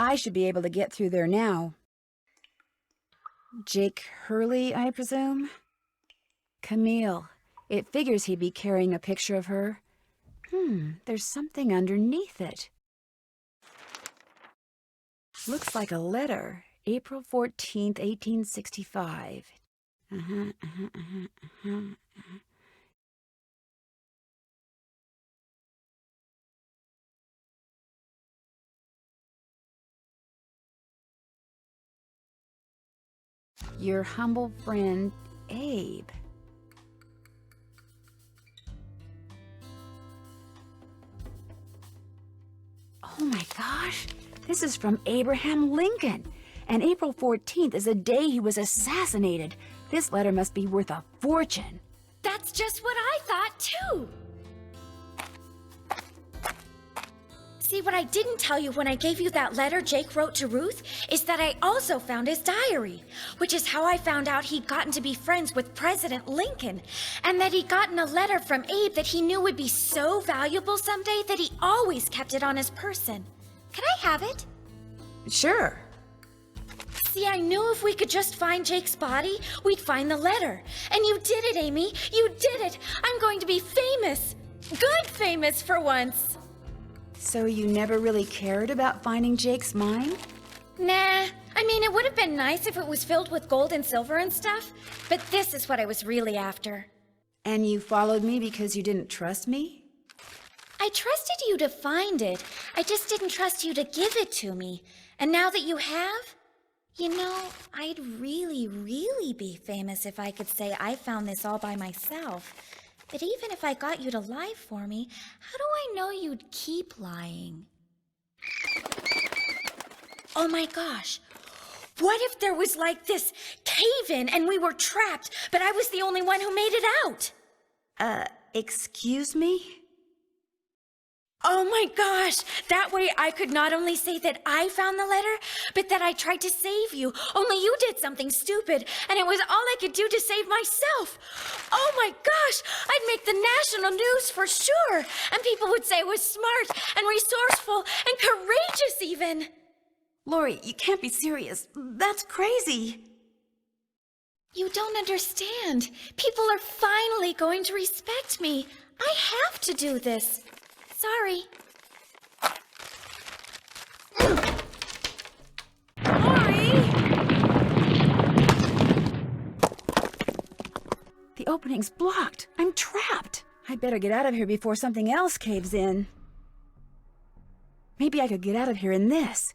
I should be able to get through there now. Jake Hurley, I presume? Camille. It figures he'd be carrying a picture of her. There's something underneath it. Looks like a letter. April 14th, 1865. Your humble friend, Abe. Oh my gosh, this is from Abraham Lincoln. And April 14th is the day he was assassinated. This letter must be worth a fortune. That's just what I thought, too. See, what I didn't tell you when I gave you that letter Jake wrote to Ruth is that I also found his diary, which is how I found out he'd gotten to be friends with President Lincoln, and that he'd gotten a letter from Abe that he knew would be so valuable someday that he always kept it on his person. Can I have it? Sure. See, I knew if we could just find Jake's body, we'd find the letter. And you did it, Amy. You did it. I'm going to be famous. Good famous for once. So you never really cared about finding Jake's mine? Nah. I mean, it would have been nice if it was filled with gold and silver and stuff, but this is what I was really after. And you followed me because you didn't trust me? I trusted you to find it. I just didn't trust you to give it to me. And now that you have, you know, I'd really, really be famous if I could say I found this all by myself. But even if I got you to lie for me, how do I know you'd keep lying? Oh my gosh. What if there was like this cave-in and we were trapped, but I was the only one who made it out? Excuse me? Oh my gosh! That way I could not only say that I found the letter, but that I tried to save you. Only you did something stupid, and it was all I could do to save myself. Oh my gosh! I'd make the national news for sure, and people would say I was smart and resourceful and courageous even. Lori, you can't be serious. That's crazy. You don't understand. People are finally going to respect me. I have to do this. Sorry. Lori! The opening's blocked. I'm trapped. I better get out of here before something else caves in. Maybe I could get out of here in this.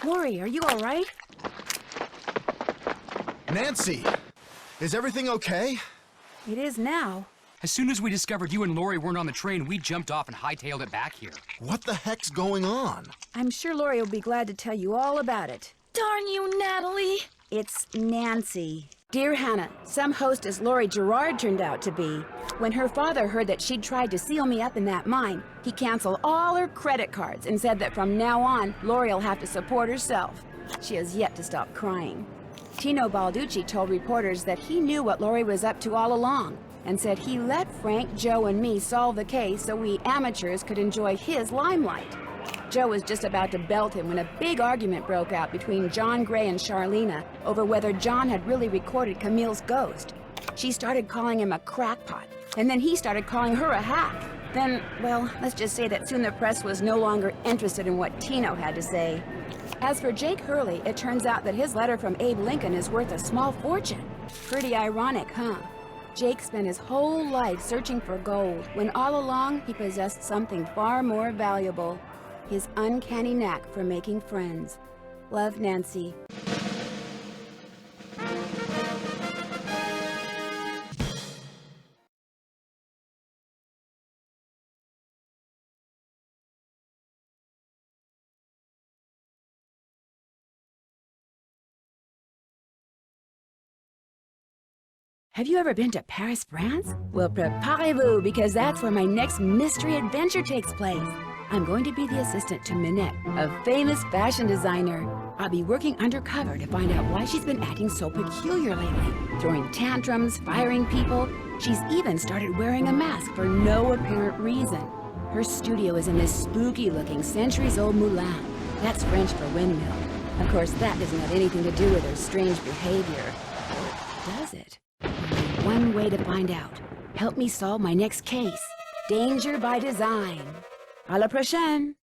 Lori, are you all right? Nancy! Is everything okay? It is now. As soon as we discovered you and Lori weren't on the train, we jumped off and hightailed it back here. What the heck's going on? I'm sure Lori will be glad to tell you all about it. Darn you, Natalie! It's Nancy. Dear Hannah, some hostess Laurie Gerard turned out to be. When her father heard that she'd tried to seal me up in that mine, he canceled all her credit cards and said that from now on, Laurie'll have to support herself. She has yet to stop crying. Tino Balducci told reporters that he knew what Laurie was up to all along and said he let Frank, Joe, and me solve the case so we amateurs could enjoy his limelight. Joe was just about to belt him when a big argument broke out between John Gray and Charlena over whether John had really recorded Camille's ghost. She started calling him a crackpot, and then he started calling her a hack. Then, well, let's just say that soon the press was no longer interested in what Tino had to say. As for Jake Hurley, it turns out that his letter from Abe Lincoln is worth a small fortune. Pretty ironic, huh? Jake spent his whole life searching for gold, when all along he possessed something far more valuable. His uncanny knack for making friends. Love, Nancy. Have you ever been to Paris, France? Well, préparez-vous, because that's where my next mystery adventure takes place. I'm going to be the assistant to Minette, a famous fashion designer. I'll be working undercover to find out why she's been acting so peculiar lately, throwing tantrums, firing people. She's even started wearing a mask for no apparent reason. Her studio is in this spooky-looking centuries-old moulin. That's French for windmill. Of course, that doesn't have anything to do with her strange behavior. Or does it? Only one way to find out. Help me solve my next case. Danger by design. À la prochaine!